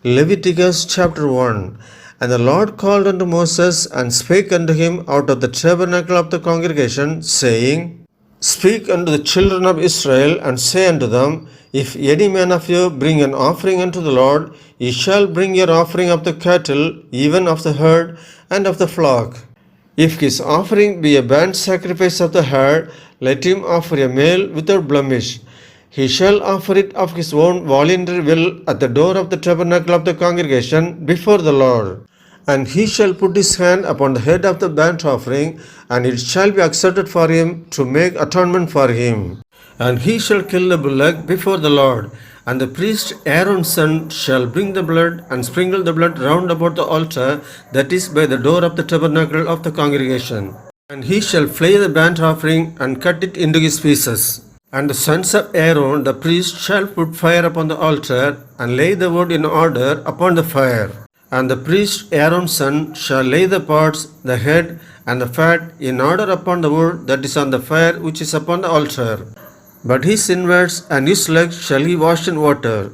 Leviticus chapter 1. And the Lord called unto Moses, and spake unto him out of the tabernacle of the congregation, saying, Speak unto the children of Israel, and say unto them, If any man of you bring an offering unto the Lord, ye shall bring your offering of the cattle, even of the herd, and of the flock. If his offering be a burnt sacrifice of the herd, let him offer a male without blemish. He shall offer it of his own voluntary will at the door of the tabernacle of the congregation before the Lord. And he shall put his hand upon the head of the burnt offering, and it shall be accepted for him to make atonement for him. And he shall kill the bullock before the Lord. And the priest Aaron's son shall bring the blood and sprinkle the blood round about the altar that is by the door of the tabernacle of the congregation. And he shall flay the burnt offering and cut it into his pieces. And the sons of Aaron the priest shall put fire upon the altar and lay the wood in order upon the fire. And the priest Aaron's son shall lay the parts, the head, and the fat in order upon the wood that is on the fire which is upon the altar. But his inwards and his legs shall he wash in water.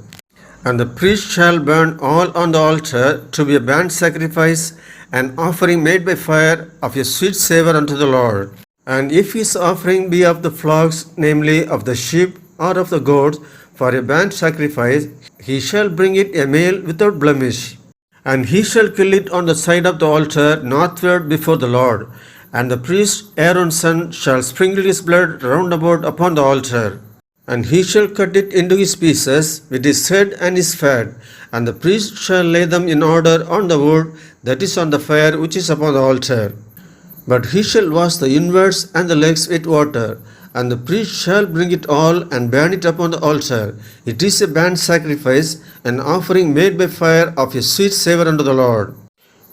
And the priest shall burn all on the altar to be a burnt sacrifice, an offering made by fire of a sweet savour unto the Lord. And if his offering be of the flocks, namely of the sheep or of the goats, for a burnt sacrifice, he shall bring it a male without blemish. And he shall kill it on the side of the altar northward before the Lord. And the priest Aaron's son shall sprinkle his blood round about upon the altar. And he shall cut it into his pieces with his head and his fat. And the priest shall lay them in order on the wood that is on the fire which is upon the altar. But he shall wash the inwards and the legs with water, and the priest shall bring it all and burn it upon the altar. It is a burnt sacrifice, an offering made by fire of a sweet savour unto the Lord.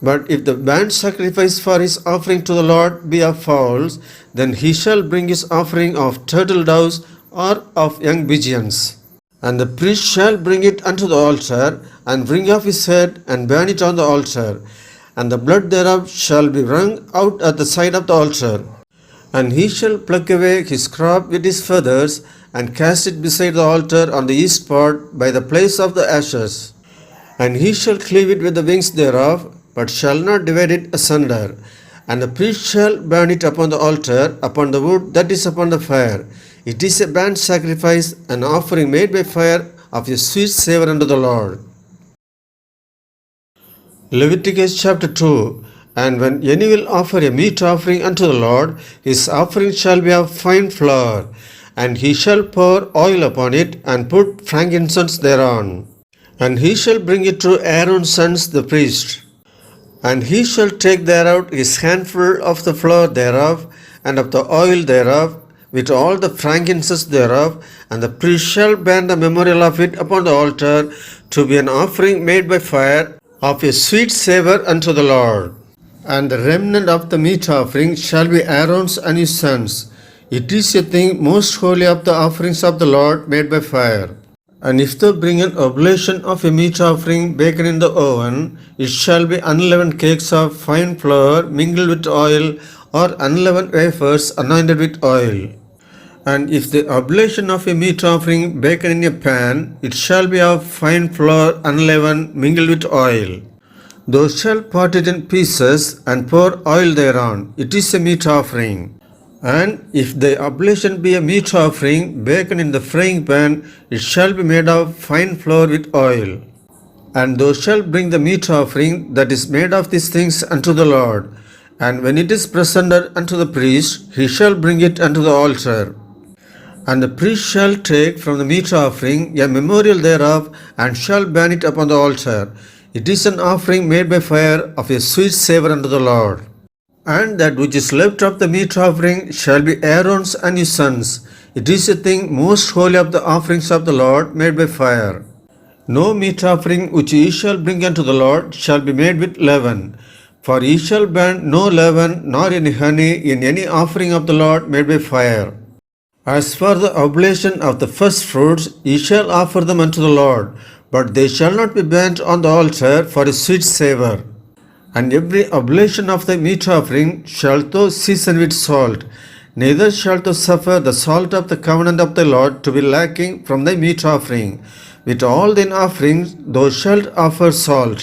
But if the burnt sacrifice for his offering to the Lord be of fowls, then he shall bring his offering of turtle doves or of young pigeons. And the priest shall bring it unto the altar, and bring off his head, and burn it on the altar. And the blood thereof shall be wrung out at the side of the altar. And he shall pluck away his crop with his feathers, and cast it beside the altar on the east part by the place of the ashes. And he shall cleave it with the wings thereof, but shall not divide it asunder. And the priest shall burn it upon the altar, upon the wood that is upon the fire. It is a burnt sacrifice, an offering made by fire of a sweet savour unto the Lord. Leviticus chapter 2. And when any will offer a meat offering unto the Lord, his offering shall be of fine flour, and he shall pour oil upon it, and put frankincense thereon. And he shall bring it to Aaron's sons the priest. And he shall take thereout his handful of the flour thereof, and of the oil thereof, with all the frankincense thereof, and the priest shall burn the memorial of it upon the altar, to be an offering made by fire, of a sweet savour unto the Lord. And the remnant of the meat offering shall be Aaron's and his sons. It is a thing most holy of the offerings of the Lord made by fire. And if thou bring an oblation of a meat offering baken in the oven, it shall be unleavened cakes of fine flour mingled with oil, or unleavened wafers anointed with oil. And if the oblation of a meat offering baken in a pan, it shall be of fine flour unleavened mingled with oil. Thou shalt part it in pieces, and pour oil thereon. It is a meat offering. And if the oblation be a meat offering baken in the frying pan, it shall be made of fine flour with oil. And thou shalt bring the meat offering that is made of these things unto the Lord. And when it is presented unto the priest, he shall bring it unto the altar. And the priest shall take from the meat offering a memorial thereof, and shall burn it upon the altar. It is an offering made by fire of a sweet savour unto the Lord. And that which is left of the meat offering shall be Aaron's and his sons. It is a thing most holy of the offerings of the Lord made by fire. No meat offering which ye shall bring unto the Lord shall be made with leaven. For ye shall burn no leaven nor any honey in any offering of the Lord made by fire. As for the oblation of the first fruits, ye shall offer them unto the Lord, but they shall not be burnt on the altar for a sweet savour. And every oblation of the meat offering shalt thou season with salt. Neither shalt thou suffer the salt of the covenant of the Lord to be lacking from thy meat offering. with all thine offerings thou shalt offer salt.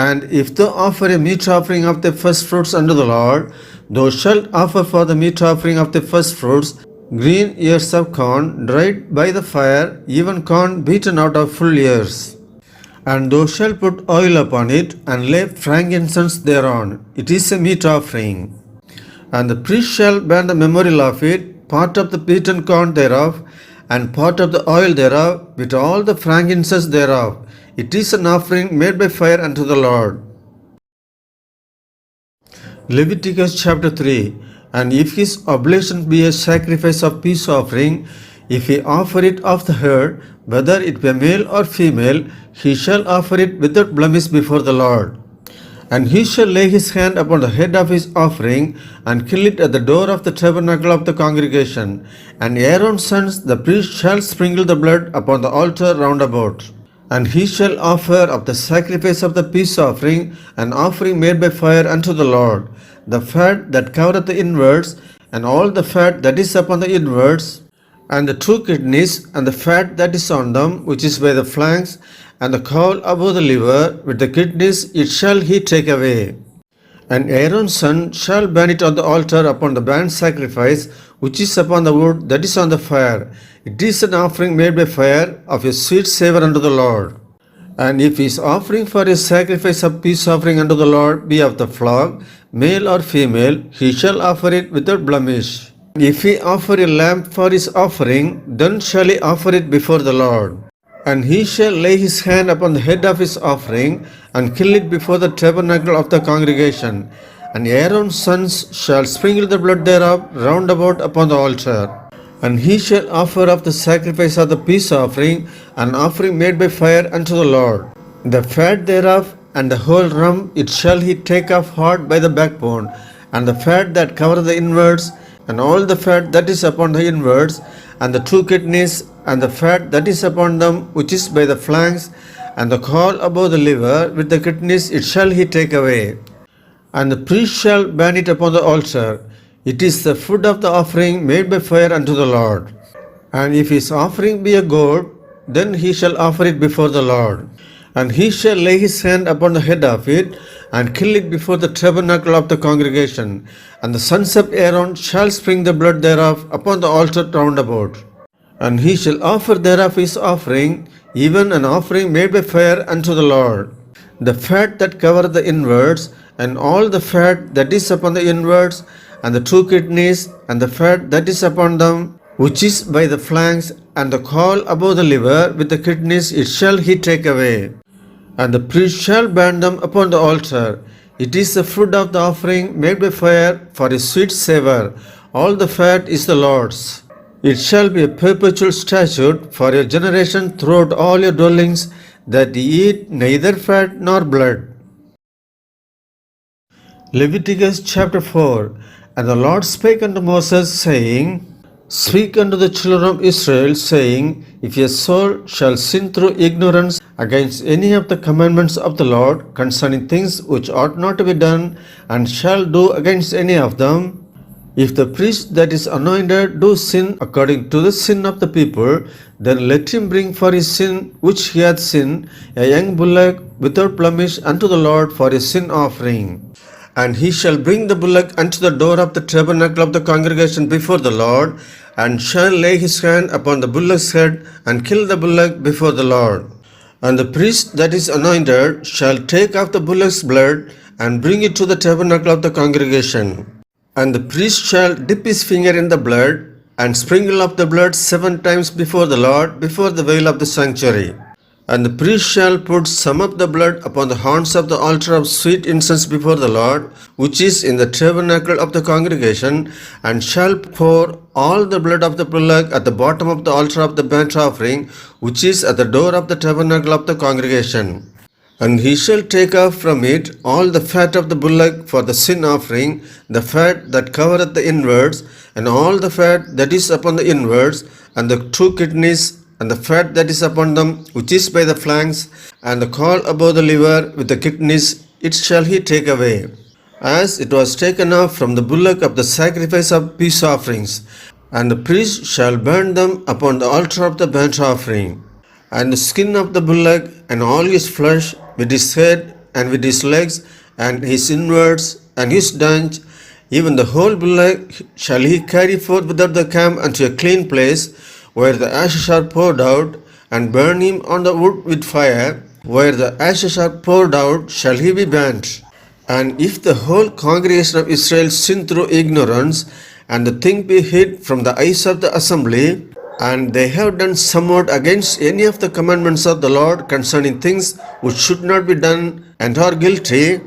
And if thou offer a meat offering of the first fruits unto the Lord, thou shalt offer for the meat offering of the first fruits green ears of corn, dried by the fire, even corn beaten out of full ears. And thou shalt put oil upon it, and lay frankincense thereon. It is a meat offering. And the priest shall burn the memorial of it, part of the beaten corn thereof, and part of the oil thereof, with all the frankincense thereof. It is an offering made by fire unto the Lord. Leviticus chapter 3. And if his oblation be a sacrifice of peace offering, if he offer it of the herd, whether it be male or female, he shall offer it without blemish before the Lord. And he shall lay his hand upon the head of his offering, and kill it at the door of the tabernacle of the congregation. And Aaron's sons, the priest, shall sprinkle the blood upon the altar round about. And he shall offer of the sacrifice of the peace offering an offering made by fire unto the Lord, the fat that covereth the inwards, and all the fat that is upon the inwards, and the two kidneys, and the fat that is on them, which is by the flanks, and the caul above the liver, with the kidneys, it shall he take away. And Aaron's son shall burn it on the altar upon the burnt sacrifice, which is upon the wood that is on the fire. It is an offering made by fire, of a sweet savour unto the Lord. And if his offering for a sacrifice of peace offering unto the Lord be of the flock, male or female, he shall offer it without blemish. If he offer a lamb for his offering, then shall he offer it before the Lord. And he shall lay his hand upon the head of his offering, and kill it before the tabernacle of the congregation. And Aaron's sons shall sprinkle the blood thereof round about upon the altar. And he shall offer of the sacrifice of the peace offering an offering made by fire unto the Lord. The fat thereof and the whole rump it shall he take off hard by the backbone, and the fat that covereth the inwards, and all the fat that is upon the inwards, and the two kidneys, and the fat that is upon them, which is by the flanks, and the caul above the liver, with the kidneys it shall he take away. And the priest shall burn it upon the altar. It is the food of the offering made by fire unto the Lord. And if his offering be a goat, then he shall offer it before the Lord. And he shall lay his hand upon the head of it, and kill it before the tabernacle of the congregation. And the sons of Aaron shall sprinkle the blood thereof upon the altar round about. And he shall offer thereof his offering, even an offering made by fire unto the Lord. The fat that covereth the inwards, and all the fat that is upon the inwards, and the two kidneys, and the fat that is upon them, which is by the flanks, and the caul above the liver, with the kidneys, it shall he take away. And the priest shall burn them upon the altar. It is the food of the offering made by fire for a sweet savour. All the fat is the Lord's. It shall be a perpetual statute for your generation throughout all your dwellings, that ye eat neither fat nor blood. Leviticus chapter 4. And the Lord spake unto Moses, saying, Speak unto the children of Israel, saying, If your soul shall sin through ignorance against any of the commandments of the Lord concerning things which ought not to be done, and shall do against any of them, if the priest that is anointed do sin according to the sin of the people, then let him bring for his sin which he hath sinned a young bullock without blemish unto the Lord for a sin offering. And he shall bring the bullock unto the door of the tabernacle of the congregation before the Lord, and shall lay his hand upon the bullock's head, and kill the bullock before the Lord. And the priest that is anointed shall take of the bullock's blood, and bring it to the tabernacle of the congregation. And the priest shall dip his finger in the blood, and sprinkle of the blood 7 times before the Lord, before the veil of the sanctuary. And the priest shall put some of the blood upon the horns of the altar of sweet incense before the Lord, which is in the tabernacle of the congregation, and shall pour all the blood of the bullock at the bottom of the altar of the burnt offering, which is at the door of the tabernacle of the congregation. And he shall take off from it all the fat of the bullock for the sin offering, the fat that covereth the inwards, and all the fat that is upon the inwards, and the two kidneys, and the fat that is upon them, which is by the flanks, and the caul above the liver, with the kidneys, it shall he take away, as it was taken off from the bullock of the sacrifice of peace offerings. And the priest shall burn them upon the altar of the burnt offering. and the skin of the bullock, and all his flesh, with his head, and with his legs, and his inwards, and his dunch, even the whole bullock shall he carry forth without the camp unto a clean place, where the ashes are poured out, and burn him on the wood with fire. Where the ashes are poured out shall he be burnt. And if the whole congregation of Israel sin through ignorance, and the thing be hid from the eyes of the assembly, and they have done somewhat against any of the commandments of the Lord concerning things which should not be done, and are guilty,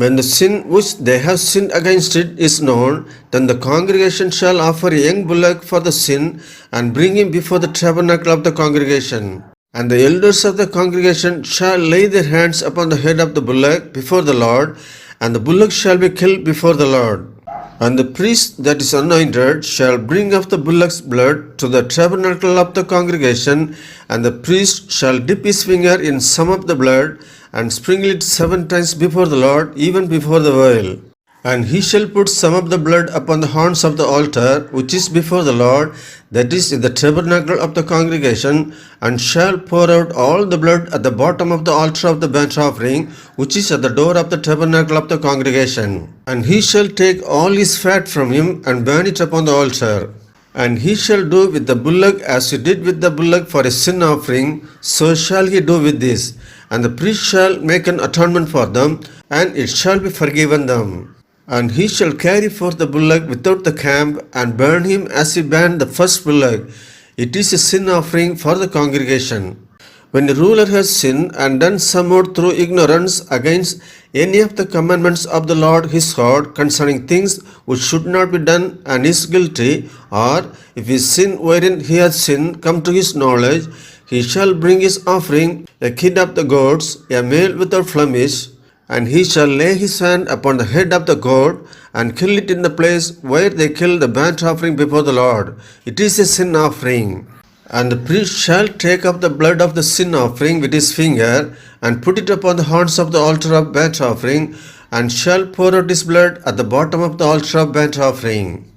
when the sin which they have sinned against it is known, then the congregation shall offer a young bullock for the sin, and bring him before the tabernacle of the congregation. And the elders of the congregation shall lay their hands upon the head of the bullock before the Lord, and the bullock shall be killed before the Lord. And the priest that is anointed shall bring of the bullock's blood to the tabernacle of the congregation, and the priest shall dip his finger in some of the blood, and sprinkle it 7 times before the Lord, even before the veil. And he shall put some of the blood upon the horns of the altar, which is before the Lord, that is in the tabernacle of the congregation, and shall pour out all the blood at the bottom of the altar of the burnt offering, which is at the door of the tabernacle of the congregation. And he shall take all his fat from him, and burn it upon the altar. And he shall do with the bullock as he did with the bullock for a sin offering, so shall he do with this. And the priest shall make an atonement for them, and it shall be forgiven them. And he shall carry forth the bullock without the camp, and burn him as he burned the first bullock. It is a sin offering for the congregation. When a ruler has sinned and done somewhat through ignorance against any of the commandments of the Lord his God concerning things which should not be done, and is guilty, or if his sin wherein he has sinned come to his knowledge, he shall bring his offering, a kid of the goats, a male without blemish, and he shall lay his hand upon the head of the goat, and kill it in the place where they kill the burnt offering before the Lord. It is a sin offering. And the priest shall take up the blood of the sin offering with his finger, and put it upon the horns of the altar of burnt offering, and shall pour out his blood at the bottom of the altar of burnt offering.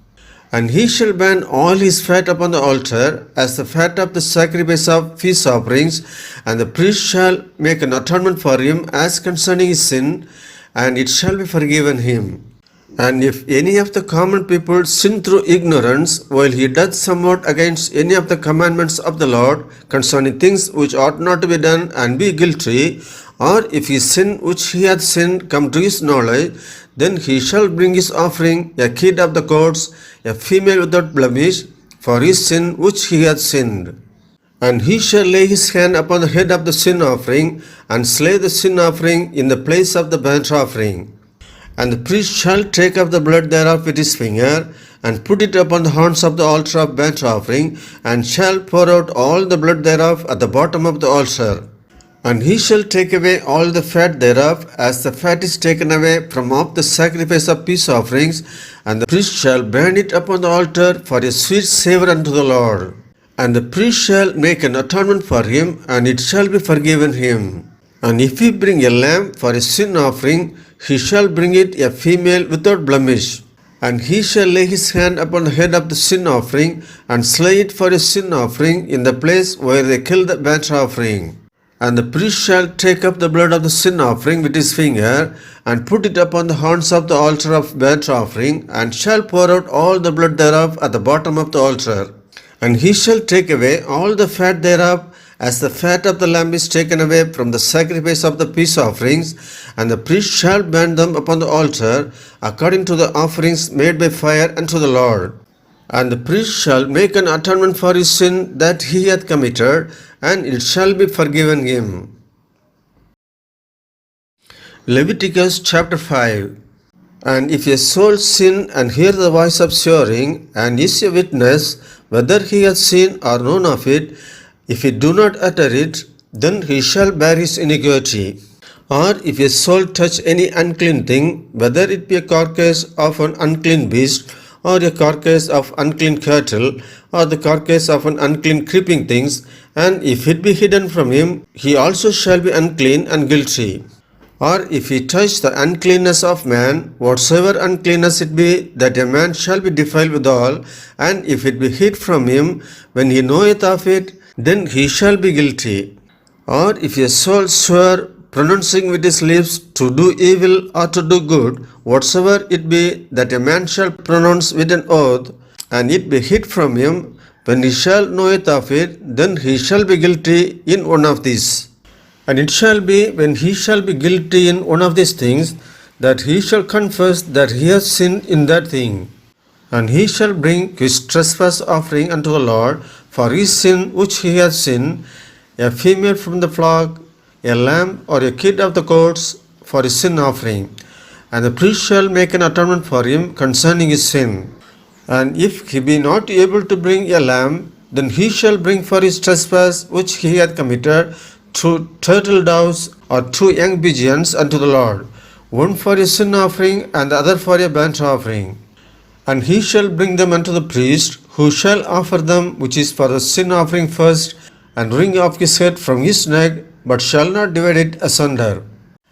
And he shall burn all his fat upon the altar, as the fat of the sacrifice of peace offerings, and the priest shall make an atonement for him as concerning his sin, and it shall be forgiven him. And if any of the common people sin through ignorance, while he doth somewhat against any of the commandments of the Lord concerning things which ought not to be done, and be guilty, or if his sin which he hath sinned come to his knowledge, then he shall bring his offering, a kid of the goats, a female without blemish, for his sin which he hath sinned. And he shall lay his hand upon the head of the sin offering, and slay the sin offering in the place of the burnt offering. And the priest shall take up the blood thereof with his finger, and put it upon the horns of the altar of burnt offering, and shall pour out all the blood thereof at the bottom of the altar. And he shall take away all the fat thereof, as the fat is taken away from off the sacrifice of peace offerings, and the priest shall burn it upon the altar for a sweet savour unto the Lord. And the priest shall make an atonement for him, and it shall be forgiven him. And if he bring a lamb for a sin offering, he shall bring it a female without blemish. And he shall lay his hand upon the head of the sin offering, and slay it for a sin offering in the place where they kill the burnt offering. And the priest shall take up the blood of the sin offering with his finger, and put it upon the horns of the altar of burnt offering, and shall pour out all the blood thereof at the bottom of the altar. And he shall take away all the fat thereof, as the fat of the lamb is taken away from the sacrifice of the peace offerings, and the priest shall burn them upon the altar, according to the offerings made by fire unto the Lord. And the priest shall make an atonement for his sin that he hath committed, and it shall be forgiven him. Leviticus chapter 5. And if a soul sin and hear the voice of swearing, and is a witness, whether he hath seen or known of it, if he do not utter it, then he shall bear his iniquity. Or if a soul touch any unclean thing, whether it be a carcass of an unclean beast, or a carcass of unclean cattle, or the carcass of an unclean creeping things, and if it be hidden from him, he also shall be unclean and guilty. Or if he touch the uncleanness of man, whatsoever uncleanness it be, that a man shall be defiled withal, and if it be hid from him, when he knoweth of it, then he shall be guilty. Or if a soul swear, pronouncing with his lips to do evil or to do good, whatsoever it be that a man shall pronounce with an oath, and it be hid from him, when he shall know it of it, then he shall be guilty in one of these. And it shall be, when he shall be guilty in one of these things, that he shall confess that he has sinned in that thing. And he shall bring his trespass offering unto the Lord for his sin which he has sinned, a female from the flock, a lamb or a kid of the goats for his sin offering. And the priest shall make an atonement for him concerning his sin. And if he be not able to bring a lamb, then he shall bring for his trespass which he hath committed 2 turtle doves or 2 young pigeons unto the Lord, one for a sin offering and the other for a burnt offering. And he shall bring them unto the priest, who shall offer them which is for the sin offering first, and wring off his head from his neck, but shall not divide it asunder.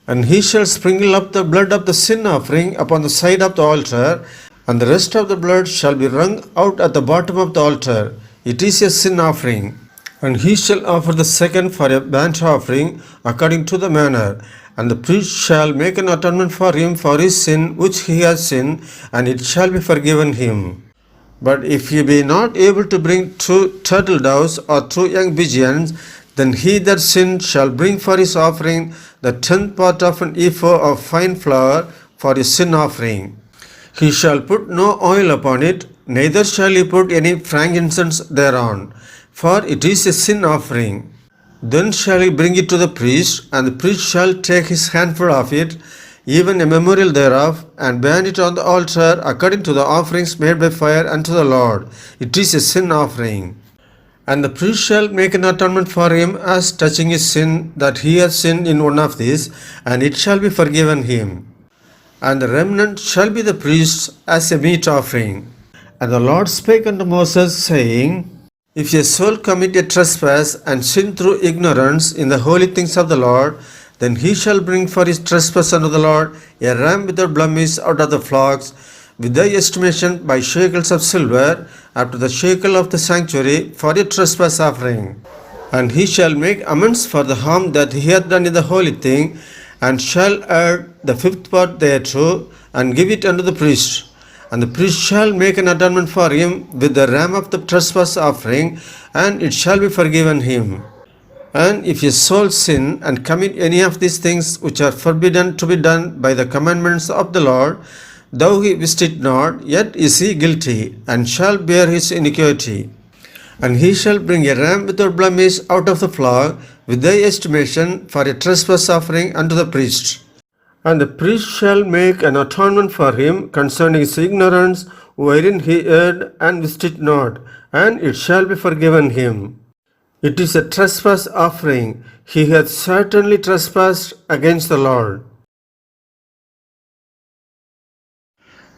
And he shall sprinkle up the blood of the sin offering upon the side of the altar, and the rest of the blood shall be wrung out at the bottom of the altar. It is a sin offering. And he shall offer the second for a burnt offering according to the manner. And the priest shall make an atonement for him for his sin which he has sinned, and it shall be forgiven him. But if he be not able to bring 2 turtle doves or 2 young pigeons, then he that sinned shall bring for his offering the 10th part of an ephah of fine flour for his sin offering. He shall put no oil upon it, neither shall he put any frankincense thereon, for it is a sin offering. Then shall he bring it to the priest, and the priest shall take his handful of it, even a memorial thereof, and burn it on the altar according to the offerings made by fire unto the Lord. It is a sin offering. And the priest shall make an atonement for him as touching his sin, that he has sinned in one of these, and it shall be forgiven him. And the remnant shall be the priest's as a meat offering. And the Lord spake unto Moses, saying, If a soul commit a trespass and sin through ignorance in the holy things of the Lord, then he shall bring for his trespass unto the Lord a ram without blemish out of the flocks, with thy estimation by shekels of silver, after the shekel of the sanctuary, for a trespass offering. And he shall make amends for the harm that he hath done in the holy thing, and shall add the 5th part thereto, and give it unto the priest. And the priest shall make an atonement for him with the ram of the trespass offering, and it shall be forgiven him. And if a soul sin and commit any of these things which are forbidden to be done by the commandments of the Lord, though he wist it not, yet is he guilty, and shall bear his iniquity. And he shall bring a ram without blemish out of the flock, with thy estimation, for a trespass offering unto the priest. And the priest shall make an atonement for him concerning his ignorance, wherein he erred and wist it not, and it shall be forgiven him. It is a trespass offering. He hath certainly trespassed against the Lord.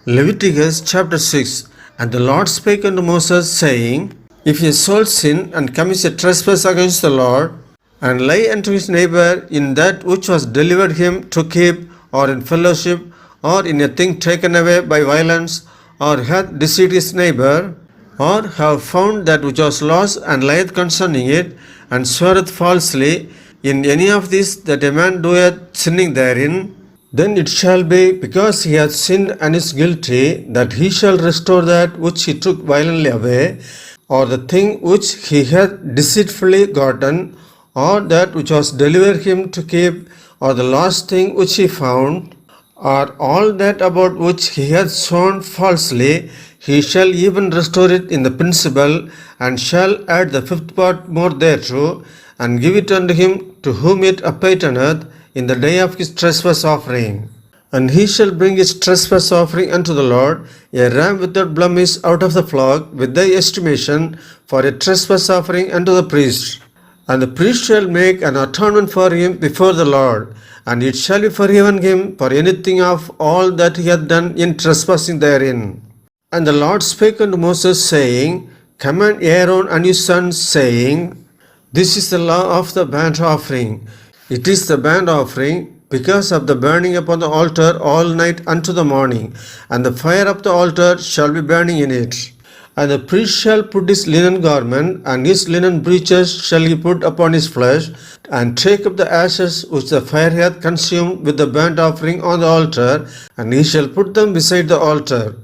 Leviticus chapter 6. And the Lord spake unto Moses, saying, If a soul sin and commits a trespass against the Lord, and lie unto his neighbor in that which was delivered him to keep, or in fellowship, or in a thing taken away by violence, or hath deceived his neighbor, or have found that which was lost, and lieth concerning it, and sweareth falsely, in any of these that a man doeth, sinning therein, then it shall be, because he hath sinned and is guilty, that he shall restore that which he took violently away, or the thing which he hath deceitfully gotten, or that which was delivered him to keep, or the lost thing which he found, or all that about which he hath sworn falsely, he shall even restore it in the principal, and shall add the 5th part more thereto, and give it unto him to whom it appertaineth in the day of his trespass offering. And he shall bring his trespass offering unto the Lord, a ram without blemish out of the flock, with thy estimation, for a trespass offering unto the priest. And the priest shall make an atonement for him before the Lord, and it shall be forgiven him for anything of all that he hath done in trespassing therein. And the Lord spake unto Moses, saying, Command Aaron and his sons, saying, This is the law of the burnt offering. It is the burnt offering, because of the burning upon the altar all night unto the morning, and the fire of the altar shall be burning in it. And the priest shall put his linen garment, and his linen breeches shall he put upon his flesh, and take up the ashes which the fire hath consumed with the burnt offering on the altar, and he shall put them beside the altar.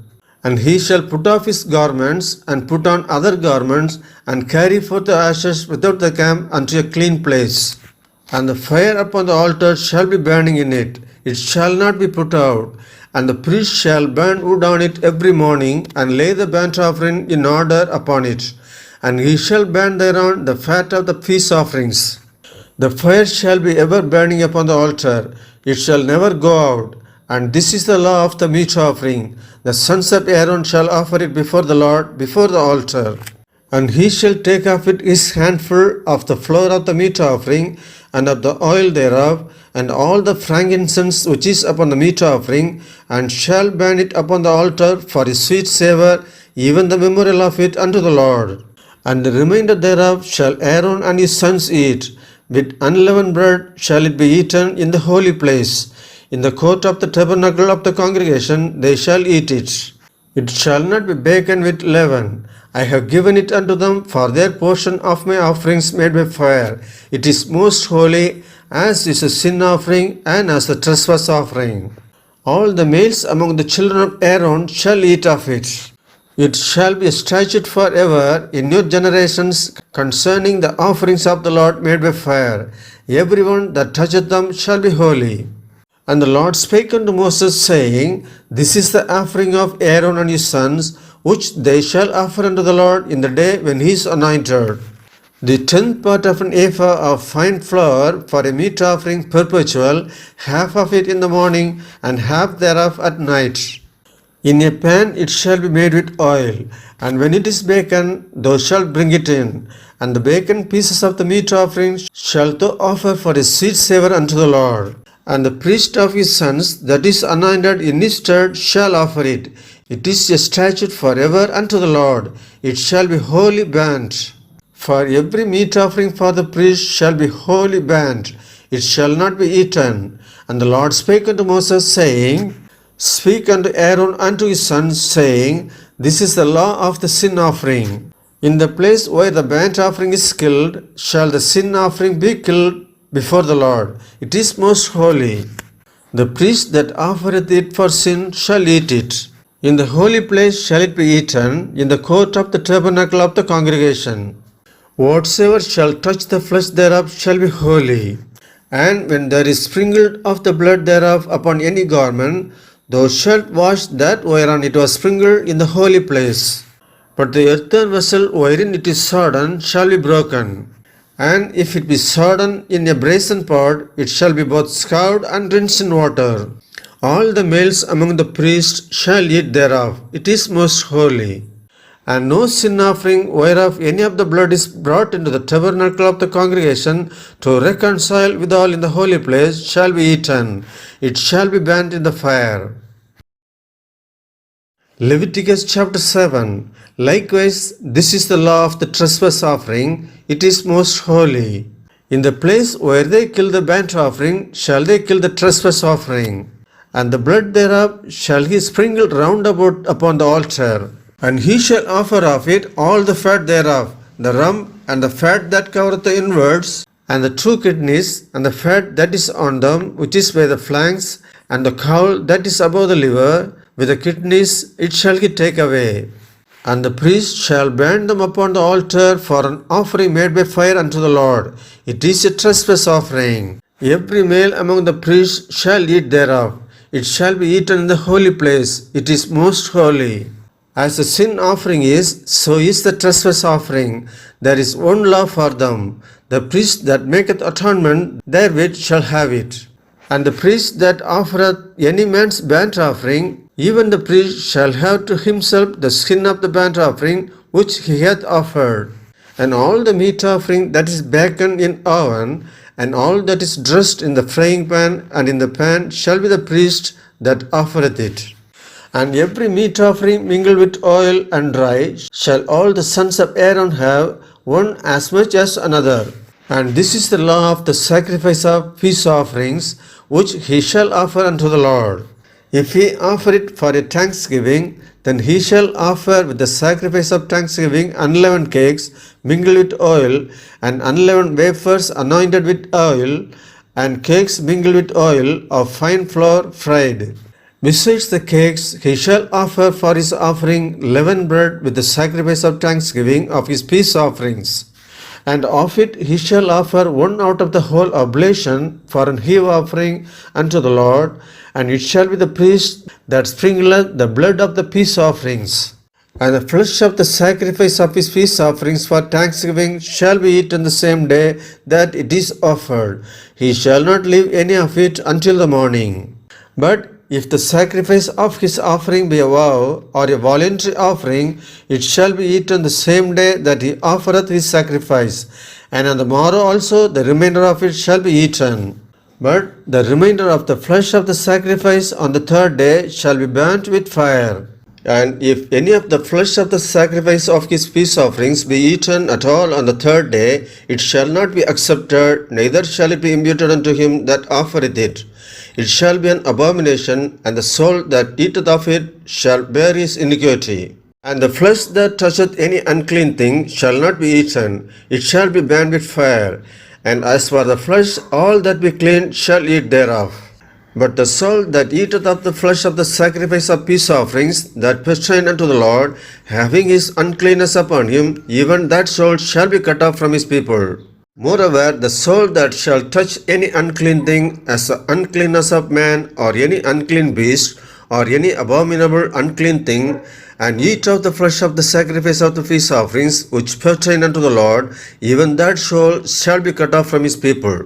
And he shall put off his garments, and put on other garments, and carry forth the ashes without the camp unto a clean place. And the fire upon the altar shall be burning in it, it shall not be put out. And the priest shall burn wood on it every morning, and lay the burnt offering in order upon it. And he shall burn thereon the fat of the peace offerings. The fire shall be ever burning upon the altar, it shall never go out. And this is the law of the meat offering. The sons of Aaron shall offer it before the Lord, before the altar. And he shall take of it his handful of the flour of the meat offering, and of the oil thereof, and all the frankincense which is upon the meat offering, and shall burn it upon the altar for a sweet savour, even the memorial of it unto the Lord. And the remainder thereof shall Aaron and his sons eat. With unleavened bread shall it be eaten in the holy place. In the court of the tabernacle of the congregation they shall eat it. It shall not be baken with leaven. I have given it unto them for their portion of my offerings made by fire. It is most holy, as is a sin offering and as a trespass offering. All the males among the children of Aaron shall eat of it. It shall be a statute forever in your generations concerning the offerings of the Lord made by fire. Everyone that toucheth them shall be holy. And the Lord spake unto Moses, saying, This is the offering of Aaron and his sons, which they shall offer unto the Lord in the day when he is anointed. The 10th part of an ephah of fine flour for a meat offering perpetual, half of it in the morning, and half thereof at night. In a pan it shall be made with oil, and when it is baken, thou shalt bring it in. And the baken pieces of the meat offering shalt thou offer for a sweet savour unto the Lord. And the priest of his sons that is anointed in his stead shall offer it. It is a statute forever unto the Lord. It shall be wholly burnt. For every meat offering for the priest shall be wholly burnt. It shall not be eaten. And the Lord spake unto Moses, saying, Speak unto Aaron unto his sons, saying, This is the law of the sin offering. In the place where the burnt offering is killed, shall the sin offering be killed before the Lord. It is most holy. The priest that offereth it for sin shall eat it. In the holy place shall it be eaten, in the court of the tabernacle of the congregation. Whatsoever shall touch the flesh thereof shall be holy. And when there is sprinkled of the blood thereof upon any garment, thou shalt wash that whereon it was sprinkled in the holy place. But the earthen vessel wherein it is sodden shall be broken. And if it be sodden in a brazen pot, it shall be both scoured and rinsed in water. All the males among the priests shall eat thereof. It is most holy. And no sin offering whereof any of the blood is brought into the tabernacle of the congregation to reconcile withal in the holy place shall be eaten. It shall be burnt in the fire. Leviticus chapter 7. Likewise, this is the law of the trespass offering. It is most holy. In the place where they kill the burnt offering shall they kill the trespass offering. And the blood thereof shall he sprinkle round about upon the altar. And he shall offer of it all the fat thereof, the rump, and the fat that covereth the inwards, and the two kidneys, and the fat that is on them, which is by the flanks, and the caul that is above the liver, with the kidneys it shall he take away. And the priest shall burn them upon the altar for an offering made by fire unto the Lord. It is a trespass offering. Every male among the priests shall eat thereof. It shall be eaten in the holy place. It is most holy. As the sin offering is, so is the trespass offering. There is one law for them. The priest that maketh atonement therewith shall have it. And the priest that offereth any man's burnt offering, even the priest shall have to himself the skin of the burnt offering which he hath offered. And all the meat offering that is baken in oven, and all that is dressed in the frying pan and in the pan shall be the priest that offereth it. And every meat offering mingled with oil and dry shall all the sons of Aaron have, one as much as another. And this is the law of the sacrifice of peace offerings, which he shall offer unto the Lord. If he offer it for a thanksgiving, Then he shall offer with the sacrifice of thanksgiving unleavened cakes mingled with oil, and unleavened wafers anointed with oil, and cakes mingled with oil of fine flour fried. Besides the cakes, he shall offer for his offering leavened bread with the sacrifice of thanksgiving of his peace offerings. And of it he shall offer one out of the whole oblation for an heave offering unto the Lord, and it shall be the priest that sprinkleth the blood of the peace offerings. And the flesh of the sacrifice of his peace offerings for thanksgiving shall be eaten the same day that it is offered. He shall not leave any of it until the morning. But if the sacrifice of his offering be a vow or a voluntary offering, it shall be eaten the same day that he offereth his sacrifice, and on the morrow also the remainder of it shall be eaten. But the remainder of the flesh of the sacrifice on the third day shall be burnt with fire. And if any of the flesh of the sacrifice of his peace offerings be eaten at all on the third day, it shall not be accepted, neither shall it be imputed unto him that offereth it. It shall be an abomination, and the soul that eateth of it shall bear his iniquity. And the flesh that toucheth any unclean thing shall not be eaten, it shall be burned with fire. And as for the flesh, all that be clean shall eat thereof. But the soul that eateth of the flesh of the sacrifice of peace offerings that pertain unto the Lord, having his uncleanness upon him, even that soul shall be cut off from his people. Moreover, the soul that shall touch any unclean thing, as the uncleanness of man, or any unclean beast, or any abominable unclean thing, and eat of the flesh of the sacrifice of the peace offerings which pertain unto the Lord, even that soul shall be cut off from his people.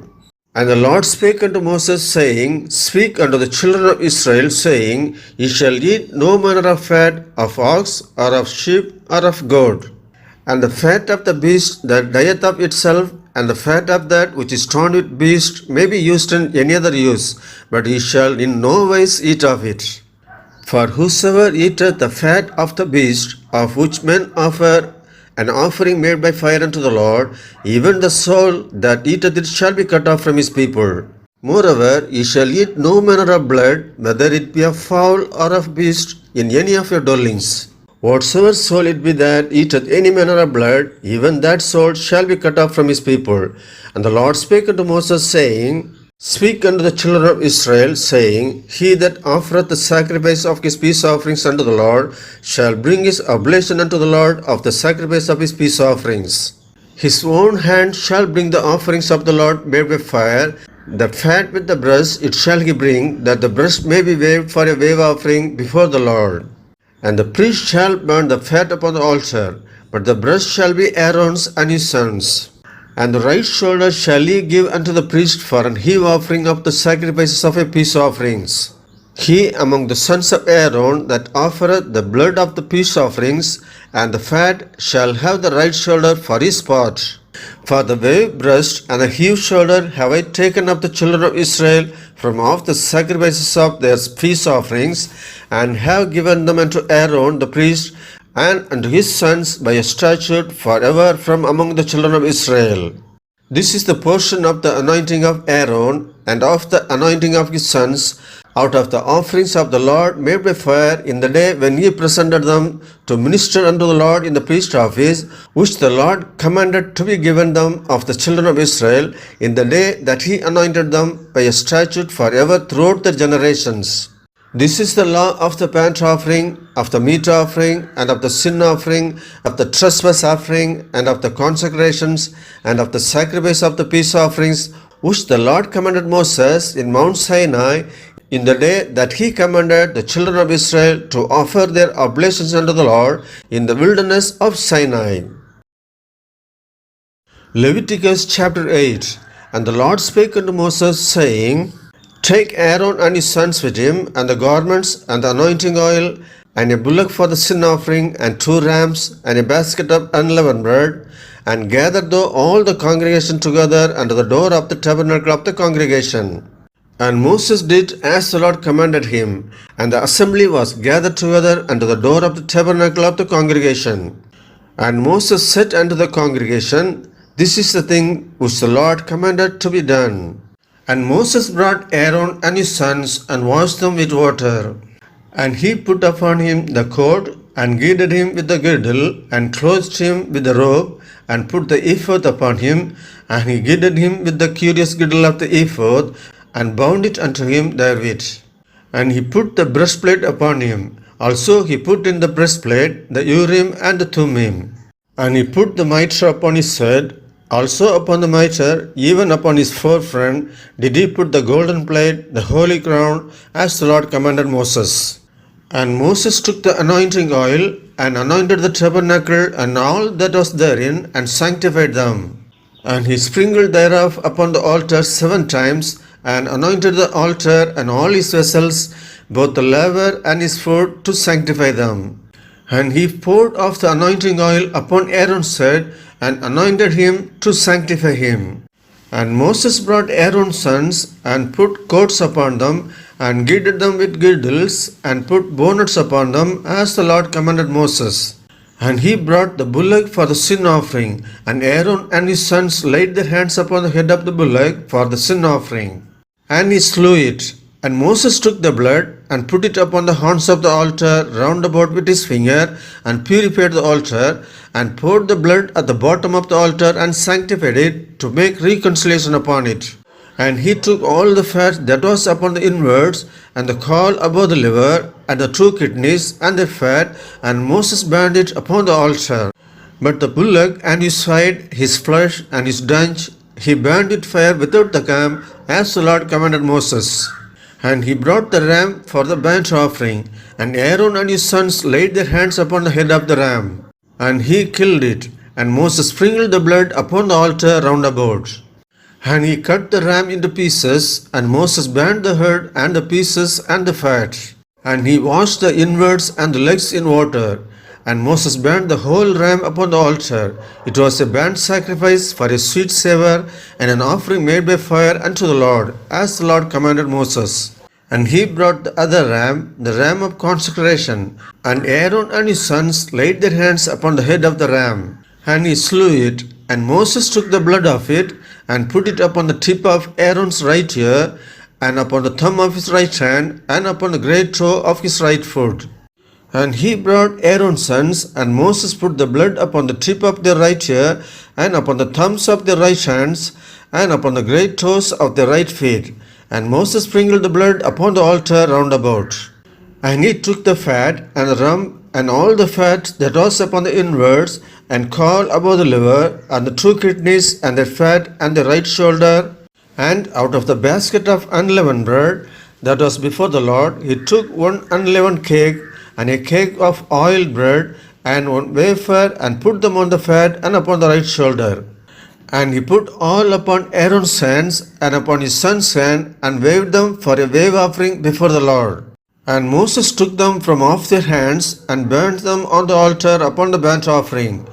And the Lord spake unto Moses, saying, Speak unto the children of Israel, saying, Ye shall eat no manner of fat of ox, or of sheep, or of goat. And the fat of the beast that dieth of itself, and the fat of that which is torn with beast may be used in any other use, but ye shall in no wise eat of it. For whosoever eateth the fat of the beast, of which men offer an offering made by fire unto the Lord, even the soul that eateth it shall be cut off from his people. Moreover, ye shall eat no manner of blood, whether it be of fowl or of beast, in any of your dwellings. Whatsoever soul it be that eateth any manner of blood, even that soul shall be cut off from his people. And the Lord spake unto Moses, saying, Speak unto the children of Israel, saying, He that offereth the sacrifice of his peace offerings unto the Lord shall bring his oblation unto the Lord of the sacrifice of his peace offerings. His own hand shall bring the offerings of the Lord made by fire. The fat with the breast it shall he bring, that the breast may be waved for a wave offering before the Lord. And the priest shall burn the fat upon the altar, but the breast shall be Aaron's and his sons'. And the right shoulder shall he give unto the priest for an heave offering of the sacrifices of a peace offerings. He among the sons of Aaron that offereth the blood of the peace offerings, and the fat shall have the right shoulder for his part. For the wave breast and the heave shoulder have I taken of the children of Israel from off the sacrifices of their peace offerings, and have given them unto Aaron the priest, and unto his sons by a statute forever from among the children of Israel. This is the portion of the anointing of Aaron, and of the anointing of his sons, out of the offerings of the Lord made by fire in the day when he presented them to minister unto the Lord in the priest office, which the Lord commanded to be given them of the children of Israel in the day that he anointed them by a statute forever throughout the generations. This is the law of the burnt offering, of the meat offering, and of the sin offering, of the trespass offering, and of the consecrations, and of the sacrifice of the peace offerings, which the Lord commanded Moses in Mount Sinai in the day that he commanded the children of Israel to offer their oblations unto the Lord in the wilderness of Sinai. Leviticus chapter 8. And the Lord spake unto Moses, saying, Take Aaron and his sons with him, and the garments, and the anointing oil, and a bullock for the sin offering, and 2 rams, and a basket of unleavened bread, and gather thou all the congregation together unto the door of the tabernacle of the congregation. And Moses did as the Lord commanded him, and the assembly was gathered together unto the door of the tabernacle of the congregation. And Moses said unto the congregation, This is the thing which the Lord commanded to be done. And Moses brought Aaron and his sons, and washed them with water. And he put upon him the coat, and girded him with the girdle, and clothed him with the robe, and put the ephod upon him, and he girded him with the curious girdle of the ephod, and bound it unto him therewith. And he put the breastplate upon him. Also he put in the breastplate the Urim and the Thummim. And he put the mitre upon his head. Also upon the mitre, even upon his forefront, did he put the golden plate, the holy crown, as the Lord commanded Moses. And Moses took the anointing oil, and anointed the tabernacle and all that was therein, and sanctified them. And he sprinkled thereof upon the altar 7 times, and anointed the altar and all his vessels, both the laver and his foot, to sanctify them. And he poured off the anointing oil upon Aaron's head, and anointed him to sanctify him. And Moses brought Aaron's sons, and put coats upon them, and girded them with girdles, and put bonnets upon them, as the Lord commanded Moses. And he brought the bullock for the sin offering, and Aaron and his sons laid their hands upon the head of the bullock for the sin offering. And he slew it. And Moses took the blood, and put it upon the horns of the altar round about with his finger, and purified the altar, and poured the blood at the bottom of the altar, and sanctified it, to make reconciliation upon it. And he took all the fat that was upon the inwards, and the caul above the liver, and the 2 kidneys, and the fat, and Moses burned it upon the altar. But the bullock and his side, his flesh, and his dunch, he burned with fire without the camp, as the Lord commanded Moses. And he brought the ram for the burnt offering, and Aaron and his sons laid their hands upon the head of the ram. And he killed it, and Moses sprinkled the blood upon the altar round about. And he cut the ram into pieces, and Moses burned the head and the pieces and the fat. And he washed the inwards and the legs in water. And Moses burned the whole ram upon the altar. It was a burnt sacrifice for a sweet savour, and an offering made by fire unto the Lord, as the Lord commanded Moses. And he brought the other ram, the ram of consecration. And Aaron and his sons laid their hands upon the head of the ram. And he slew it. And Moses took the blood of it, and put it upon the tip of Aaron's right ear, and upon the thumb of his right hand, and upon the great toe of his right foot. And he brought Aaron's sons, and Moses put the blood upon the tip of their right ear, and upon the thumbs of their right hands, and upon the great toes of their right feet. And Moses sprinkled the blood upon the altar round about. And he took the fat, and the rump, and all the fat that was upon the inwards, and caul above the liver, and the 2 kidneys, and their fat, and the right shoulder. And out of the basket of unleavened bread that was before the Lord, he took 1 unleavened cake, and a cake of oiled bread, and 1 wafer, and put them on the fat, and upon the right shoulder. And he put all upon Aaron's hands, and upon his son's hand, and waved them for a wave offering before the Lord. And Moses took them from off their hands, and burnt them on the altar upon the burnt offering.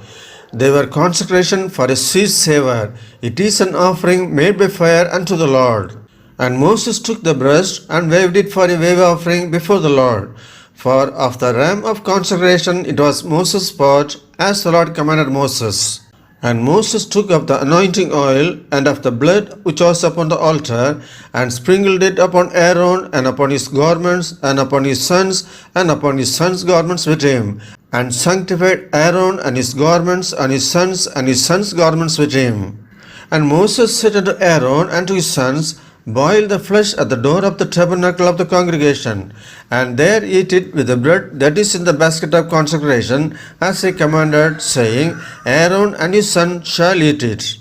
They were consecration for a sweet savour. It is an offering made by fire unto the Lord. And Moses took the breast, and waved it for a wave offering before the Lord. For of the ram of consecration it was Moses' part, as the Lord commanded Moses. And Moses took of the anointing oil, and of the blood which was upon the altar, and sprinkled it upon Aaron, and upon his garments, and upon his sons, and upon his sons' garments with him, and sanctified Aaron and his garments, and his sons' garments with him. And Moses said unto Aaron and to his sons, Boil the flesh at the door of the tabernacle of the congregation, and there eat it with the bread that is in the basket of consecration, as he commanded, saying, Aaron and his son shall eat it.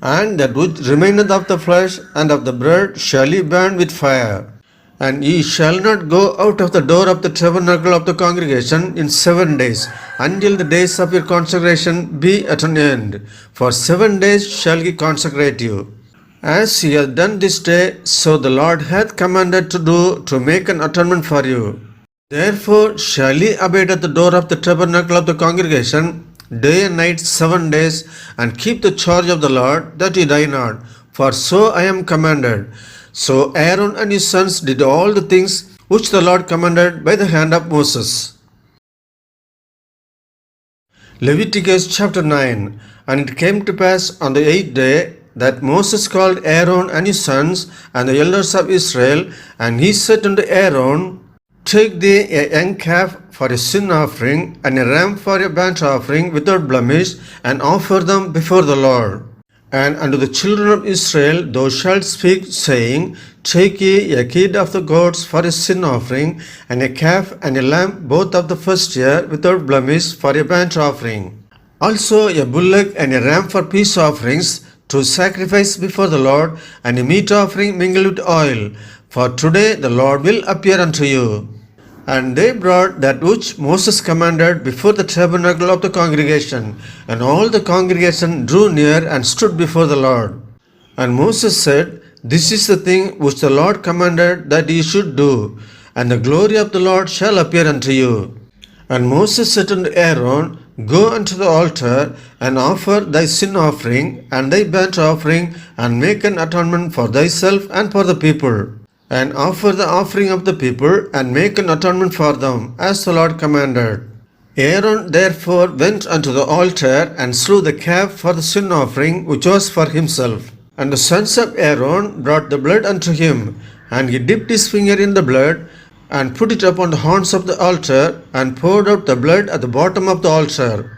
And that which remaineth of the flesh and of the bread shall ye burn with fire. And ye shall not go out of the door of the tabernacle of the congregation in 7 days, until the days of your consecration be at an end. For 7 days shall ye consecrate you. As ye have done this day, so the Lord hath commanded to do, to make an atonement for you. Therefore shall ye abide at the door of the tabernacle of the congregation, day and night 7 days, and keep the charge of the Lord, that ye die not. For so I am commanded. So Aaron and his sons did all the things which the Lord commanded by the hand of Moses. Leviticus chapter 9. And it came to pass on the 8th day, that Moses called Aaron and his sons and the elders of Israel, and he said unto Aaron, Take thee a young calf for a sin offering, and a ram for a burnt offering without blemish, and offer them before the Lord. And unto the children of Israel thou shalt speak, saying, Take ye a kid of the goats for a sin offering, and a calf and a lamb both of the first year without blemish for a burnt offering. Also a bullock and a ram for peace offerings to sacrifice before the Lord, and a meat offering mingled with oil. For today the Lord will appear unto you. And they brought that which Moses commanded before the tabernacle of the congregation, and all the congregation drew near and stood before the Lord. And Moses said, This is the thing which the Lord commanded that ye should do, and the glory of the Lord shall appear unto you. And Moses said unto Aaron, Go unto the altar, and offer thy sin offering, and thy burnt offering, and make an atonement for thyself and for the people. And offer the offering of the people, and make an atonement for them, as the Lord commanded. Aaron therefore went unto the altar, and slew the calf for the sin offering, which was for himself. And the sons of Aaron brought the blood unto him, and he dipped his finger in the blood, and put it upon the horns of the altar, and poured out the blood at the bottom of the altar.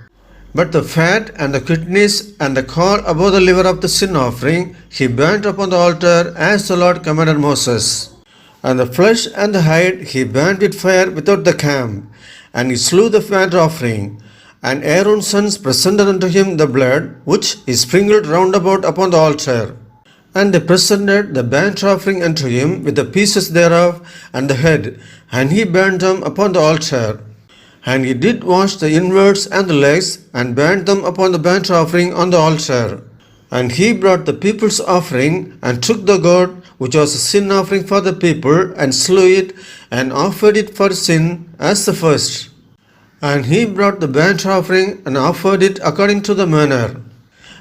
But the fat and the kidneys and the caul above the liver of the sin offering he burnt upon the altar, as the Lord commanded Moses. And the flesh and the hide he burnt with fire without the camp. And he slew the fat offering. And Aaron's sons presented unto him the blood, which he sprinkled round about upon the altar. And they presented the burnt offering unto him with the pieces thereof, and the head, and he burnt them upon the altar. And he did wash the inwards and the legs, and burnt them upon the burnt offering on the altar. And he brought the people's offering, and took the goat, which was a sin offering for the people, and slew it, and offered it for sin as the first. And he brought the burnt offering, and offered it according to the manner.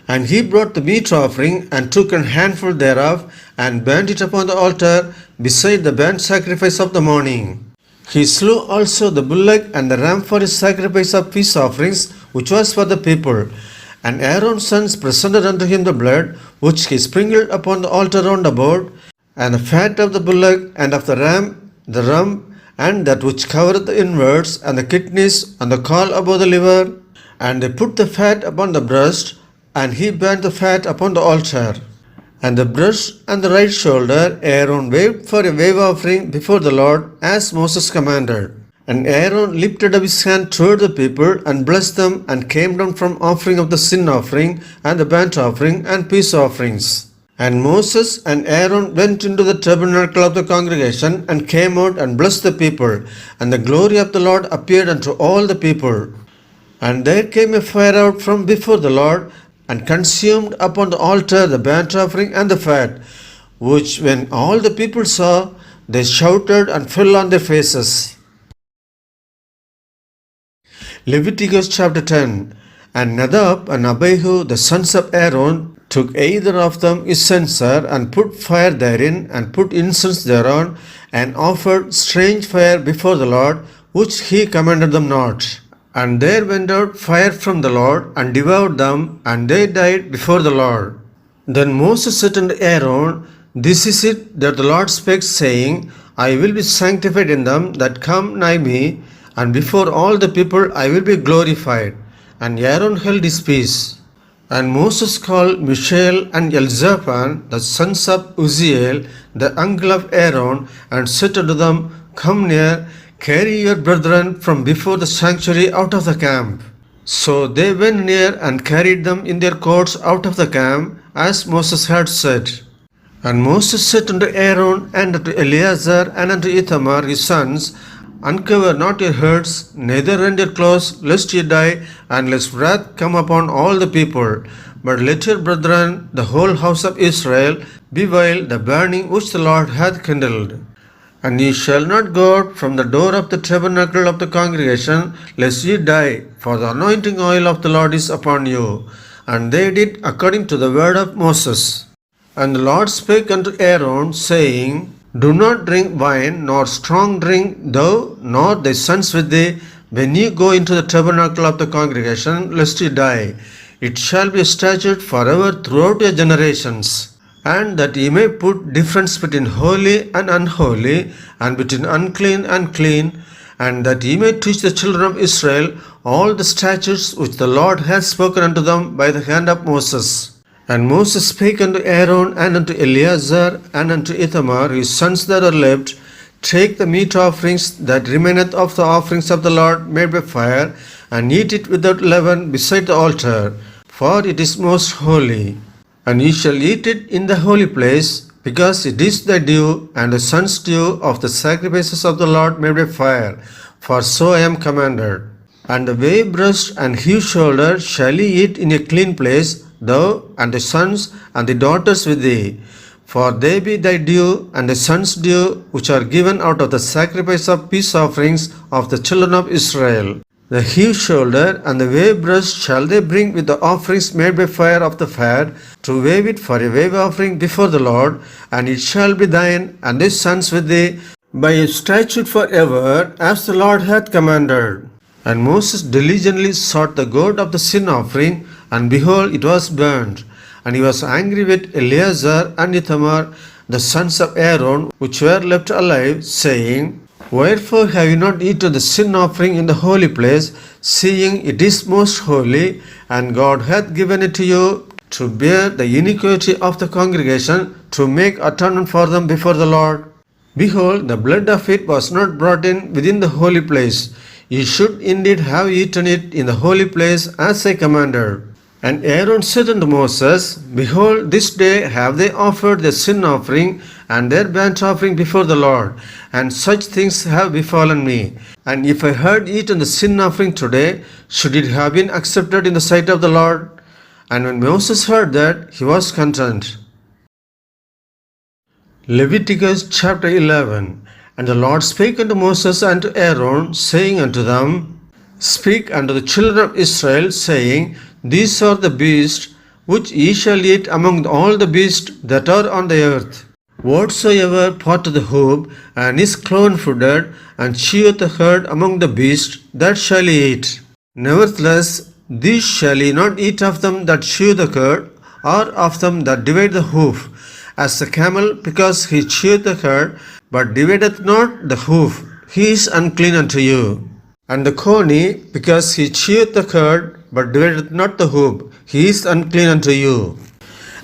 And he brought the meat offering, and took an handful thereof, and burnt it upon the altar, beside the burnt sacrifice of the morning. He slew also the bullock and the ram for his sacrifice of peace offerings, which was for the people. And Aaron's sons presented unto him the blood, which he sprinkled upon the altar round about, and the fat of the bullock and of the rump, and that which covereth the inwards, and the kidneys, and the caul above the liver. And they put the fat upon the breast, and he burnt the fat upon the altar. And the breast and the right shoulder Aaron waved for a wave offering before the Lord, as Moses commanded. And Aaron lifted up his hand toward the people, and blessed them, and came down from offering of the sin offering, and the burnt offering, and peace offerings. And Moses and Aaron went into the tabernacle of the congregation, and came out and blessed the people. And the glory of the Lord appeared unto all the people. And there came a fire out from before the Lord, and consumed upon the altar the burnt offering and the fat, which when all the people saw, they shouted and fell on their faces. Leviticus chapter 10. And Nadab and Abihu, the sons of Aaron, took either of them his censer, and put fire therein, and put incense thereon, and offered strange fire before the Lord, which he commanded them not. And there went out fire from the Lord, and devoured them, and they died before the Lord. Then Moses said unto Aaron, This is it that the Lord spake, saying, I will be sanctified in them that come nigh me, and before all the people I will be glorified. And Aaron held his peace. And Moses called Mishael and Elzaphan, the sons of Uzziel, the uncle of Aaron, and said unto them, Come near, carry your brethren from before the sanctuary out of the camp. So they went near, and carried them in their coats out of the camp, as Moses had said. And Moses said unto Aaron, and unto Eleazar, and unto Ithamar his sons, Uncover not your heads, neither rend your clothes, lest ye die, and lest wrath come upon all the people. But let your brethren, the whole house of Israel, bewail the burning which the Lord hath kindled. And ye shall not go out from the door of the tabernacle of the congregation, lest ye die, for the anointing oil of the Lord is upon you. And they did according to the word of Moses. And the Lord spake unto Aaron, saying, Do not drink wine, nor strong drink, thou, nor thy sons with thee, when ye go into the tabernacle of the congregation, lest ye die. It shall be a statute forever throughout your generations. and that ye may put difference between holy and unholy, and between unclean and clean, and that ye may teach the children of Israel all the statutes which the Lord hath spoken unto them by the hand of Moses. And Moses spake unto Aaron and unto Eleazar and unto Ithamar, his sons that are left, Take the meat offerings that remaineth of the offerings of the Lord made by fire, and eat it without leaven beside the altar, for it is most holy. And ye shall eat it in the holy place, because it is the due and the son's due of the sacrifices of the Lord made by fire, for so I am commanded. And the wave breast and heave shoulder shall ye eat in a clean place, thou and the sons and the daughters with thee. For they be thy due and the son's due, which are given out of the sacrifice of peace offerings of the children of Israel. The heave shoulder and the wave breast shall they bring with the offerings made by fire of the fat, to wave it for a wave offering before the Lord, and it shall be thine and thy sons with thee by a statute forever, as the Lord hath commanded. And Moses diligently sought the goat of the sin offering, and behold, it was burnt. And he was angry with Eleazar and Ithamar, the sons of Aaron, which were left alive, saying, Wherefore have ye not eaten the sin offering in the holy place, seeing it is most holy, and God hath given it to you to bear the iniquity of the congregation, to make atonement for them before the Lord? Behold, the blood of it was not brought in within the holy place. Ye should indeed have eaten it in the holy place, as I commanded. And Aaron said unto Moses, Behold, this day have they offered their sin offering and their burnt offering before the Lord, and such things have befallen me. And if I had eaten the sin offering today, should it have been accepted in the sight of the Lord? And when Moses heard that, he was content. Leviticus chapter 11. And the Lord spake unto Moses and to Aaron, saying unto them, Speak unto the children of Israel, saying, These are the beasts which ye shall eat among all the beasts that are on the earth. Whatsoever parteth the hoof, and is cloven-footed, and cheweth the cud among the beasts, that shall ye eat. Nevertheless, these shall ye not eat of them that chew the cud, or of them that divide the hoof, as the camel, because he cheweth the cud, but divideth not the hoof, he is unclean unto you. And the coney, because he cheweth the cud, but divideth not the hoof, he is unclean unto you.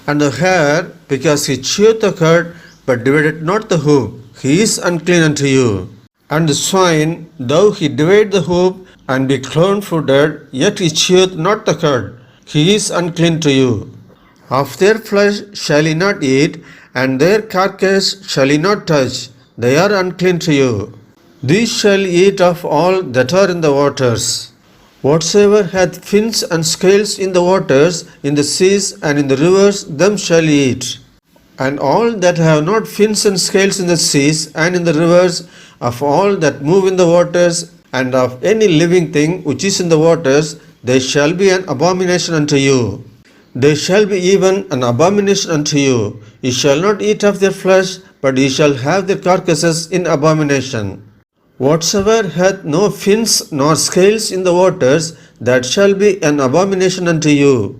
And the hare, because he cheweth the cud, but divideth not the hoof, he is unclean unto you. And the swine, though he divide the hoof, and be cloven-footed, yet he cheweth not the cud, he is unclean to you. Of their flesh shall ye not eat, and their carcass shall ye not touch, they are unclean to you. These shall ye eat of all that are in the waters. Whatsoever hath fins and scales in the waters, in the seas and in the rivers, them shall ye eat. And all that have not fins and scales in the seas and in the rivers, of all that move in the waters, and of any living thing which is in the waters, they shall be an abomination unto you. They shall be even an abomination unto you. Ye shall not eat of their flesh, but ye shall have their carcasses in abomination. Whatsoever hath no fins nor scales in the waters, that shall be an abomination unto you.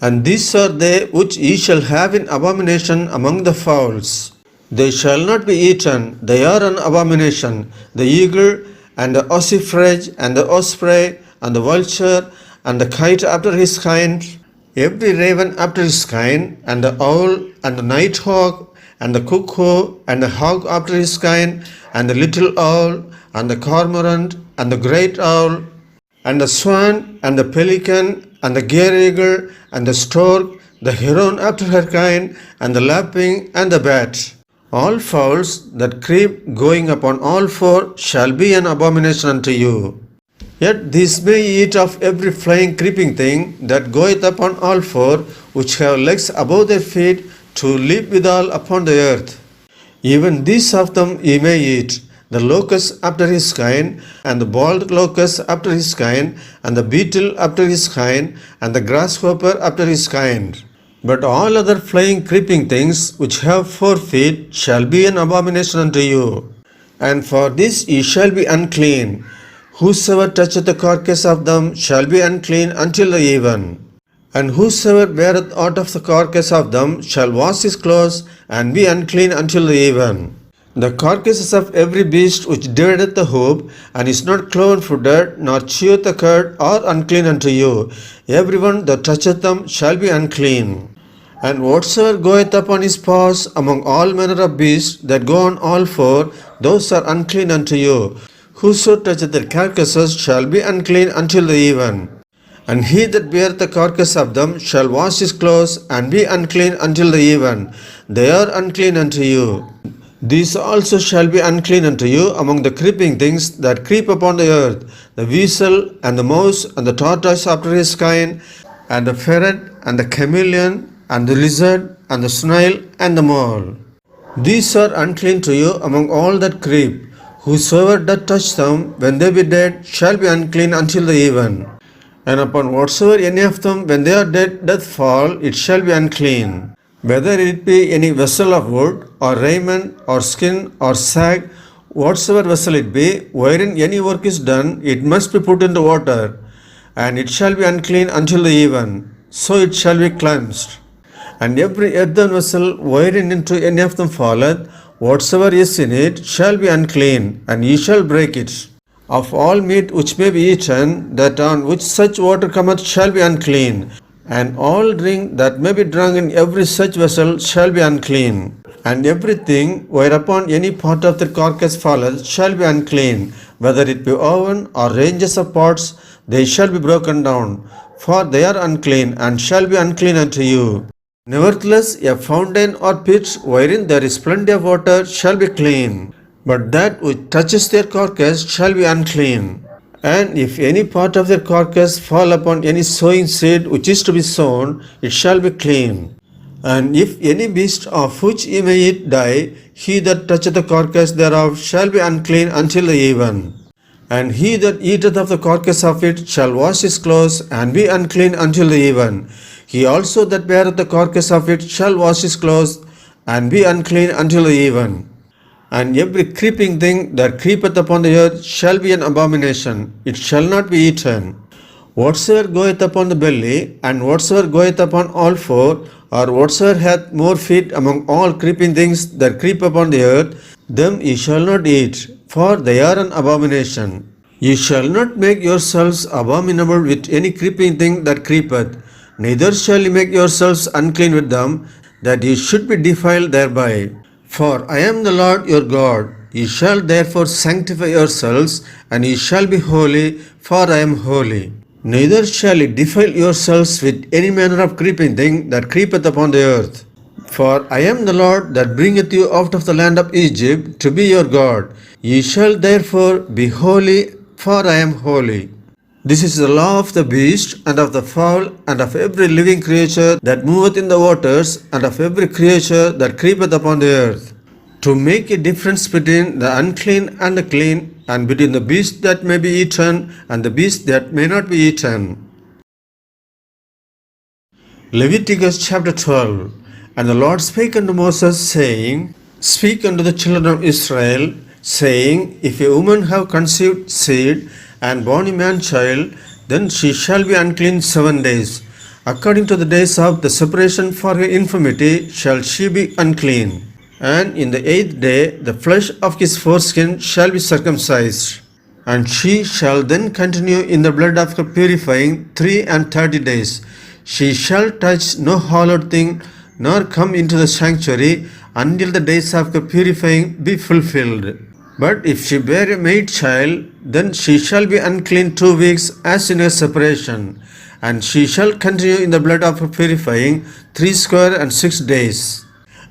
And these are they which ye shall have in abomination among the fowls. They shall not be eaten, they are an abomination. The eagle, and the ossifrage, and the osprey, and the vulture, and the kite after his kind, every raven after his kind, and the owl, and the nighthawk, and the cuckoo, and the hawk after his kind, and the little owl, and the cormorant, and the great owl, and the swan, and the pelican, and the gyre-eagle, and the stork, the heron after her kind, and the lapwing, and the bat. All fowls that creep going upon all four shall be an abomination unto you. Yet these may ye eat of every flying creeping thing that goeth upon all four, which have legs above their feet, to leap withal upon the earth. Even these of them ye may eat, the locust after his kind, and the bald locust after his kind, and the beetle after his kind, and the grasshopper after his kind. But all other flying creeping things which have 4 feet shall be an abomination unto you. And for this ye shall be unclean. Whosoever toucheth the carcass of them shall be unclean until the even. And whosoever beareth out of the carcass of them shall wash his clothes, and be unclean until the even. The carcasses of every beast which divideth the hoof, and is not cloven-footed, nor cheweth the cud, are unclean unto you. Every one that toucheth them shall be unclean. And whatsoever goeth upon his paws among all manner of beasts that go on all four, those are unclean unto you. Whoso toucheth their carcasses shall be unclean until the even. And he that beareth the carcass of them shall wash his clothes, and be unclean until the even. They are unclean unto you. These also shall be unclean unto you among the creeping things that creep upon the earth, the weasel, and the mouse, and the tortoise after his kind, and the ferret, and the chameleon, and the lizard, and the snail, and the mole. These are unclean to you among all that creep. Whosoever doth touch them, when they be dead, shall be unclean until the even. And upon whatsoever any of them, when they are dead, doth fall, it shall be unclean. Whether it be any vessel of wood, or raiment, or skin, or sack, whatsoever vessel it be, wherein any work is done, it must be put into water, and it shall be unclean until the even. So it shall be cleansed. And every earthen vessel wherein into any of them falleth, whatsoever is in it shall be unclean, and ye shall break it. Of all meat which may be eaten, that on which such water cometh shall be unclean, and all drink that may be drunk in every such vessel shall be unclean. And everything whereupon any part of the carcass falleth shall be unclean, whether it be oven or ranges of pots, they shall be broken down, for they are unclean, and shall be unclean unto you. Nevertheless, a fountain or pit wherein there is plenty of water shall be clean, but that which touches their carcass shall be unclean. And if any part of their carcass fall upon any sowing seed which is to be sown, it shall be clean. And if any beast of which ye may eat die, he that toucheth the carcass thereof shall be unclean until the even. And he that eateth of the carcass of it shall wash his clothes, and be unclean until the even. He also that beareth the carcass of it shall wash his clothes, and be unclean until the even. And every creeping thing that creepeth upon the earth shall be an abomination, it shall not be eaten. Whatsoever goeth upon the belly, and whatsoever goeth upon all four, or whatsoever hath more feet among all creeping things that creep upon the earth, them ye shall not eat, for they are an abomination. Ye shall not make yourselves abominable with any creeping thing that creepeth, neither shall ye make yourselves unclean with them, that ye should be defiled thereby. For I am the Lord your God. Ye shall therefore sanctify yourselves, and ye shall be holy, for I am holy. Neither shall ye defile yourselves with any manner of creeping thing that creepeth upon the earth. For I am the Lord that bringeth you out of the land of Egypt to be your God. Ye shall therefore be holy, for I am holy. This is the law of the beast, and of the fowl, and of every living creature that moveth in the waters, and of every creature that creepeth upon the earth, to make a difference between the unclean and the clean, and between the beast that may be eaten and the beast that may not be eaten. Leviticus chapter 12. And the Lord spake unto Moses, saying, Speak unto the children of Israel, saying, If a woman have conceived seed, and born a man-child, then she shall be unclean 7 days. According to the days of the separation for her infirmity shall she be unclean. And in the 8th day the flesh of his foreskin shall be circumcised. And she shall then continue in the blood of her purifying 330 days. She shall touch no hallowed thing, nor come into the sanctuary, until the days of her purifying be fulfilled. But if she bear a maid child, then she shall be unclean 2 weeks as in her separation, and she shall continue in the blood of her purifying 66 days.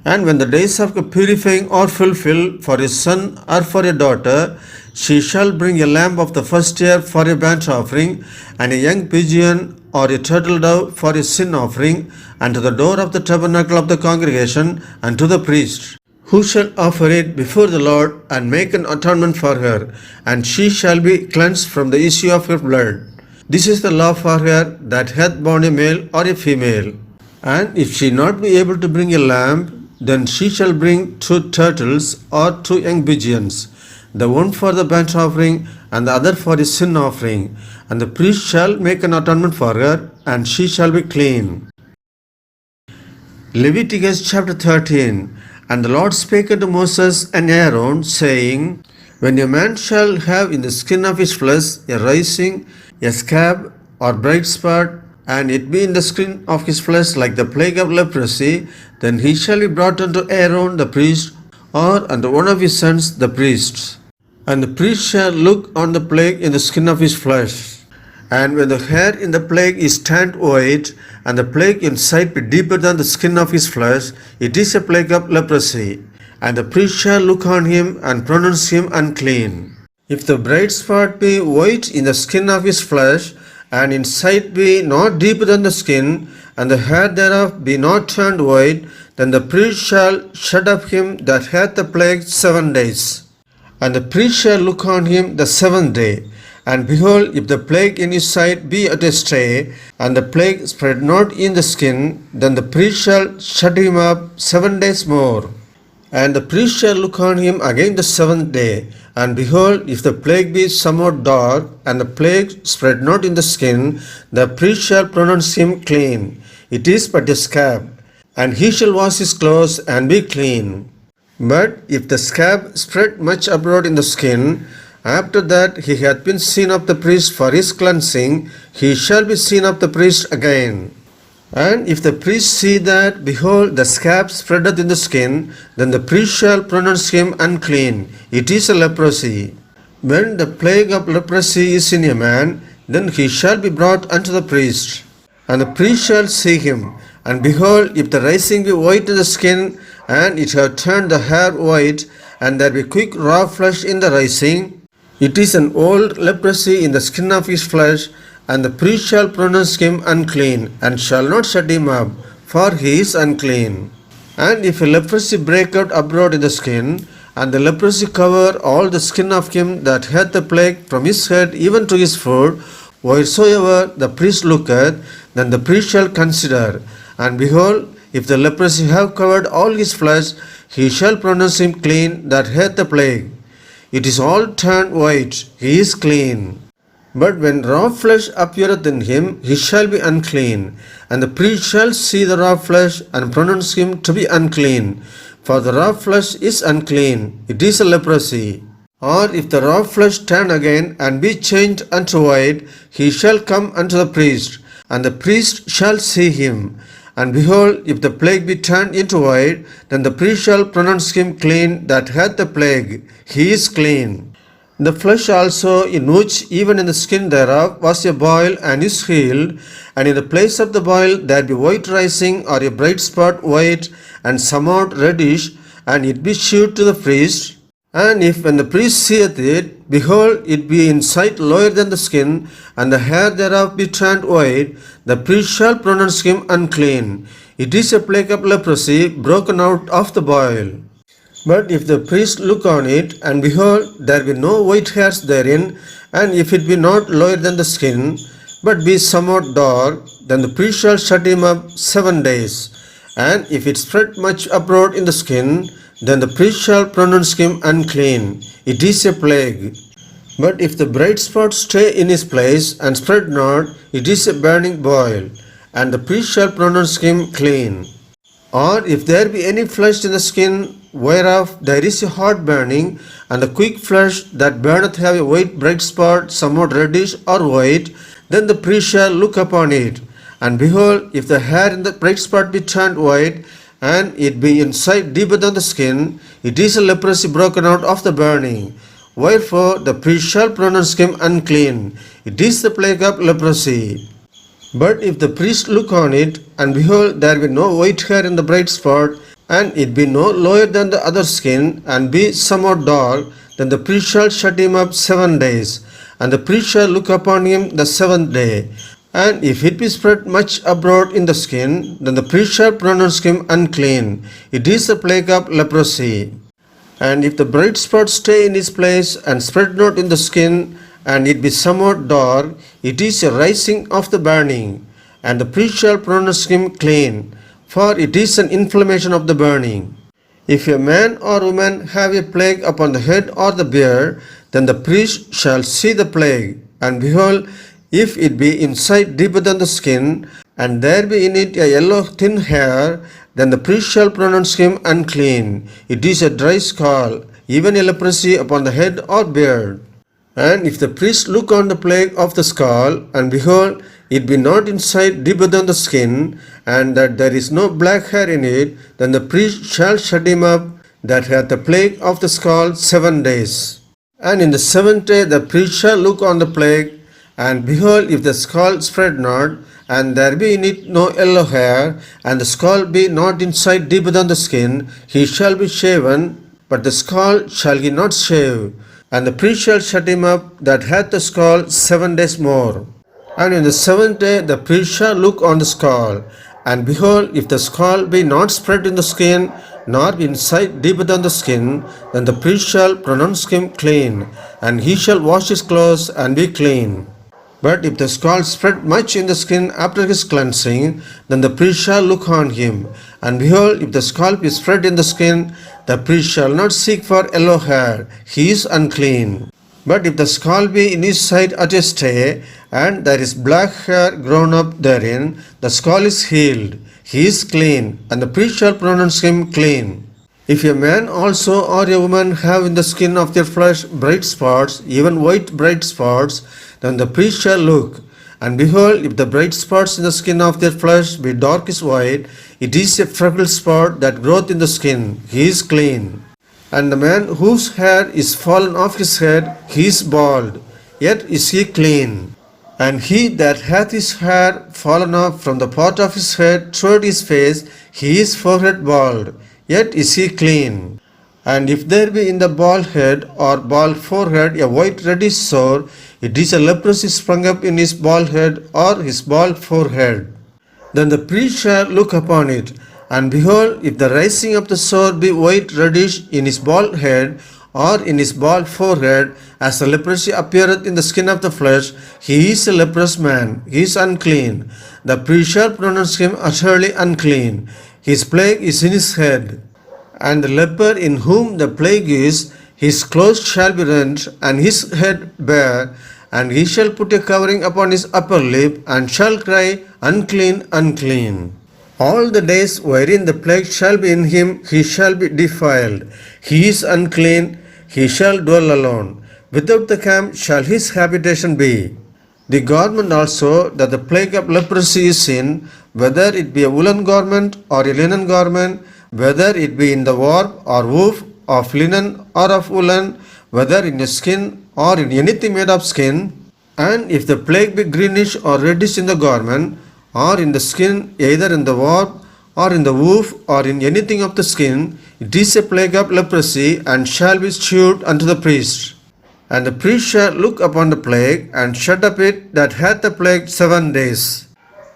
And when the days of her purifying are fulfilled for a son or for a daughter, she shall bring a lamb of the first year for a burnt offering, and a young pigeon or a turtle dove for a sin offering, unto the door of the tabernacle of the congregation, and to the priest, who shall offer it before the Lord, and make an atonement for her, and she shall be cleansed from the issue of her blood. This is the law for her that hath borne a male or a female. And if she not be able to bring a lamb, then she shall bring 2 turtles or 2 young pigeons. the one for the burnt offering, and the other for his sin offering. And the priest shall make an atonement for her, and she shall be clean. Leviticus chapter 13. And the Lord spake unto Moses and Aaron, saying, When a man shall have in the skin of his flesh a rising, a scab, or bright spot, and it be in the skin of his flesh like the plague of leprosy, then he shall be brought unto Aaron the priest, or unto one of his sons the priests. And the priest shall look on the plague in the skin of his flesh. And when the hair in the plague is tanned white, and the plague in sight be deeper than the skin of his flesh, it is a plague of leprosy. And the priest shall look on him, and pronounce him unclean. If the bright spot be white in the skin of his flesh, and in sight be not deeper than the skin, and the hair thereof be not turned white, then the priest shall shut up him that hath the plague 7 days. And the priest shall look on him the 7th day. And behold, if the plague in his sight be at a stay, and the plague spread not in the skin, then the priest shall shut him up 7 days more. And the priest shall look on him again the 7th day. And behold, if the plague be somewhat dark, and the plague spread not in the skin, the priest shall pronounce him clean. It is but a scab. And he shall wash his clothes and be clean. But if the scab spread much abroad in the skin, after that he hath been seen of the priest for his cleansing, he shall be seen of the priest again. And if the priest see that, behold, the scab spreadeth in the skin, then the priest shall pronounce him unclean. It is a leprosy. When the plague of leprosy is in a man, then he shall be brought unto the priest. And the priest shall see him. And behold, if the rising be white in the skin, and it have turned the hair white, and there be quick raw flesh in the rising, it is an old leprosy in the skin of his flesh, and the priest shall pronounce him unclean, and shall not shut him up, for he is unclean. And if a leprosy break out abroad in the skin, and the leprosy cover all the skin of him that hath the plague from his head even to his foot, wheresoever the priest looketh, then the priest shall consider. And behold, if the leprosy have covered all his flesh, he shall pronounce him clean that hath the plague. It is all turned white, he is clean. But when raw flesh appeareth in him, he shall be unclean. And the priest shall see the raw flesh, and pronounce him to be unclean. For the raw flesh is unclean, it is a leprosy. Or if the raw flesh turn again, and be changed unto white, he shall come unto the priest, and the priest shall see him. And behold, if the plague be turned into white, then the priest shall pronounce him clean that hath the plague. He is clean. The flesh also, in which even in the skin thereof was a boil and is healed, and in the place of the boil there be white rising, or a bright spot white, and somewhat reddish, and it be shewed to the priest. And if when the priest seeth it, behold, it be in sight lower than the skin, and the hair thereof be turned white, the priest shall pronounce him unclean. It is a plague of leprosy broken out of the boil. But if the priest look on it, and behold, there be no white hairs therein, and if it be not lower than the skin, but be somewhat dark, then the priest shall shut him up 7 days. And if it spread much abroad in the skin, then the priest shall pronounce him unclean. It is a plague. But if the bright spot stay in his place, and spread not, it is a burning boil, and the priest shall pronounce him clean. Or if there be any flesh in the skin, whereof there is a hot burning, and the quick flesh that burneth have a white bright spot, somewhat reddish or white, then the priest shall look upon it. And behold, if the hair in the bright spot be turned white, and it be in sight deeper than the skin, it is a leprosy broken out of the burning. Wherefore the priest shall pronounce him unclean. It is the plague of leprosy. But if the priest look on it, and behold, there be no white hair in the bright spot, and it be no lower than the other skin, and be somewhat dark, then the priest shall shut him up 7 days, and the priest shall look upon him the 7th day. And if it be spread much abroad in the skin, then the priest shall pronounce him unclean. It is the plague of leprosy. And if the bright spot stay in his place, and spread not in the skin, and it be somewhat dark, it is a rising of the burning, and the priest shall pronounce him clean, for it is an inflammation of the burning. If a man or woman have a plague upon the head or the beard, then the priest shall see the plague, and behold, if it be inside deeper than the skin, and there be in it a yellow thin hair, then the priest shall pronounce him unclean. It is a dry scald, even a leprosy upon the head or beard. And if the priest look on the plague of the skull, and behold, it be not inside deeper than the skin, and that there is no black hair in it, then the priest shall shut him up that hath the plague of the skull 7 days. And in the 7th day the priest shall look on the plague, and behold, if the skull spread not, and there be in it no yellow hair, and the skull be not inside deeper than the skin, he shall be shaven, but the skull shall he not shave. And the priest shall shut him up that hath the skull 7 days more. And in the 7th day the priest shall look on the skull, and behold, if the skull be not spread in the skin, nor be inside deeper than the skin, then the priest shall pronounce him clean, and he shall wash his clothes and be clean. But if the skull spread much in the skin after his cleansing, then the priest shall look on him. And behold, if the skull be spread in the skin, the priest shall not seek for yellow hair, he is unclean. But if the skull be in his side at a stay, and there is black hair grown up therein, the skull is healed, he is clean, and the priest shall pronounce him clean. If a man also or a woman have in the skin of their flesh bright spots, even white bright spots, then the priest shall look, and behold, if the bright spots in the skin of their flesh be darkish white, it is a freckled spot that groweth in the skin, he is clean. And the man whose hair is fallen off his head, he is bald, yet is he clean. And he that hath his hair fallen off from the part of his head toward his face, he is forehead bald, yet is he clean. And if there be in the bald head or bald forehead a white reddish sore, it is a leprosy sprung up in his bald head or his bald forehead. Then the priest shall look upon it, and behold, if the rising of the sore be white reddish in his bald head or in his bald forehead, as the leprosy appeareth in the skin of the flesh, he is a leprous man, he is unclean. The priest shall pronounce him utterly unclean. His plague is in his head. And the leper in whom the plague is, his clothes shall be rent, and his head bare, and he shall put a covering upon his upper lip, and shall cry, Unclean, unclean. All the days wherein the plague shall be in him, he shall be defiled. He is unclean, he shall dwell alone. Without the camp shall his habitation be. The garment also that the plague of leprosy is in, whether it be a woolen garment or a linen garment, whether it be in the warp or woof of linen or of woolen, whether in a skin or in anything made of skin, and if the plague be greenish or reddish in the garment, or in the skin, either in the warp or in the woof or in anything of the skin, it is a plague of leprosy, and shall be shewed unto the priest. And the priest shall look upon the plague, and shut up it that hath the plague 7 days.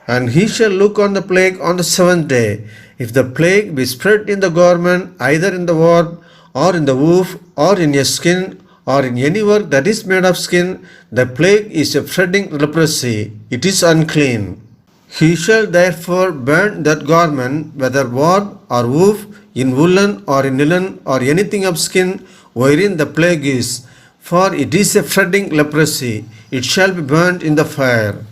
And he shall look on the plague on the 7th day. If the plague be spread in the garment, either in the warp, or in the woof, or in a skin, or in any work that is made of skin, the plague is a spreading leprosy, it is unclean. He shall therefore burn that garment, whether warp or woof, in woolen or in linen, or anything of skin, wherein the plague is, for it is a spreading leprosy, it shall be burnt in the fire.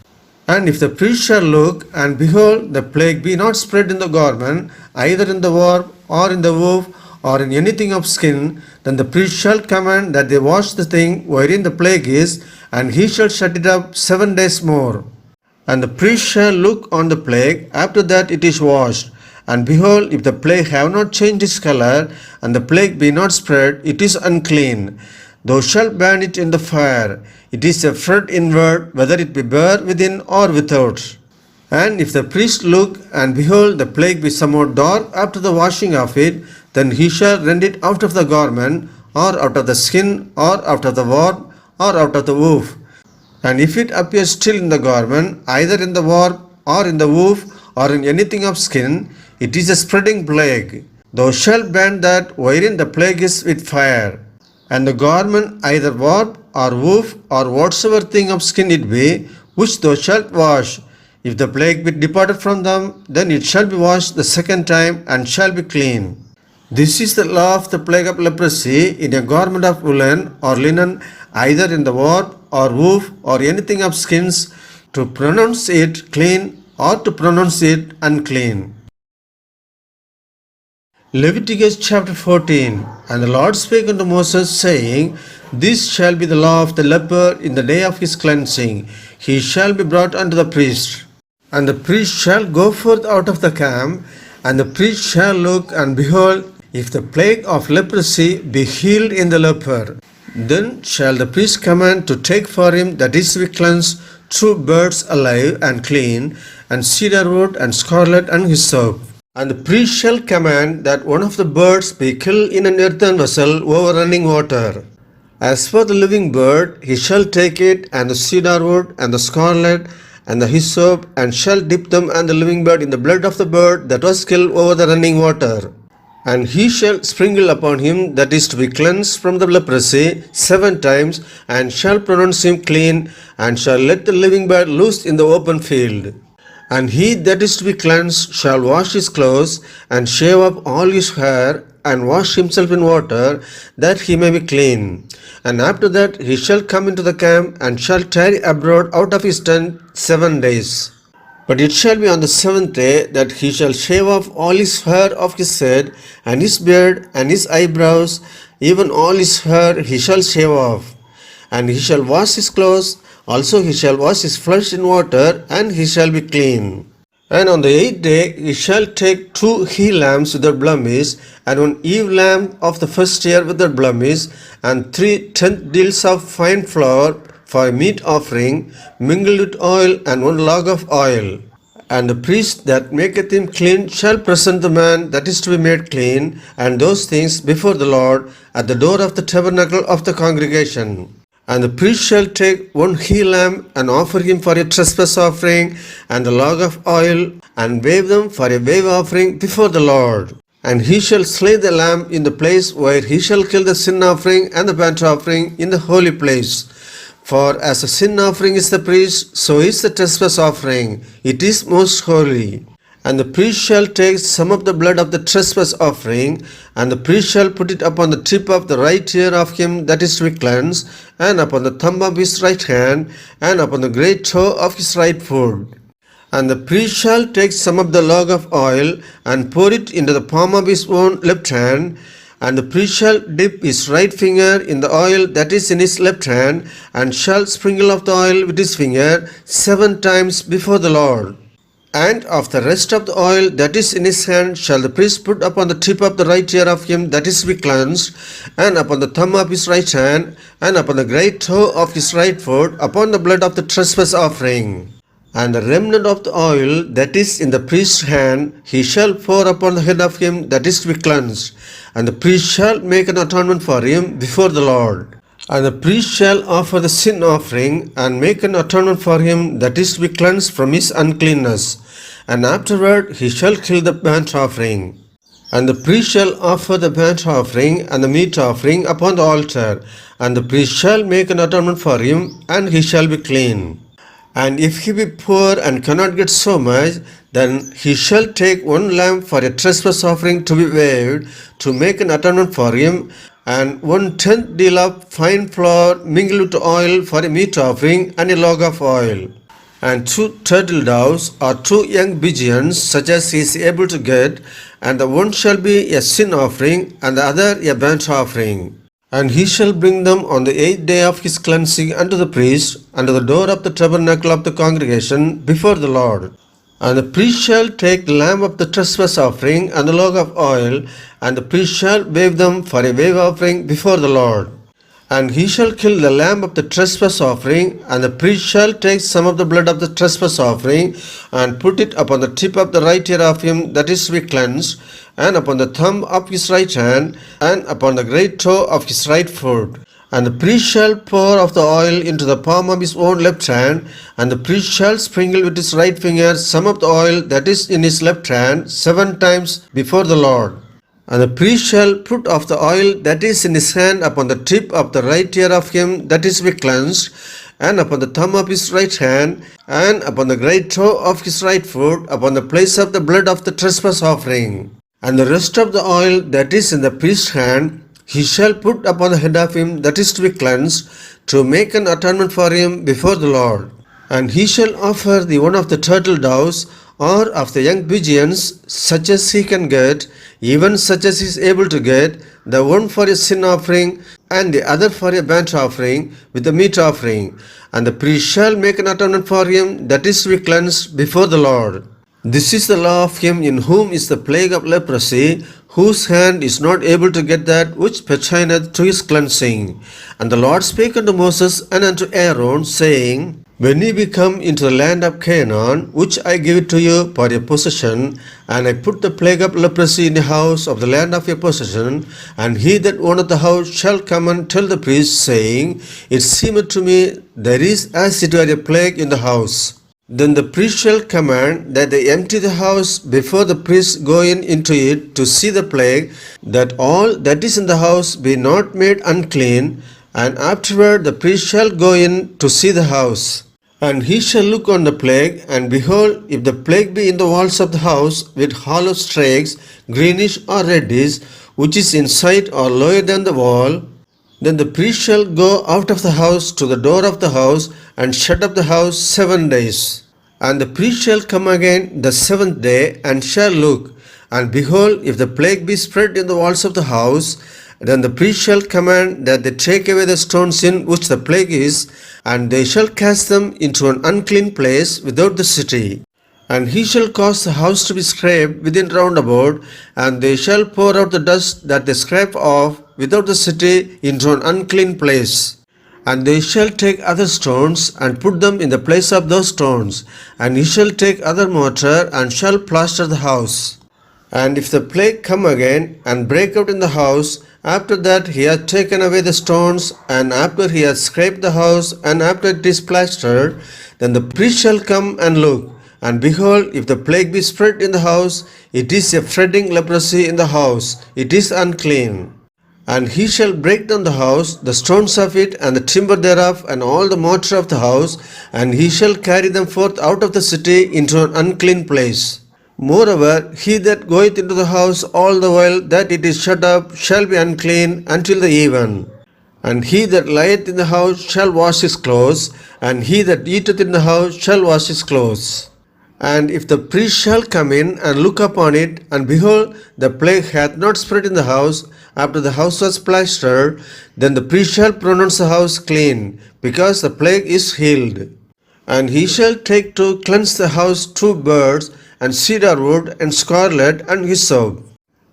And if the priest shall look, and behold, the plague be not spread in the garment, either in the warp, or in the woof, or in anything of skin, then the priest shall command that they wash the thing wherein the plague is, and he shall shut it up 7 days more. And the priest shall look on the plague after that it is washed. And behold, if the plague have not changed its color, and the plague be not spread, it is unclean. Thou shalt burn it in the fire. It is a fret inward, whether it be bare within or without. And if the priest look, and behold, the plague be somewhat dark after the washing of it, then he shall rend it out of the garment, or out of the skin, or out of the warp, or out of the woof. And if it appears still in the garment, either in the warp, or in the woof, or in anything of skin, it is a spreading plague. Thou shalt burn that wherein the plague is with fire. And the garment, either warp, or woof, or whatsoever thing of skin it be, which thou shalt wash, if the plague be departed from them, then it shall be washed the 2nd time, and shall be clean. This is the law of the plague of leprosy in a garment of woolen or linen, either in the warp or woof or anything of skins, to pronounce it clean or to pronounce it unclean. Leviticus chapter 14. And the Lord spake unto Moses, saying, This shall be the law of the leper in the day of his cleansing. He shall be brought unto the priest. And the priest shall go forth out of the camp, and the priest shall look, and behold, if the plague of leprosy be healed in the leper, then shall the priest command to take for him that is to be cleansed 2 birds alive and clean, and cedar wood and scarlet and hyssop. And the priest shall command that one of the birds be killed in an earthen vessel over running water. As for the living bird, he shall take it, and the cedar wood, and the scarlet, and the hyssop, and shall dip them and the living bird in the blood of the bird that was killed over the running water. And he shall sprinkle upon him that is to be cleansed from the leprosy 7 times, and shall pronounce him clean, and shall let the living bird loose in the open field. And he that is to be cleansed shall wash his clothes, and shave up all his hair, and wash himself in water, that he may be clean. And after that he shall come into the camp, and shall tarry abroad out of his tent 7 days. But it shall be on the 7th day that he shall shave off all his hair of his head, and his beard, and his eyebrows, even all his hair he shall shave off. And he shall wash his clothes, also he shall wash his flesh in water, and he shall be clean. And on the 8th day he shall take 2 he-lambs without blemish, and 1 ewe lamb of the first year without blemish, and 3 tenth deals of fine flour for a meat offering, mingled with oil, and 1 log of oil. And the priest that maketh him clean shall present the man that is to be made clean, and those things before the Lord at the door of the tabernacle of the congregation. And the priest shall take 1 he-lamb, and offer him for a trespass offering, and the log of oil, and wave them for a wave offering before the Lord. And he shall slay the lamb in the place where he shall kill the sin offering and the burnt offering in the holy place. For as the sin offering is the priest, so is the trespass offering. It is most holy. And the priest shall take some of the blood of the trespass offering, and the priest shall put it upon the tip of the right ear of him that is to be cleansed, and upon the thumb of his right hand, and upon the great toe of his right foot. And the priest shall take some of the log of oil, and pour it into the palm of his own left hand, and the priest shall dip his right finger in the oil that is in his left hand, and shall sprinkle of the oil with his finger 7 times before the Lord. And of the rest of the oil that is in his hand shall the priest put upon the tip of the right ear of him that is to be cleansed, and upon the thumb of his right hand, and upon the great toe of his right foot, upon the blood of the trespass offering. And the remnant of the oil that is in the priest's hand he shall pour upon the head of him that is to be cleansed, and the priest shall make an atonement for him before the Lord. And the priest shall offer the sin offering, and make an atonement for him that is to be cleansed from his uncleanness. And afterward he shall kill the burnt offering. And the priest shall offer the burnt offering and the meat offering upon the altar, and the priest shall make an atonement for him, and he shall be clean. And if he be poor and cannot get so much, then he shall take 1 lamb for a trespass offering to be waved, to make an atonement for him, and 1/10 deal of fine flour mingled with oil for a meat offering, and a log of oil. And 2 turtle doves or 2 young pigeons, such as he is able to get, and the one shall be a sin offering, and the other a burnt offering. And he shall bring them on the 8th day of his cleansing unto the priest, unto the door of the tabernacle of the congregation before the Lord. And the priest shall take the lamb of the trespass offering and the log of oil, and the priest shall wave them for a wave offering before the Lord. And he shall kill the lamb of the trespass offering, and the priest shall take some of the blood of the trespass offering, and put it upon the tip of the right ear of him that is to be cleansed, and upon the thumb of his right hand, and upon the great toe of his right foot. And the priest shall pour of the oil into the palm of his own left hand, and the priest shall sprinkle with his right finger some of the oil that is in his left hand 7 times before the Lord. And the priest shall put of the oil that is in his hand upon the tip of the right ear of him that is to be cleansed, and upon the thumb of his right hand, and upon the great toe of his right foot, upon the place of the blood of the trespass offering. And the rest of the oil that is in the priest's hand he shall put upon the head of him that is to be cleansed, to make an atonement for him before the Lord. And he shall offer the one of the turtle doves, or of the young pigeons, such as he can get, even such as he is able to get, the one for a sin offering, and the other for a burnt offering, with the meat offering. And the priest shall make an atonement for him that is to be cleansed before the Lord. This is the law of him in whom is the plague of leprosy, whose hand is not able to get that which pertaineth to his cleansing. And the Lord spake unto Moses and unto Aaron, saying, When ye be come into the land of Canaan, which I give it to you for your possession, and I put the plague of leprosy in the house of the land of your possession, and he that owneth the house shall come and tell the priest, saying, It seemeth to me there is as it were a plague in the house. Then the priest shall command that they empty the house before the priest go in into it to see the plague, that all that is in the house be not made unclean, and afterward the priest shall go in to see the house. And he shall look on the plague, and behold, if the plague be in the walls of the house with hollow strakes, greenish or reddish, which is inside or lower than the wall, then the priest shall go out of the house to the door of the house, and shut up the house 7 days. And the priest shall come again the 7th day, and shall look, and behold, if the plague be spread in the walls of the house, then the priest shall command that they take away the stones in which the plague is, and they shall cast them into an unclean place without the city. And he shall cause the house to be scraped within round about, and they shall pour out the dust that they scrape off without the city into an unclean place. And they shall take other stones and put them in the place of those stones, and he shall take other mortar and shall plaster the house. And if the plague come again and break out in the house, after that he hath taken away the stones, and after he hath scraped the house, and after it is plastered, then the priest shall come and look. And behold, if the plague be spread in the house, it is a fretting leprosy in the house, it is unclean. And he shall break down the house, the stones of it, and the timber thereof, and all the mortar of the house, and he shall carry them forth out of the city into an unclean place. Moreover, he that goeth into the house all the while that it is shut up shall be unclean until the even. And he that lieth in the house shall wash his clothes, and he that eateth in the house shall wash his clothes. And if the priest shall come in and look upon it, and behold, the plague hath not spread in the house, after the house was plastered, then the priest shall pronounce the house clean, because the plague is healed. And he shall take to cleanse the house 2 birds, and cedar wood, and scarlet, and hyssop.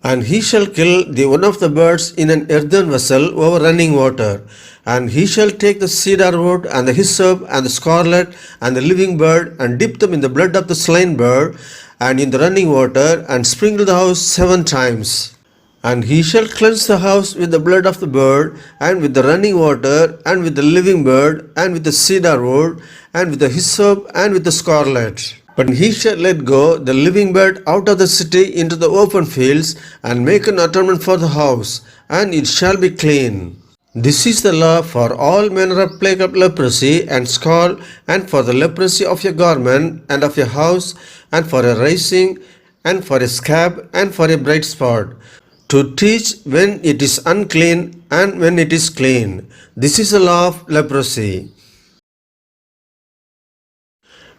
And he shall kill the one of the birds in an earthen vessel over running water. And he shall take the cedar wood, and the hyssop, and the scarlet, and the living bird, and dip them in the blood of the slain bird, and in the running water, and sprinkle the house 7 times. And he shall cleanse the house with the blood of the bird, and with the running water, and with the living bird, and with the cedar wood, and with the hyssop, and with the scarlet. But he shall let go the living bird out of the city into the open fields, and make an atonement for the house, and it shall be clean. This is the law for all manner of plague of leprosy and scald, and for the leprosy of your garment, and of your house, and for a rising, and for a scab, and for a bright spot, to teach when it is unclean and when it is clean. This is the law of leprosy.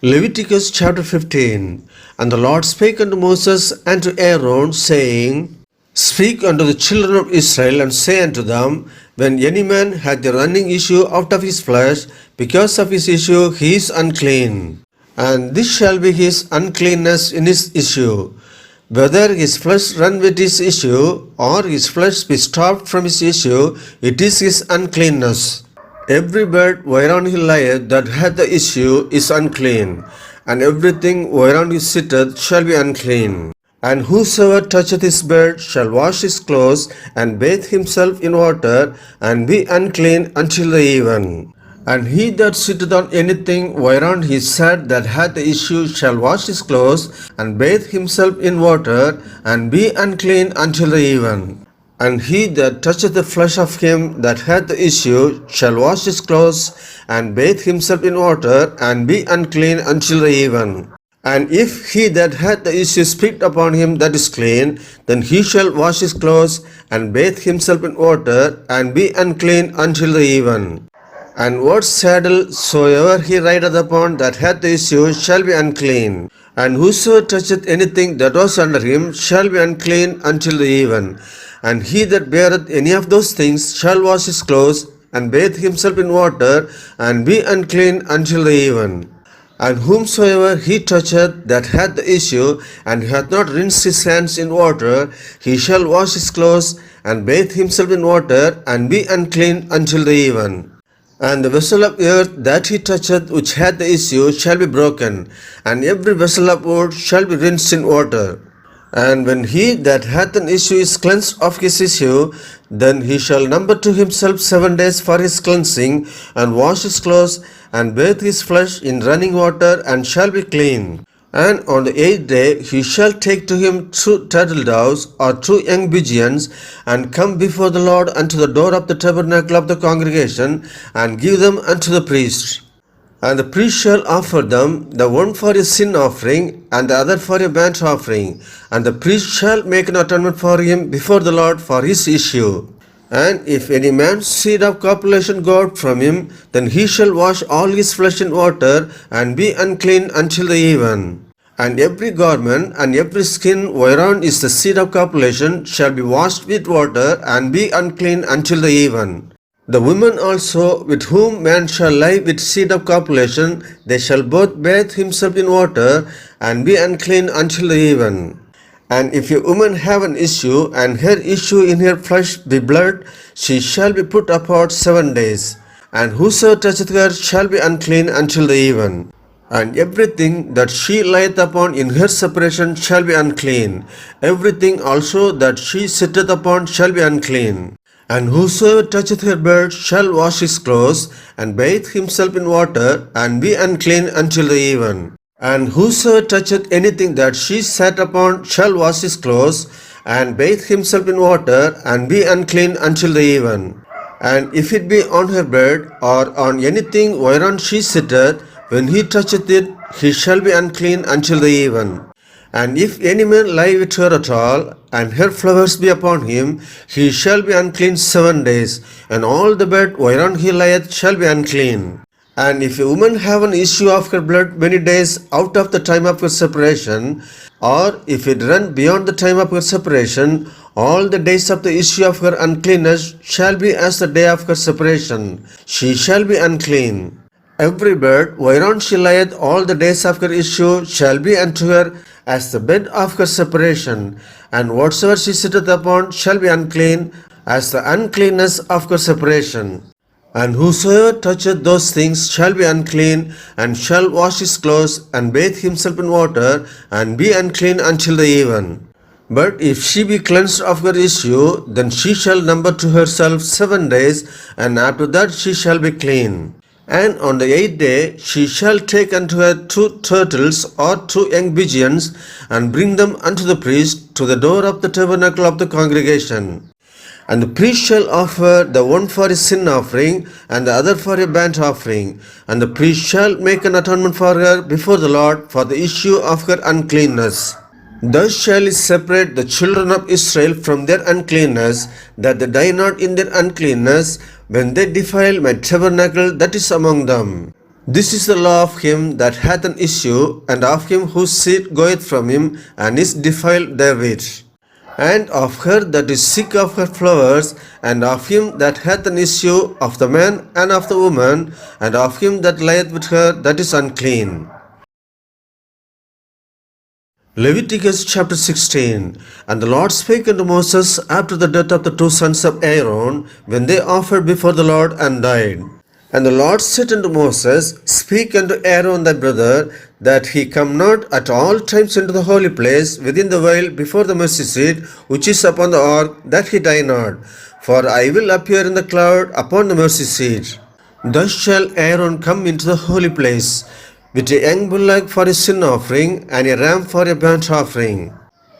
Leviticus chapter 15. And the Lord spake unto Moses and to Aaron, saying, Speak unto the children of Israel, and say unto them, When any man hath a running issue out of his flesh, because of his issue he is unclean. And this shall be his uncleanness in his issue, whether his flesh run with his issue, or his flesh be stopped from his issue, it is his uncleanness. Every bird whereon he lieth that hath the issue is unclean, and everything whereon he sitteth shall be unclean. And whosoever toucheth his bird shall wash his clothes, and bathe himself in water, and be unclean until the even. And he that sitteth on anything whereon he sat that hath the issue shall wash his clothes, and bathe himself in water, and be unclean until the even. And he that toucheth the flesh of him that hath the issue shall wash his clothes, and bathe himself in water, and be unclean until the even. And if he that hath the issue spit upon him that is clean, then he shall wash his clothes and bathe himself in water, and be unclean until the even. And what saddle soever he rideth upon that hath the issue shall be unclean. And whoso toucheth anything that was under him shall be unclean until the even. And he that beareth any of those things shall wash his clothes, and bathe himself in water, and be unclean until the even. And whomsoever he toucheth that hath the issue, and hath not rinsed his hands in water, he shall wash his clothes, and bathe himself in water, and be unclean until the even. And the vessel of earth that he toucheth which hath the issue shall be broken, and every vessel of wood shall be rinsed in water. And when he that hath an issue is cleansed of his issue, then he shall number to himself 7 days for his cleansing, and wash his clothes, and bathe his flesh in running water, and shall be clean. And on the 8th day he shall take to him 2 turtle doves, or 2 young pigeons, and come before the Lord unto the door of the tabernacle of the congregation, and give them unto the priest. And the priest shall offer them, the one for a sin offering, and the other for a burnt offering. And the priest shall make an atonement for him before the Lord for his issue. And if any man's seed of copulation go out from him, then he shall wash all his flesh in water, and be unclean until the even. And every garment and every skin whereon is the seed of copulation shall be washed with water, and be unclean until the even. The woman also with whom man shall lie with seed of copulation, they shall both bathe himself in water, and be unclean until the even. And if a woman have an issue, and her issue in her flesh be blood, she shall be put apart 7 days. And whoso toucheth her shall be unclean until the even. And everything that she lieth upon in her separation shall be unclean. Everything also that she sitteth upon shall be unclean. And whosoever toucheth her bird shall wash his clothes, and bathe himself in water, and be unclean until the even. And whosoever toucheth anything that she sat upon shall wash his clothes, and bathe himself in water, and be unclean until the even. And if it be on her bed, or on anything whereon she sitteth, when he toucheth it, he shall be unclean until the even. And if any man lie with her at all, and her flowers be upon him, he shall be unclean 7 days, and all the bed whereon he lieth shall be unclean. And if a woman have an issue of her blood many days out of the time of her separation, or if it run beyond the time of her separation, all the days of the issue of her uncleanness shall be as the day of her separation. She shall be unclean. Every bed whereon she lieth all the days of her issue shall be unto her as the bed of her separation, and whatsoever she sitteth upon shall be unclean as the uncleanness of her separation. And whosoever toucheth those things shall be unclean, and shall wash his clothes, and bathe himself in water, and be unclean until the even. But if she be cleansed of her issue, then she shall number to herself 7 days, and after that she shall be clean. And on the 8th day she shall take unto her 2 turtles, or 2 young pigeons, and bring them unto the priest to the door of the tabernacle of the congregation. And the priest shall offer the one for a sin offering, and the other for a burnt offering. And the priest shall make an atonement for her before the Lord for the issue of her uncleanness. Thus shall he separate the children of Israel from their uncleanness, that they die not in their uncleanness, when they defile my tabernacle that is among them. This is the law of him that hath an issue, and of him whose seed goeth from him, and is defiled therewith. And of her that is sick of her flowers, and of him that hath an issue, of the man and of the woman, and of him that lieth with her that is unclean. Leviticus chapter 16. And the Lord spake unto Moses after the death of the 2 sons of Aaron, when they offered before the Lord and died. And the Lord said unto Moses, Speak unto Aaron thy brother, that he come not at all times into the holy place within the veil before the mercy seat which is upon the ark, that he die not. For I will appear in the cloud upon the mercy seat. Thus shall Aaron come into the holy place, with a young bullock for a sin offering, and a ram for a burnt offering.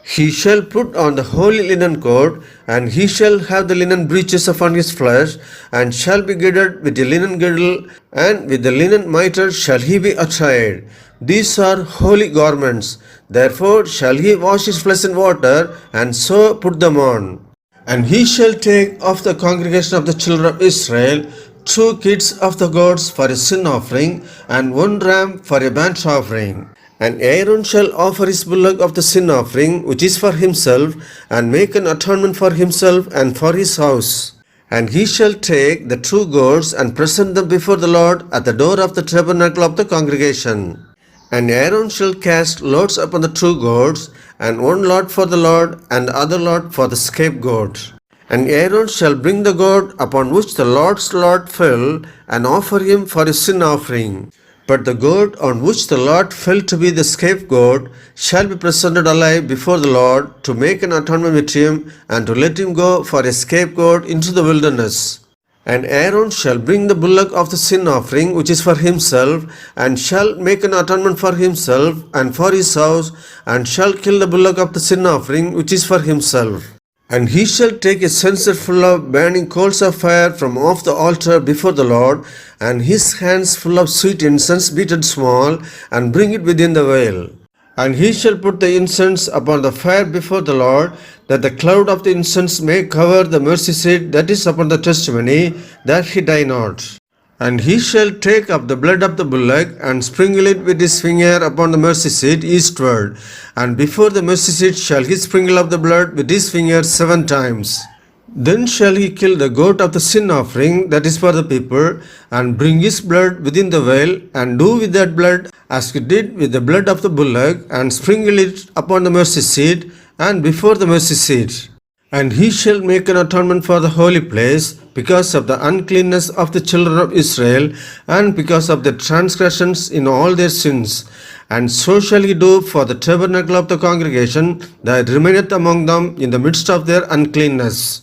He shall put on the holy linen coat, and he shall have the linen breeches upon his flesh, and shall be girded with a linen girdle, and with the linen mitre shall he be attired. These are holy garments. Therefore shall he wash his flesh in water, and so put them on. And he shall take of the congregation of the children of Israel 2 kids of the goats for a sin offering, and 1 ram for a burnt offering. And Aaron shall offer his bullock of the sin offering, which is for himself, and make an atonement for himself and for his house. And he shall take the 2 goats and present them before the Lord at the door of the tabernacle of the congregation. And Aaron shall cast lots upon the 2 goats, and 1 lot for the Lord, and the other lot for the scapegoat. And Aaron shall bring the goat upon which the Lord's lot fell, and offer him for a sin offering. But the goat on which the lot fell to be the scapegoat shall be presented alive before the Lord, to make an atonement with him, and to let him go for a scapegoat into the wilderness. And Aaron shall bring the bullock of the sin offering, which is for himself, and shall make an atonement for himself and for his house, and shall kill the bullock of the sin offering, which is for himself. And he shall take a censer full of burning coals of fire from off the altar before the Lord, and his hands full of sweet incense beaten small, and bring it within the veil. And he shall put the incense upon the fire before the Lord, that the cloud of the incense may cover the mercy seat that is upon the testimony, that he die not. And he shall take up the blood of the bullock, and sprinkle it with his finger upon the mercy seat eastward. And before the mercy seat shall he sprinkle up the blood with his finger 7 times. Then shall he kill the goat of the sin offering that is for the people, and bring his blood within the veil, and do with that blood as he did with the blood of the bullock, and sprinkle it upon the mercy seat, and before the mercy seat. And he shall make an atonement for the holy place, because of the uncleanness of the children of Israel, and because of their transgressions in all their sins. And so shall he do for the tabernacle of the congregation that remaineth among them in the midst of their uncleanness.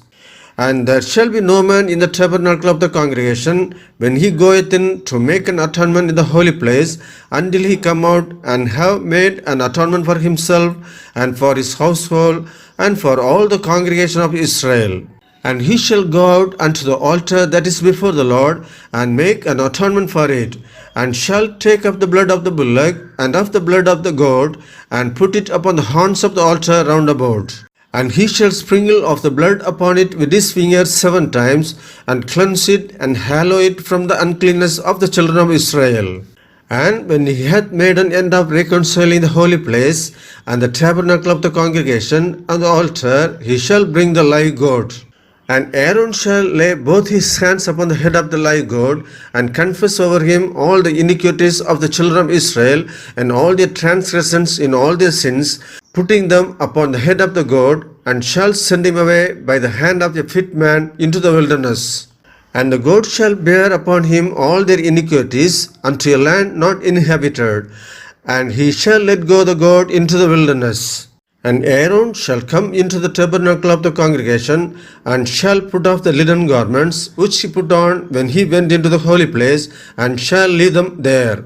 And there shall be no man in the tabernacle of the congregation, when he goeth in to make an atonement in the holy place, until he come out and have made an atonement for himself, and for his household, and for all the congregation of Israel. And he shall go out unto the altar that is before the Lord, and make an atonement for it, and shall take up the blood of the bullock, and of the blood of the goat, and put it upon the horns of the altar round about. And he shall sprinkle of the blood upon it with his finger 7 times, and cleanse it, and hallow it from the uncleanness of the children of Israel. And when he hath made an end of reconciling the holy place, and the tabernacle of the congregation, and the altar, he shall bring the live goat. And Aaron shall lay both his hands upon the head of the live goat, and confess over him all the iniquities of the children of Israel, and all their transgressions in all their sins, putting them upon the head of the goat, and shall send him away by the hand of a fit man into the wilderness. And the goat shall bear upon him all their iniquities unto a land not inhabited, and he shall let go the goat into the wilderness. And Aaron shall come into the tabernacle of the congregation, and shall put off the linen garments which he put on when he went into the holy place, and shall leave them there.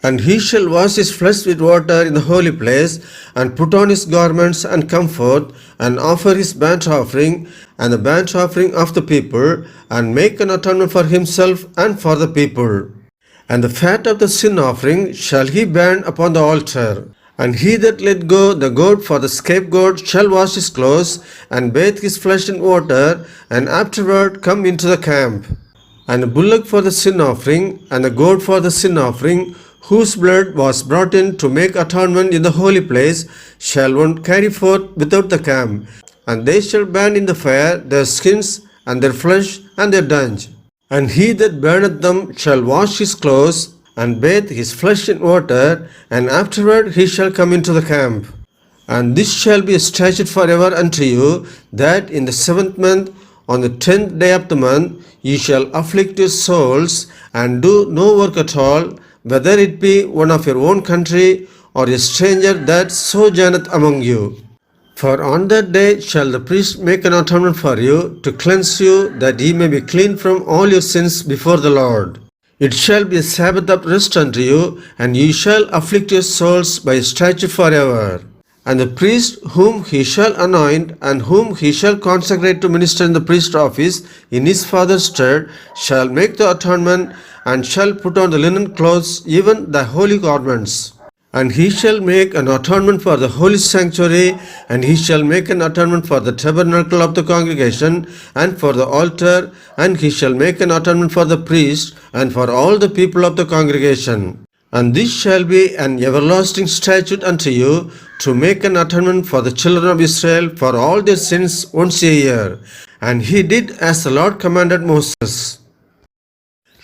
And he shall wash his flesh with water in the holy place, and put on his garments, and come forth, and offer his burnt offering, and the burnt offering of the people, and make an atonement for himself and for the people. And the fat of the sin offering shall he burn upon the altar. And he that let go the goat for the scapegoat shall wash his clothes, and bathe his flesh in water, and afterward come into the camp. And the bullock for the sin offering, and the goat for the sin offering, whose blood was brought in to make atonement in the holy place, shall one carry forth without the camp. And they shall burn in the fire their skins, and their flesh, and their dung. And he that burneth them shall wash his clothes, and bathe his flesh in water, and afterward he shall come into the camp. And this shall be a statute forever unto you, that in the 7th month, on the 10th day of the month, ye shall afflict your souls, and do no work at all, whether it be one of your own country, or a stranger that sojourneth among you. For on that day shall the priest make an atonement for you, to cleanse you, that ye may be clean from all your sins before the Lord. It shall be a Sabbath of rest unto you, and ye shall afflict your souls by a statute forever. And the priest whom he shall anoint, and whom he shall consecrate to minister in the priest office in his father's stead, shall make the atonement, and shall put on the linen clothes, even the holy garments. And he shall make an atonement for the holy sanctuary, and he shall make an atonement for the tabernacle of the congregation, and for the altar, and he shall make an atonement for the priest, and for all the people of the congregation. And this shall be an everlasting statute unto you, to make an atonement for the children of Israel for all their sins once a year. And he did as the Lord commanded Moses.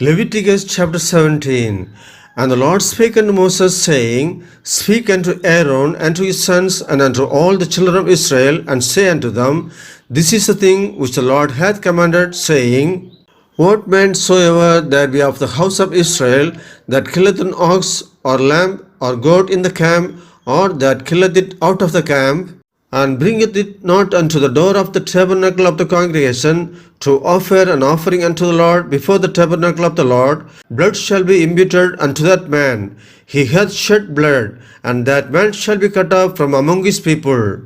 Leviticus chapter 17. And the Lord spake unto Moses, saying, Speak unto Aaron and to his sons and unto all the children of Israel, and say unto them, This is the thing which the Lord hath commanded, saying, What man soever there be of the house of Israel that killeth an ox or lamb or goat in the camp, or that killeth it out of the camp, and bringeth it not unto the door of the tabernacle of the congregation, to offer an offering unto the Lord before the tabernacle of the Lord, blood shall be imputed unto that man. He hath shed blood, and that man shall be cut off from among his people,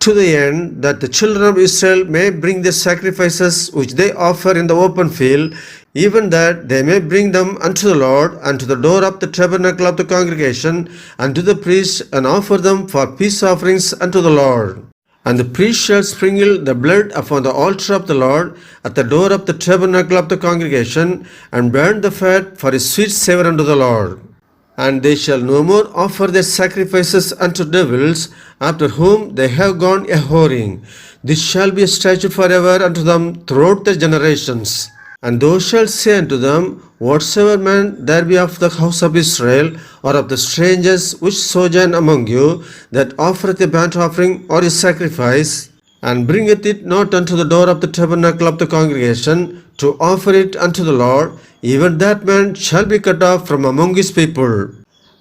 to the end that the children of Israel may bring their sacrifices which they offer in the open field, even that they may bring them unto the Lord, unto the door of the tabernacle of the congregation, and to the priests, and offer them for peace offerings unto the Lord. And the priest shall sprinkle the blood upon the altar of the Lord, at the door of the tabernacle of the congregation, and burn the fat for a sweet savour unto the Lord. And they shall no more offer their sacrifices unto devils, after whom they have gone a whoring. This shall be a statute forever unto them throughout their generations. And thou shalt say unto them, Whatsoever man there be of the house of Israel, or of the strangers which sojourn among you, that offereth a burnt offering or a sacrifice, and bringeth it not unto the door of the tabernacle of the congregation, to offer it unto the Lord, even that man shall be cut off from among his people.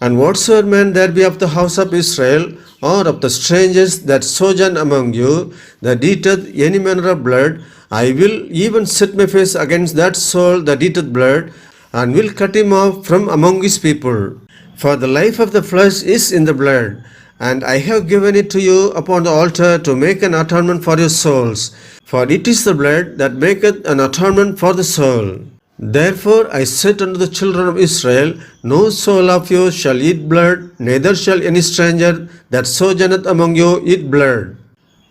And whatsoever man there be of the house of Israel, or of the strangers that sojourn among you, that eateth any manner of blood, I will even set my face against that soul that eateth blood, and will cut him off from among his people. For the life of the flesh is in the blood, and I have given it to you upon the altar to make an atonement for your souls. For it is the blood that maketh an atonement for the soul. Therefore I said unto the children of Israel, No soul of you shall eat blood, neither shall any stranger that sojourneth among you eat blood.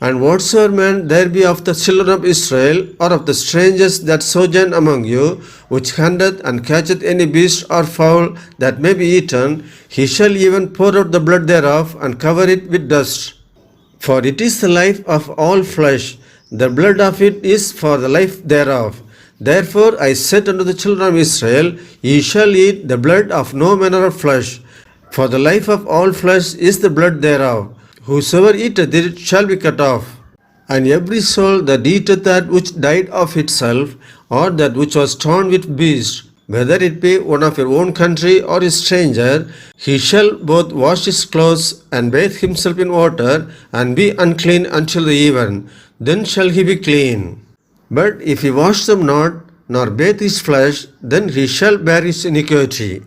And whatsoever man there be of the children of Israel, or of the strangers that sojourn among you, which hunteth and catcheth any beast or fowl that may be eaten, he shall even pour out the blood thereof, and cover it with dust. For it is the life of all flesh, the blood of it is for the life thereof. Therefore I said unto the children of Israel, Ye shall eat the blood of no manner of flesh, for the life of all flesh is the blood thereof. Whosoever eateth it shall be cut off. And every soul that eateth that which died of itself, or that which was torn with beast, whether it be one of your own country or a stranger, he shall both wash his clothes and bathe himself in water, and be unclean until the even. Then shall he be clean. But if he wash them not, nor bathe his flesh, then he shall bear his iniquity.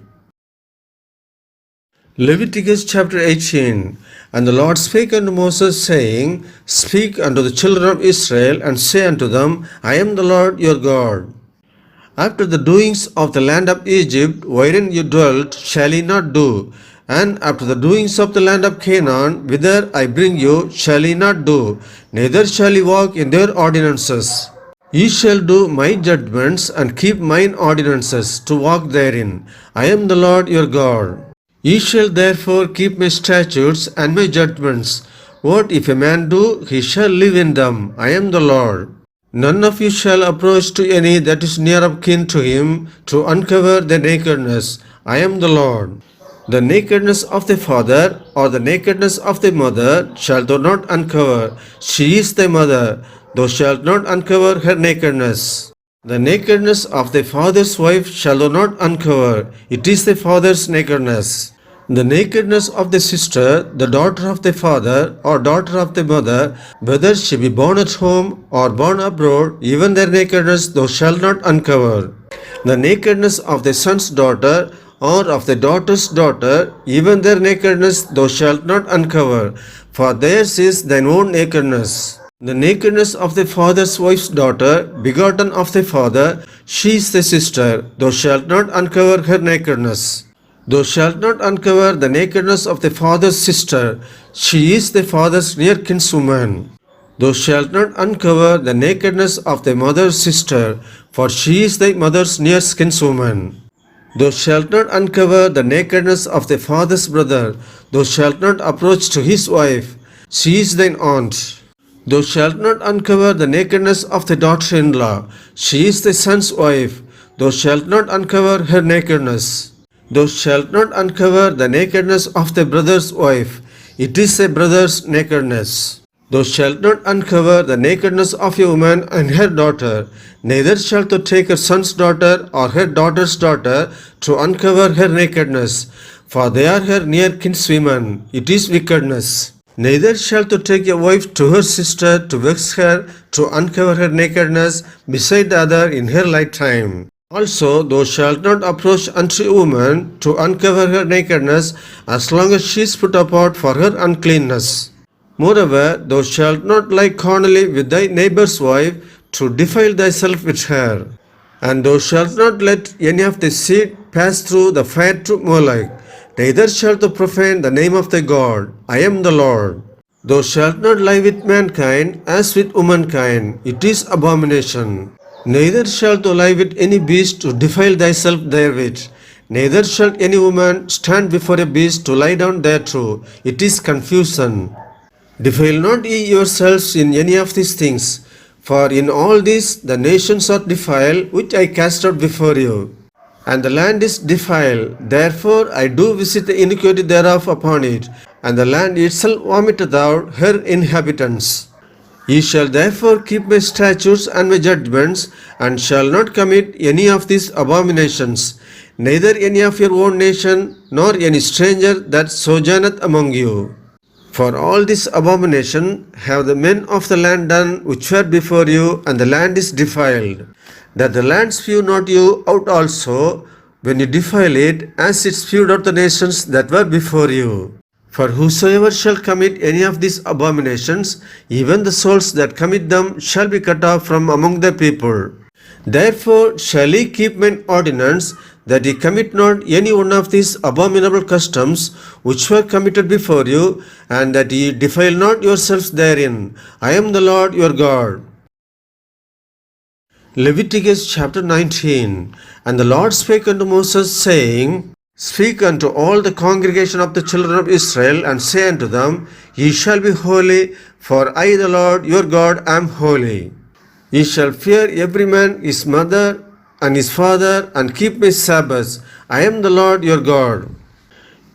Leviticus chapter 18. And the Lord spake unto Moses, saying, Speak unto the children of Israel, and say unto them, I am the Lord your God. After the doings of the land of Egypt, wherein you dwelt, shall ye not do, and after the doings of the land of Canaan, whither I bring you, shall ye not do, neither shall ye walk in their ordinances. Ye shall do my judgments, and keep mine ordinances, to walk therein. I am the Lord your God. Ye shall therefore keep my statutes and my judgments. What if a man do, he shall live in them. I am the Lord. None of you shall approach to any that is near of kin to him, to uncover their nakedness. I am the Lord. The nakedness of thy father, or the nakedness of thy mother, shalt thou not uncover. She is thy mother. Thou shalt not uncover her nakedness. The nakedness of thy father's wife shall thou not uncover. It is thy father's nakedness. The nakedness of thy sister, the daughter of thy father, or daughter of thy mother, whether she be born at home or born abroad, even their nakedness thou shalt not uncover. The nakedness of thy son's daughter, or of thy daughter's daughter, even their nakedness thou shalt not uncover, for theirs is thine own nakedness. The nakedness of thy father's wife's daughter, begotten of thy father, she is thy sister, thou shalt not uncover her nakedness. Thou shalt not uncover the nakedness of thy father's sister. She is thy father's near kinswoman. Thou shalt not uncover the nakedness of thy mother's sister, for she is thy mother's near kinswoman. Thou shalt not uncover the nakedness of thy father's brother. Thou shalt not approach to his wife. She is thine aunt. Thou shalt not uncover the nakedness of thy daughter-in-law. She is thy son's wife. Thou shalt not uncover her nakedness. Thou shalt not uncover the nakedness of thy brother's wife. It is thy brother's nakedness. Thou shalt not uncover the nakedness of a woman and her daughter, neither shalt thou take her son's daughter or her daughter's daughter to uncover her nakedness, for they are her near kinswomen. It is wickedness. Neither shalt thou take a wife to her sister to vex her, to uncover her nakedness beside the other in her lifetime. Also, thou shalt not approach unto a woman to uncover her nakedness, as long as she is put apart for her uncleanness. Moreover, thou shalt not lie carnally with thy neighbor's wife, to defile thyself with her. And thou shalt not let any of thy seed pass through the fire to Molech, neither shalt thou profane the name of thy God. I am the Lord. Thou shalt not lie with mankind as with womankind. It is abomination. Neither shalt thou lie with any beast to defile thyself therewith. Neither shalt any woman stand before a beast to lie down thereto. It is confusion. Defile not ye yourselves in any of these things, for in all these the nations are defiled, which I cast out before you. And the land is defiled, therefore I do visit the iniquity thereof upon it, and the land itself vomiteth out her inhabitants. Ye shall therefore keep my statutes and my judgments, and shall not commit any of these abominations, neither any of your own nation, nor any stranger that sojourneth among you. For all this abomination have the men of the land done which were before you, and the land is defiled, that the land spew not you out also, when you defile it, as it spewed out the nations that were before you. For whosoever shall commit any of these abominations, even the souls that commit them shall be cut off from among the people. Therefore shall ye keep mine ordinance, that ye commit not any one of these abominable customs which were committed before you, and that ye defile not yourselves therein. I am the Lord your God. Leviticus chapter 19. And the Lord spake unto Moses, saying, Speak unto all the congregation of the children of Israel, and say unto them, Ye shall be holy, for I the Lord your God am holy. Ye shall fear every man his mother and his father, and keep my Sabbaths. I am the Lord your God.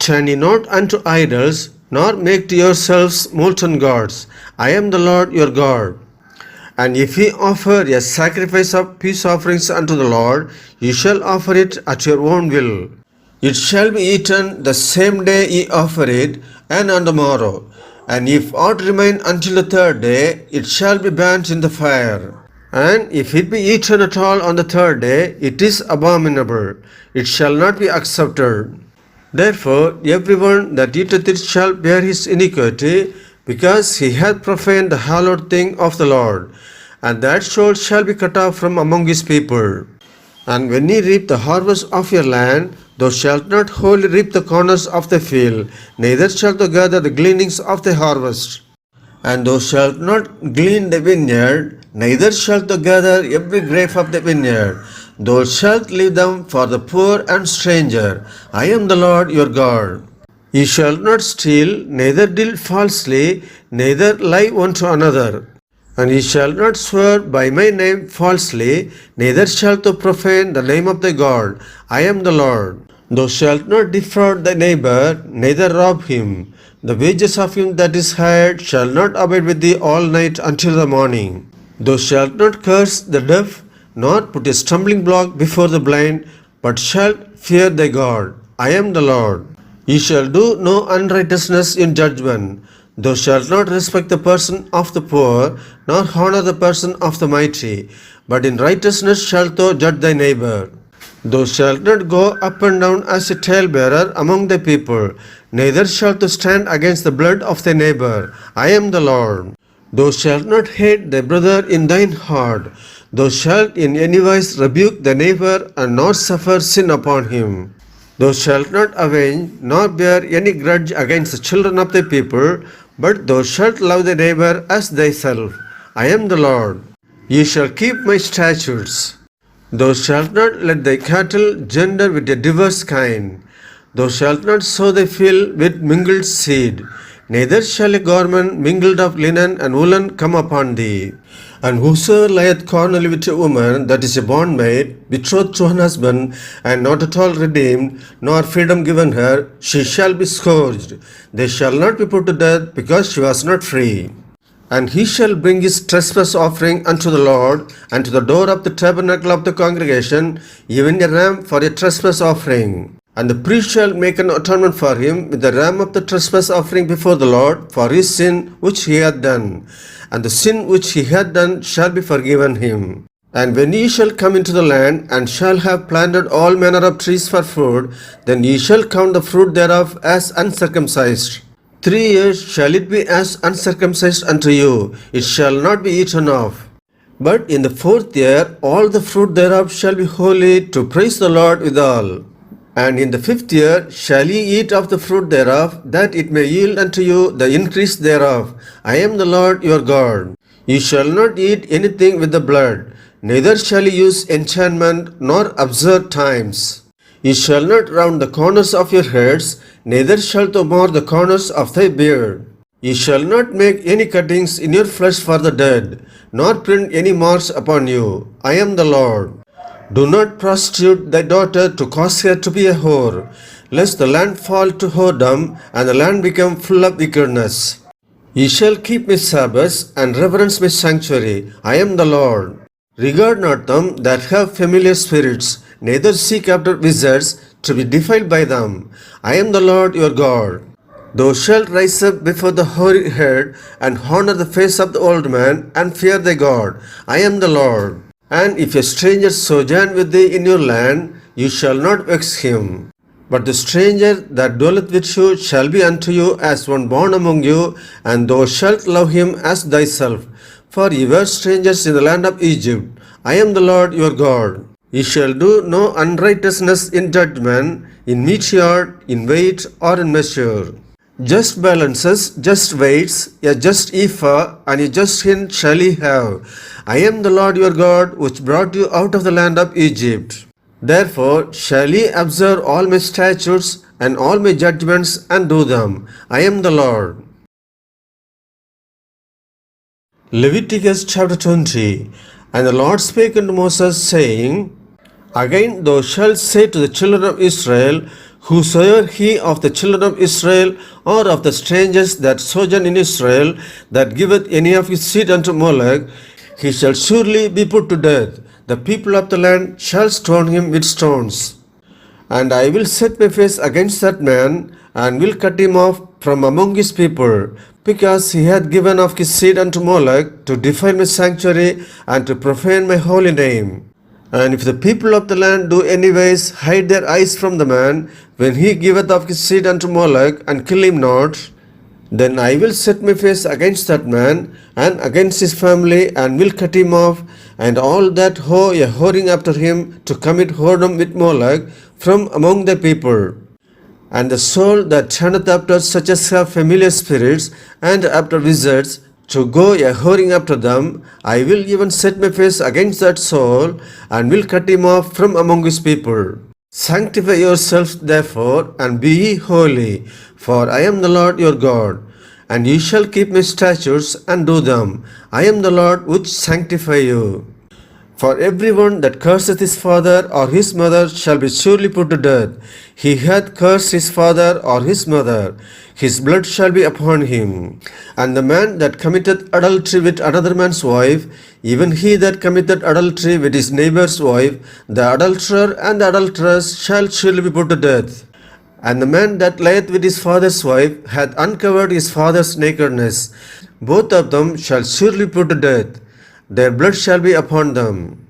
Turn ye not unto idols, nor make to yourselves molten gods. I am the Lord your God. And if ye offer a sacrifice of peace offerings unto the Lord, ye shall offer it at your own will. It shall be eaten the same day ye offer it, and on the morrow. And if aught remain until the third day, it shall be burnt in the fire. And if it be eaten at all on the third day, it is abominable. It shall not be accepted. Therefore, everyone that eateth it shall bear his iniquity, because he hath profaned the hallowed thing of the Lord. And that soul shall be cut off from among his people. And when ye reap the harvest of your land, thou shalt not wholly reap the corners of the field, neither shalt thou gather the gleanings of the harvest. And thou shalt not glean the vineyard, neither shalt thou gather every grape of the vineyard. Thou shalt leave them for the poor and stranger. I am the Lord your God. Ye shall not steal, neither deal falsely, neither lie one to another. And ye shall not swear by my name falsely, neither shalt thou profane the name of thy God. I am the Lord. Thou shalt not defraud thy neighbor, neither rob him. The wages of him that is hired shall not abide with thee all night until the morning. Thou shalt not curse the deaf, nor put a stumbling block before the blind, but shalt fear thy God. I am the Lord. Ye shall do no unrighteousness in judgment. Thou shalt not respect the person of the poor, nor honor the person of the mighty, but in righteousness shalt thou judge thy neighbor. Thou shalt not go up and down as a talebearer among the people, neither shalt thou stand against the blood of thy neighbor. I am the Lord. Thou shalt not hate thy brother in thine heart. Thou shalt in any wise rebuke thy neighbor, and not suffer sin upon him. Thou shalt not avenge, nor bear any grudge against the children of thy people, but thou shalt love thy neighbor as thyself. I am the Lord. Ye shall keep my statutes. Thou shalt not let thy cattle gender with a diverse kind. Thou shalt not sow thy field with mingled seed, neither shall a garment mingled of linen and woolen come upon thee. And whosoever lieth carnally with a woman that is a bondmaid, betrothed to an husband, and not at all redeemed, nor freedom given her, she shall be scourged. They shall not be put to death, because she was not free. And he shall bring his trespass offering unto the Lord, and to the door of the tabernacle of the congregation, even a ram for a trespass offering. And the priest shall make an atonement for him with the ram of the trespass offering before the Lord for his sin which he hath done. And the sin which he hath done shall be forgiven him. And when ye shall come into the land, and shall have planted all manner of trees for food, then ye shall count the fruit thereof as uncircumcised. 3 years shall it be as uncircumcised unto you, it shall not be eaten of. But in the 4th year all the fruit thereof shall be holy, to praise the Lord withal. And in the 5th year shall ye eat of the fruit thereof, that it may yield unto you the increase thereof. I am the Lord your God. Ye shall not eat anything with the blood, neither shall ye use enchantment, nor observe times. Ye shall not round the corners of your heads, neither shalt thou mar the corners of thy beard. Ye shall not make any cuttings in your flesh for the dead, nor print any marks upon you. I am the Lord. Do not prostitute thy daughter to cause her to be a whore, lest the land fall to whoredom, and the land become full of wickedness. Ye shall keep my Sabbaths, and reverence my sanctuary. I am the Lord. Regard not them that have familiar spirits, neither seek after wizards, to be defiled by them. I am the Lord your God. Thou shalt rise up before the hoary head, and honor the face of the old man, and fear thy God. I am the Lord. And if a stranger sojourn with thee in your land, you shall not vex him. But the stranger that dwelleth with you shall be unto you as one born among you, and thou shalt love him as thyself. For ye were strangers in the land of Egypt. I am the Lord your God. Ye shall do no unrighteousness in judgment, in measure, in weight, or in measure. Just balances, just weights, a just ephah, and a just hin shall ye have. I am the Lord your God, which brought you out of the land of Egypt. Therefore shall ye observe all my statutes and all my judgments, and do them. I am the Lord. Leviticus chapter 20. And the Lord spake unto Moses, saying, Again thou shalt say to the children of Israel, Whosoever he of the children of Israel, or of the strangers that sojourn in Israel, that giveth any of his seed unto Molech, he shall surely be put to death. The people of the land shall stone him with stones. And I will set my face against that man, and will cut him off from among his people, because he hath given of his seed unto Molech, to defile my sanctuary, and to profane my holy name. And if the people of the land do anyways hide their eyes from the man, when he giveth of his seed unto Molech, and kill him not, then I will set my face against that man, and against his family, and will cut him off, and all that hoe a whoring after him, to commit whoredom with Molech, from among the people. And the soul that turneth after such as have familiar spirits, and after wizards, to go a whoring after them, I will even set my face against that soul, and will cut him off from among his people. Sanctify yourselves therefore, and be ye holy, for I am the Lord your God. And ye shall keep my statutes, and do them. I am the Lord which sanctify you. For everyone that curseth his father or his mother shall be surely put to death. He hath cursed his father or his mother, his blood shall be upon him. And the man that committeth adultery with another man's wife, even he that committeth adultery with his neighbour's wife, the adulterer and the adulteress shall surely be put to death. And the man that lieth with his father's wife hath uncovered his father's nakedness. Both of them shall surely be put to death. Their blood shall be upon them.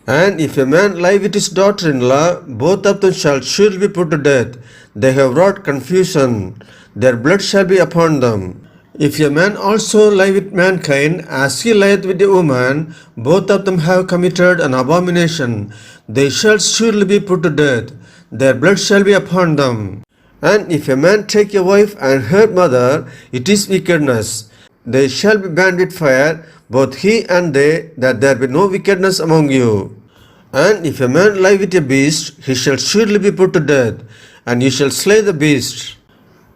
And if a man lie with his daughter-in-law, both of them shall surely be put to death. They have wrought confusion. Their blood shall be upon them. If a man also lie with mankind, as he lieth with a woman, both of them have committed an abomination. They shall surely be put to death. their blood shall be upon them. And if a man take a wife and her mother, it is wickedness. They shall be burned with fire, both he and they, that there be no wickedness among you. And if a man lie with a beast, he shall surely be put to death, and you shall slay the beast.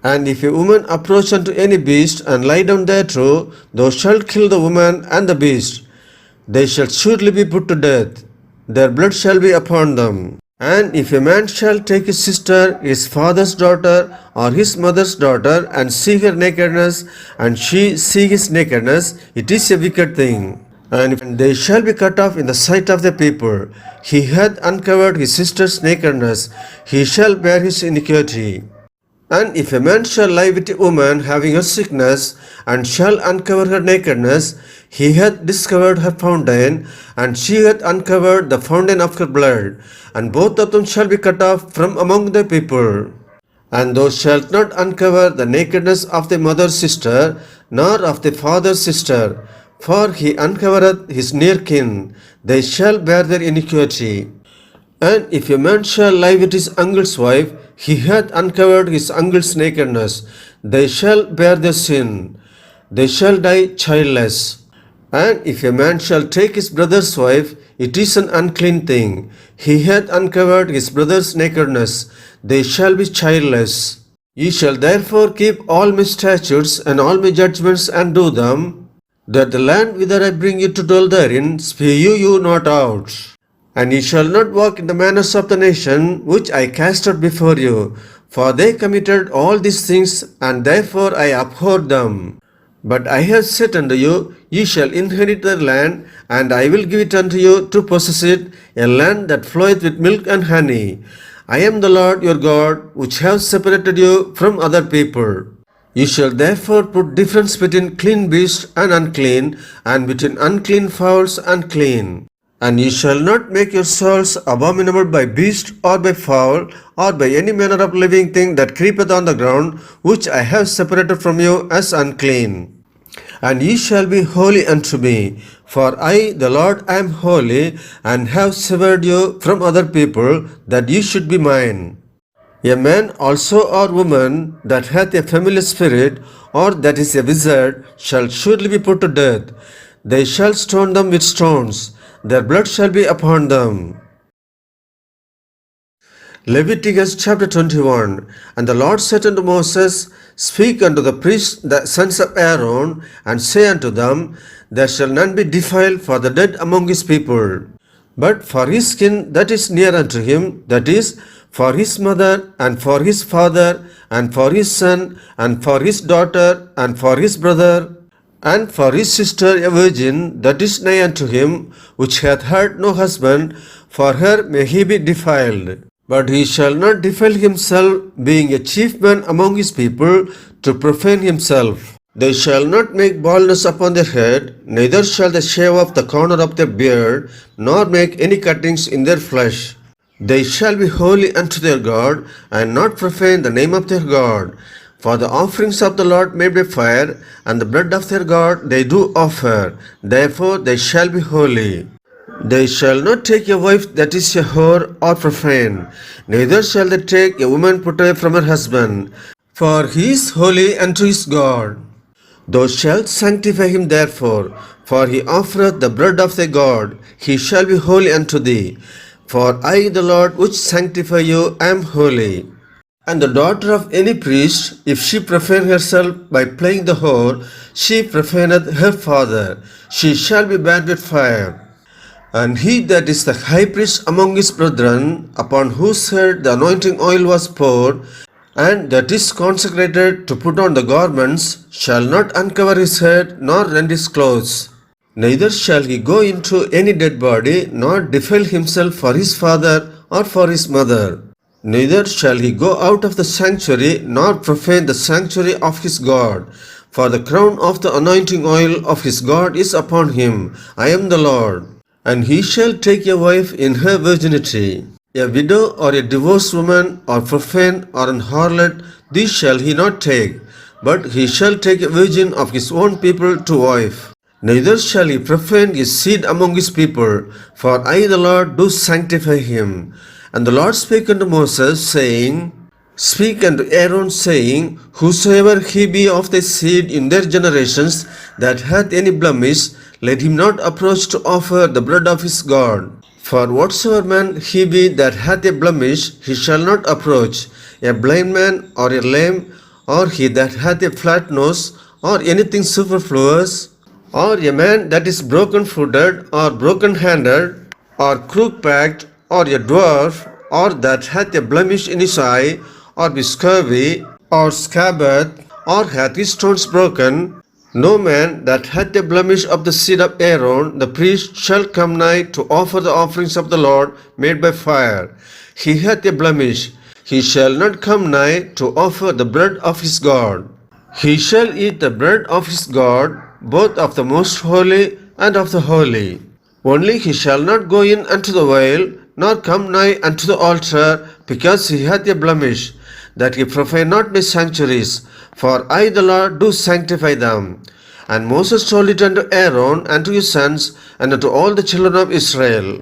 And if a woman approach unto any beast, and lie down thereto, thou shalt kill the woman and the beast. They shall surely be put to death. Their blood shall be upon them. And if a man shall take his sister, his father's daughter, or his mother's daughter, and see her nakedness, and she see his nakedness, it is a wicked thing. And they shall be cut off in the sight of the people. He hath uncovered his sister's nakedness, he shall bear his iniquity. And if a man shall lie with a woman having a sickness, and shall uncover her nakedness, he hath discovered her fountain, and she hath uncovered the fountain of her blood, and both of them shall be cut off from among the people. And thou shalt not uncover the nakedness of thy mother's sister, nor of thy father's sister, for he uncovereth his near kin, they shall bear their iniquity. And if a man shall lie with his uncle's wife, he hath uncovered his uncle's nakedness, they shall bear their sin, they shall die childless. And if a man shall take his brother's wife, it is an unclean thing, he hath uncovered his brother's nakedness, they shall be childless. Ye shall therefore keep all my statutes and all my judgments and do them, that the land whither I bring you to dwell therein spew you not out. And ye shall not walk in the manners of the nation which I cast out before you, for they committed all these things, and therefore I abhorred them. But I have said unto you, ye shall inherit their land, and I will give it unto you to possess it, a land that floweth with milk and honey. I am the Lord your God, which have separated you from other people. You shall therefore put difference between clean beasts and unclean, and between unclean fowls and clean. And ye shall not make your souls abominable by beast or by fowl, or by any manner of living thing that creepeth on the ground, which I have separated from you as unclean. And ye shall be holy unto me, for I, the Lord, am holy, and have severed you from other people, that ye should be mine. A man also or woman that hath a familiar spirit, or that is a wizard, shall surely be put to death. They shall stone them with stones, their blood shall be upon them. Leviticus chapter 21. And the Lord said unto Moses, Speak unto the priests, the sons of Aaron, and say unto them, There shall none be defiled for the dead among his people, but for his skin that is near unto him, that is, for his mother, and for his father, and for his son, and for his daughter, and for his brother, and for his sister a virgin that is nigh unto him, which hath had no husband, for her may he be defiled. But he shall not defile himself, being a chief man among his people, to profane himself. They shall not make baldness upon their head, neither shall they shave off the corner of their beard, nor make any cuttings in their flesh. They shall be holy unto their God, and not profane the name of their God. For the offerings of the Lord made by fire, and the blood of their God they do offer. Therefore they shall be holy. They shall not take a wife that is a whore or profane, neither shall they take a woman put away from her husband, for he is holy unto his God. Thou shalt sanctify him therefore, for he offereth the blood of thy God, he shall be holy unto thee. For I, the Lord, which sanctify you, am holy. And the daughter of any priest, if she profane herself by playing the whore, she profaneth her father, she shall be burned with fire. And he that is the high priest among his brethren, upon whose head the anointing oil was poured, and that is consecrated to put on the garments, shall not uncover his head, nor rend his clothes. Neither shall he go into any dead body, nor defile himself for his father or for his mother. Neither shall he go out of the sanctuary, nor profane the sanctuary of his God. For the crown of the anointing oil of his God is upon him. I am the Lord. And he shall take a wife in her virginity. A widow or a divorced woman, or profane, or an harlot, these shall he not take, but he shall take a virgin of his own people to wife. Neither shall he profane his seed among his people, for I the Lord do sanctify him. And the Lord spake unto Moses, saying, Speak unto Aaron, saying, Whosoever he be of thy seed in their generations that hath any blemish, let him not approach to offer the bread of his God. For whatsoever man he be that hath a blemish, he shall not approach, a blind man, or a lame, or he that hath a flat nose, or anything superfluous, or a man that is broken-footed, or broken-handed, or crook-backed, or a dwarf, or that hath a blemish in his eye, or be scurvy, or scabbard, or hath his stones broken. No man that hath a blemish of the seed of Aaron, the priest, shall come nigh to offer the offerings of the Lord made by fire. He hath a blemish. He shall not come nigh to offer the bread of his God. He shall eat the bread of his God, both of the most holy and of the holy. Only he shall not go in unto the veil, nor come nigh unto the altar, because he hath a blemish, that he profane not my sanctuaries, for I the Lord do sanctify them. And Moses told it unto Aaron, and to his sons, and unto all the children of Israel.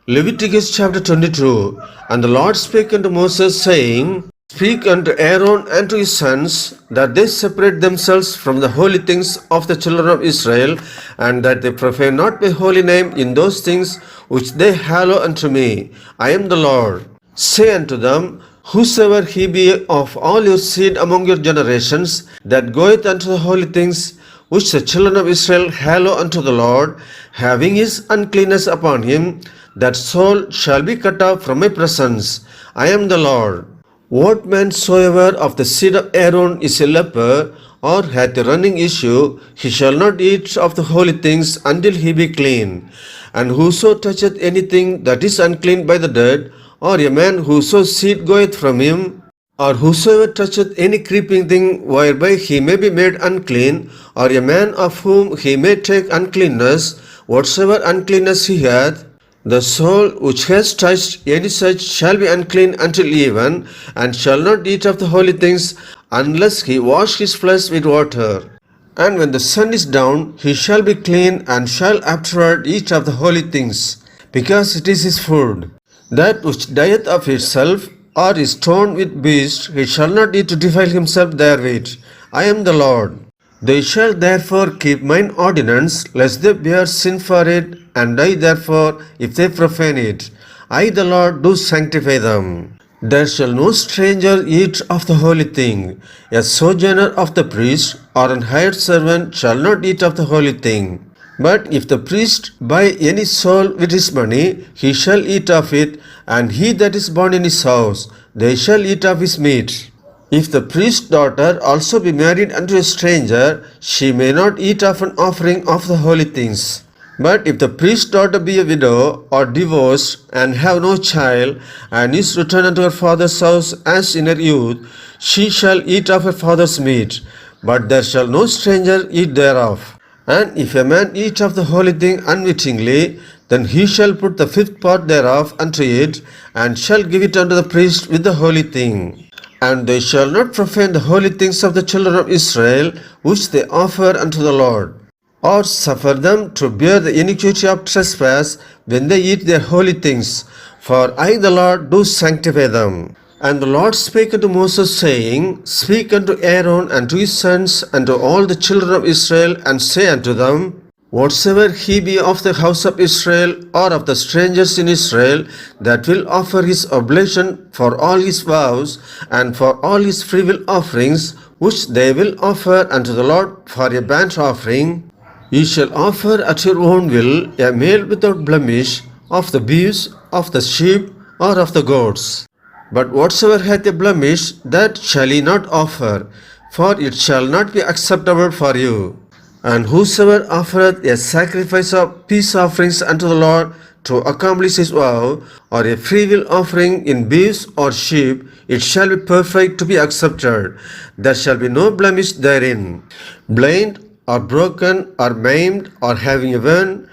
Leviticus chapter 22. And the Lord spake unto Moses, saying, Speak unto Aaron and to his sons, that they separate themselves from the holy things of the children of Israel, and that they profane not my holy name in those things which they hallow unto me. I am the Lord. Say unto them, Whosoever he be of all your seed among your generations, that goeth unto the holy things which the children of Israel hallow unto the Lord, having his uncleanness upon him, that soul shall be cut off from my presence. I am the Lord. What man soever of the seed of Aaron is a leper, or hath a running issue, he shall not eat of the holy things until he be clean. And whoso toucheth anything that is unclean by the dead, or a man whose seed goeth from him, or whosoever toucheth any creeping thing whereby he may be made unclean, or a man of whom he may take uncleanness, whatsoever uncleanness he hath, the soul which has touched any such shall be unclean until even, and shall not eat of the holy things, unless he wash his flesh with water. And when the sun is down, he shall be clean, and shall afterward eat of the holy things, because it is his food. That which dieth of itself, or is torn with beasts, he shall not eat to defile himself therewith. I am the Lord. They shall therefore keep mine ordinance, lest they bear sin for it, and die therefore, if they profane it. I the Lord do sanctify them. There shall no stranger eat of the holy thing. A sojourner of the priest, or an hired servant, shall not eat of the holy thing. But if the priest buy any soul with his money, he shall eat of it, and he that is born in his house, they shall eat of his meat. If the priest's daughter also be married unto a stranger, she may not eat of an offering of the holy things. But if the priest's daughter be a widow, or divorced, and have no child, and is returned unto her father's house as in her youth, she shall eat of her father's meat, but there shall no stranger eat thereof. And if a man eat of the holy thing unwittingly, then he shall put the fifth part thereof unto it, and shall give it unto the priest with the holy thing. And they shall not profane the holy things of the children of Israel, which they offer unto the Lord, or suffer them to bear the iniquity of trespass when they eat their holy things. For I the Lord do sanctify them. And the Lord spake unto Moses, saying, Speak unto Aaron and to his sons and to all the children of Israel, and say unto them, Whatsoever he be of the house of Israel, or of the strangers in Israel, that will offer his oblation for all his vows, and for all his freewill offerings, which they will offer unto the Lord for a burnt offering, ye shall offer at your own will a male without blemish, of the beeves, of the sheep, or of the goats. But whatsoever hath a blemish, that shall ye not offer, for it shall not be acceptable for you. And whosoever offereth a sacrifice of peace offerings unto the Lord to accomplish his vow, or a freewill offering in beeves or sheep, it shall be perfect to be accepted. There shall be no blemish therein. Blind, or broken, or maimed, or having a wound,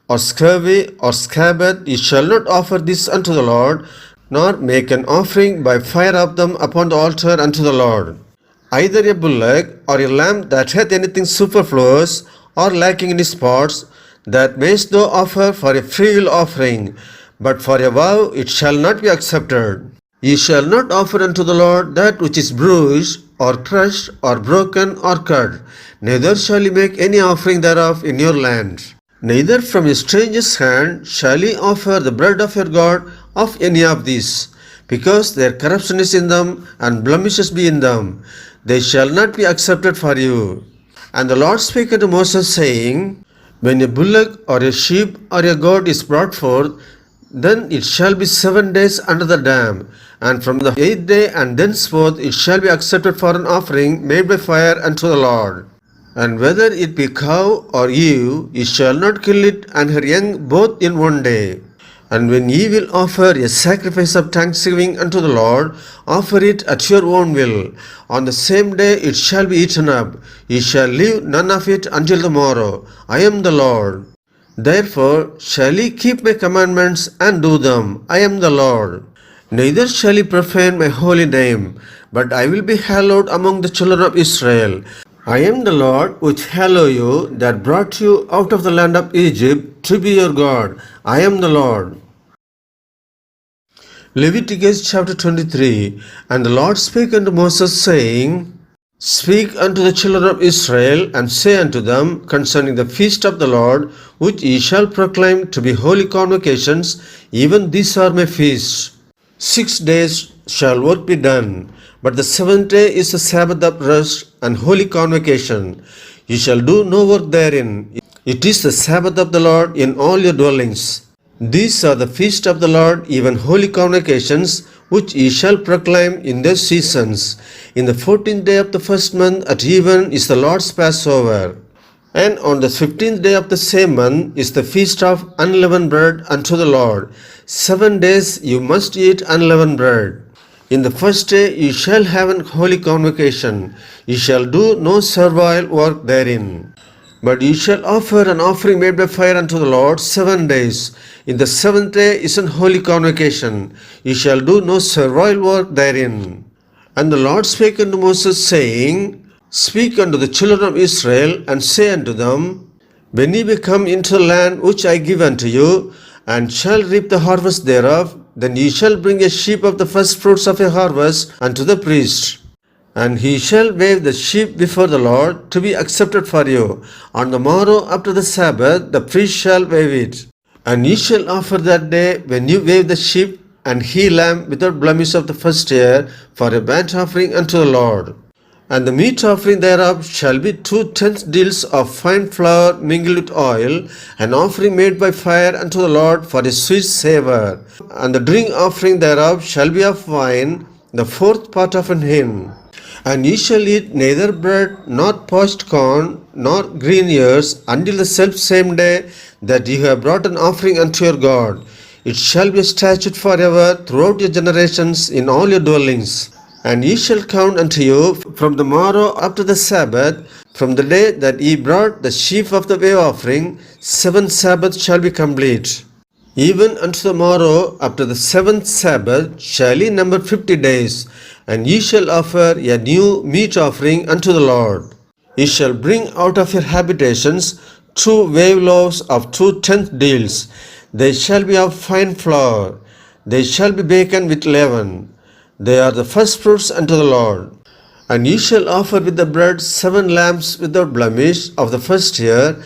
or scurvy, or scabbard, ye shall not offer this unto the Lord, nor make an offering by fire of them upon the altar unto the Lord. Either a bullock or a lamb that hath anything superfluous or lacking in his spots, that mayst thou offer for a freewill offering, but for a vow it shall not be accepted. Ye shall not offer unto the Lord that which is bruised, or crushed, or broken, or cut, neither shall ye make any offering thereof in your land. Neither from a stranger's hand shall ye offer the bread of your God of any of these, because their corruption is in them, and blemishes be in them. They shall not be accepted for you. And the Lord spake unto Moses, saying, When a bullock or a sheep or a goat is brought forth, then it shall be 7 days under the dam, and from the 8th day and thenceforth it shall be accepted for an offering made by fire unto the Lord. And whether it be cow or ewe, ye shall not kill it and her young both in 1 day. And when ye will offer a sacrifice of thanksgiving unto the Lord, offer it at your own will. On the same day it shall be eaten up. Ye shall leave none of it until the morrow. I am the Lord. Therefore shall ye keep my commandments and do them. I am the Lord. Neither shall ye profane my holy name, but I will be hallowed among the children of Israel. I am the Lord which hallow you, that brought you out of the land of Egypt to be your God. I am the Lord. Leviticus chapter 23. And the Lord spake unto Moses, saying, Speak unto the children of Israel, and say unto them concerning the feast of the Lord, which ye shall proclaim to be holy convocations, even these are my feasts. 6 days shall work be done, but the 7th day is the Sabbath of rest and holy convocation. Ye shall do no work therein. It is the Sabbath of the Lord in all your dwellings. These are the feast of the Lord, even holy convocations, which ye shall proclaim in their seasons. In the 14th day of the first month at even is the Lord's Passover. And on the 15th day of the same month is the feast of unleavened bread unto the Lord. 7 days you must eat unleavened bread. In the first day ye shall have an holy convocation. Ye shall do no servile work therein. But ye shall offer an offering made by fire unto the Lord 7 days. In the 7th day is an holy convocation. Ye shall do no servile work therein. And the Lord spake unto Moses, saying, Speak unto the children of Israel, and say unto them, When ye be come into the land which I give unto you, and shall reap the harvest thereof, then ye shall bring a sheep of the first fruits of a harvest unto the priest. And he shall wave the sheep before the Lord to be accepted for you. On the morrow after the Sabbath the priest shall wave it. And ye shall offer that day, when you wave the sheep, and he lamb without blemish of the first year, for a burnt offering unto the Lord. And the meat offering thereof shall be 2/10 deals of fine flour mingled with oil, an offering made by fire unto the Lord for a sweet savour. And the drink offering thereof shall be of wine, the 4th part of an hin. And ye shall eat neither bread, nor parched corn, nor green ears, until the selfsame day that ye have brought an offering unto your God. It shall be a statute forever throughout your generations in all your dwellings. And ye shall count unto you from the morrow after the Sabbath, from the day that ye brought the sheaf of the wave offering, 7 Sabbaths shall be complete. Even unto the morrow after the 7th Sabbath shall ye number 50 days, and ye shall offer a new meat offering unto the Lord. Ye shall bring out of your habitations 2 wave loaves of 2/10 deals. They shall be of fine flour. They shall be baken with leaven. They are the first fruits unto the Lord. And ye shall offer with the bread 7 lambs without blemish of the first year,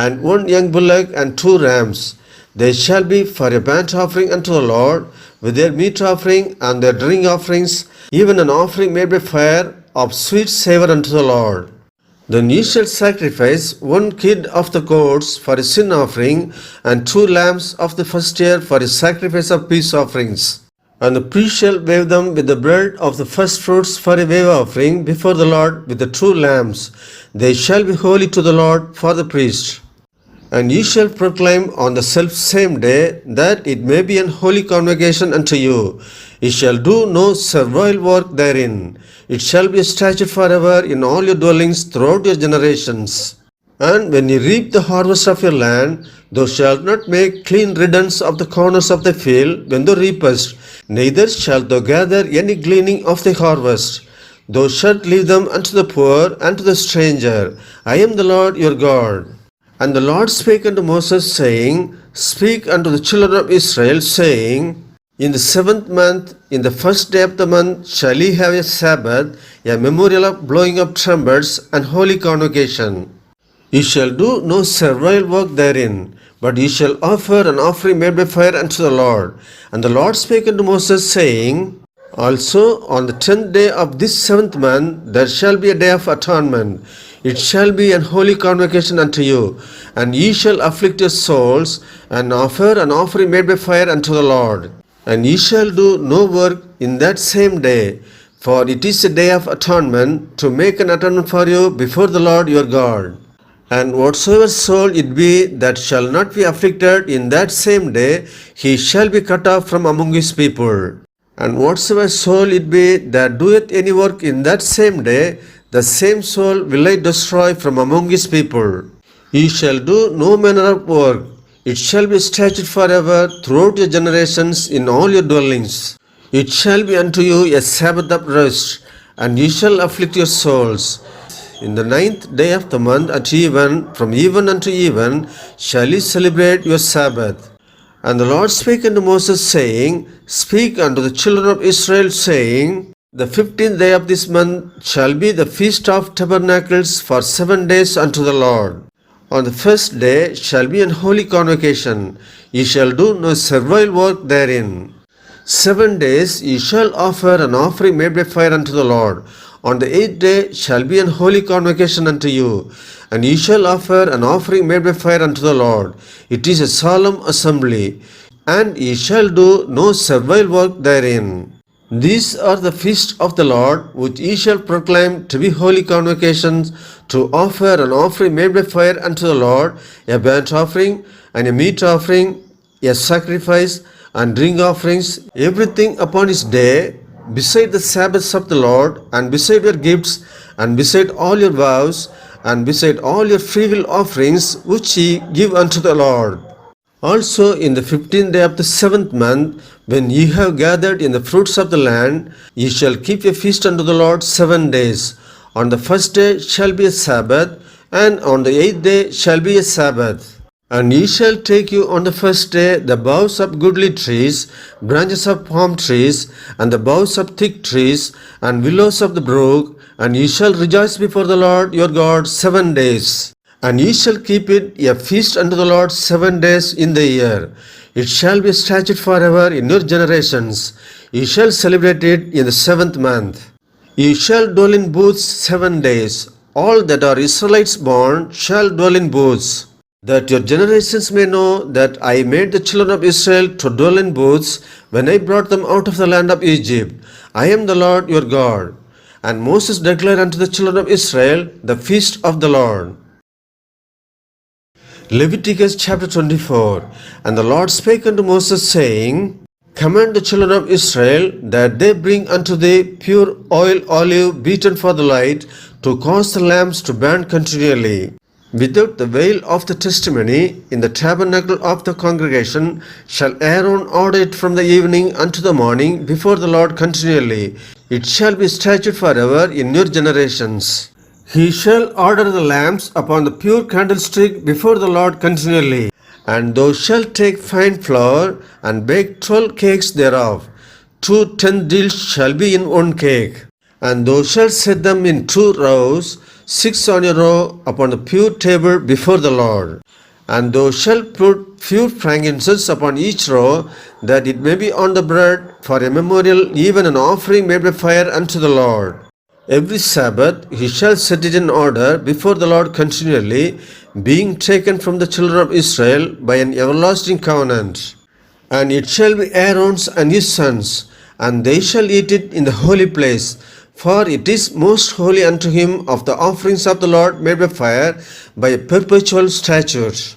and 1 young bullock and 2 rams. They shall be for a burnt offering unto the Lord, with their meat offering and their drink offerings, even an offering made by fire of sweet savour unto the Lord. Then ye shall sacrifice 1 kid of the goats for a sin offering, and 2 lambs of the first year for a sacrifice of peace offerings. And the priest shall wave them with the bread of the first fruits for a wave offering before the Lord with the 2 lambs. They shall be holy to the Lord for the priest. And ye shall proclaim on the selfsame day that it may be an holy convocation unto you. Ye shall do no servile work therein. It shall be a statute forever in all your dwellings throughout your generations. And when ye reap the harvest of your land, thou shalt not make clean riddance of the corners of the field when thou reapest, neither shalt thou gather any gleaning of the harvest. Thou shalt leave them unto the poor and to the stranger. I am the Lord your God. And the Lord spake unto Moses, saying, Speak unto the children of Israel, saying, In the 7th month, in the 1st day of the month, shall ye have a Sabbath, a memorial of blowing of trumpets, and holy convocation. Ye shall do no servile work therein, but ye shall offer an offering made by fire unto the Lord. And the Lord spake unto Moses, saying, Also on the 10th day of this 7th month there shall be a day of atonement. It shall be an holy convocation unto you, and ye shall afflict your souls, and offer an offering made by fire unto the Lord. And ye shall do no work in that same day, for it is a day of atonement, to make an atonement for you before the Lord your God. And whatsoever soul it be that shall not be afflicted in that same day, he shall be cut off from among his people. And whatsoever soul it be that doeth any work in that same day, the same soul will I destroy from among his people. Ye shall do no manner of work. It shall be a statute forever throughout your generations in all your dwellings. It shall be unto you a Sabbath of rest, and ye shall afflict your souls. In the 9th day of the month at even, from even unto even, shall ye celebrate your Sabbath. And the Lord spake unto Moses, saying, Speak unto the children of Israel, saying, The 15th day of this month shall be the feast of tabernacles for 7 days unto the Lord. On the first day shall be an holy convocation. Ye shall do no servile work therein. 7 days ye shall offer an offering made by fire unto the Lord. On the 8th day shall be an holy convocation unto you, and ye shall offer an offering made by fire unto the Lord. It is a solemn assembly, and ye shall do no servile work therein. These are the feasts of the Lord, which ye shall proclaim to be holy convocations, to offer an offering made by fire unto the Lord, a burnt offering, and a meat offering, a sacrifice, and drink offerings, everything upon his day, beside the Sabbaths of the Lord, and beside your gifts, and beside all your vows, and beside all your freewill offerings, which ye give unto the Lord. Also in the 15th day of the 7th month, when ye have gathered in the fruits of the land, ye shall keep a feast unto the Lord 7 days. On the first day shall be a Sabbath, and on the 8th day shall be a Sabbath. And ye shall take you on the first day the boughs of goodly trees, branches of palm trees, and the boughs of thick trees, and willows of the brook, and ye shall rejoice before the Lord your God 7 days. And ye shall keep it a feast unto the Lord 7 days in the year. It shall be a statute forever in your generations. Ye shall celebrate it in the 7th month. Ye shall dwell in booths 7 days. All that are Israelites born shall dwell in booths. That your generations may know that I made the children of Israel to dwell in booths when I brought them out of the land of Egypt. I am the Lord your God. And Moses declared unto the children of Israel the feast of the Lord. Leviticus chapter 24. And the Lord spake unto Moses, saying, Command the children of Israel that they bring unto thee pure oil olive beaten for the light, to cause the lamps to burn continually. Without the veil of the testimony, in the tabernacle of the congregation, shall Aaron order it from the evening unto the morning before the Lord continually. It shall be statute forever in your generations. He shall order the lamps upon the pure candlestick before the Lord continually. And thou shalt take fine flour, and bake 12 cakes thereof. 2 tenth deals shall be in one cake. And thou shalt set them in 2 rows, 6 on a row, upon the pure table before the Lord. And thou shalt put pure frankincense upon each row, that it may be on the bread for a memorial, even an offering made by fire unto the Lord. Every Sabbath he shall set it in order before the Lord continually, being taken from the children of Israel by an everlasting covenant. And it shall be Aaron's and his sons, and they shall eat it in the holy place, for it is most holy unto him of the offerings of the Lord made by fire, by a perpetual statute.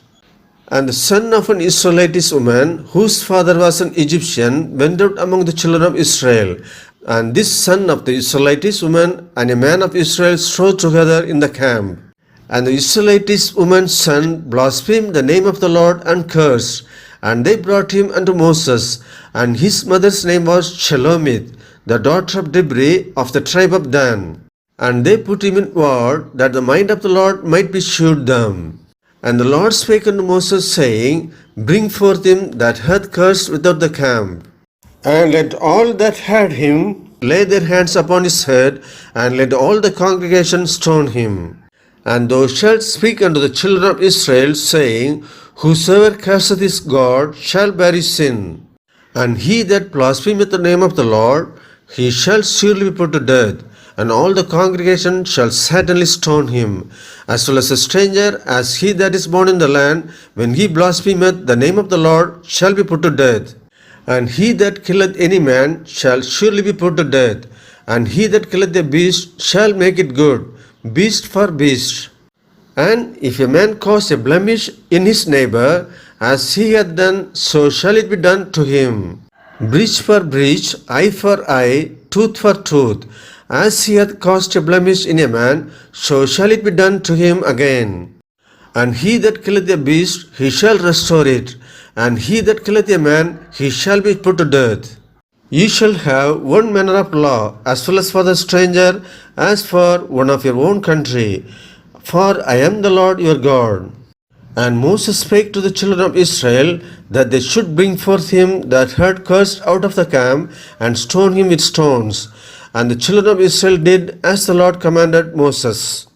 And the son of an Israelitish woman, whose father was an Egyptian, went out among the children of Israel. And this son of the Israelitish woman and a man of Israel strove together in the camp. And the Israelitish woman's son blasphemed the name of the Lord and cursed. And they brought him unto Moses, and his mother's name was Shelomith, the daughter of Dibri of the tribe of Dan. And they put him in ward, that the mind of the Lord might be shewed them. And the Lord spake unto Moses, saying, Bring forth him that hath cursed without the camp, and let all that had him lay their hands upon his head, and let all the congregation stone him. And thou shalt speak unto the children of Israel, saying, Whosoever curseth his God shall bear his sin. And he that blasphemeth the name of the Lord, he shall surely be put to death, and all the congregation shall certainly stone him, as well as a stranger, as he that is born in the land, when he blasphemeth the name of the Lord, shall be put to death. And he that killeth any man shall surely be put to death, and he that killeth a beast shall make it good, beast for beast. And if a man cause a blemish in his neighbor, as he hath done, so shall it be done to him. Breach for breach, eye for eye, tooth for tooth. As he hath caused a blemish in a man, so shall it be done to him again. And he that killeth a beast, he shall restore it. And he that killeth a man, he shall be put to death. Ye shall have one manner of law, as well as for the stranger, as for one of your own country. For I am the Lord your God. And Moses spake to the children of Israel, that they should bring forth him that had cursed out of the camp, and stone him with stones. And the children of Israel did as the Lord commanded Moses.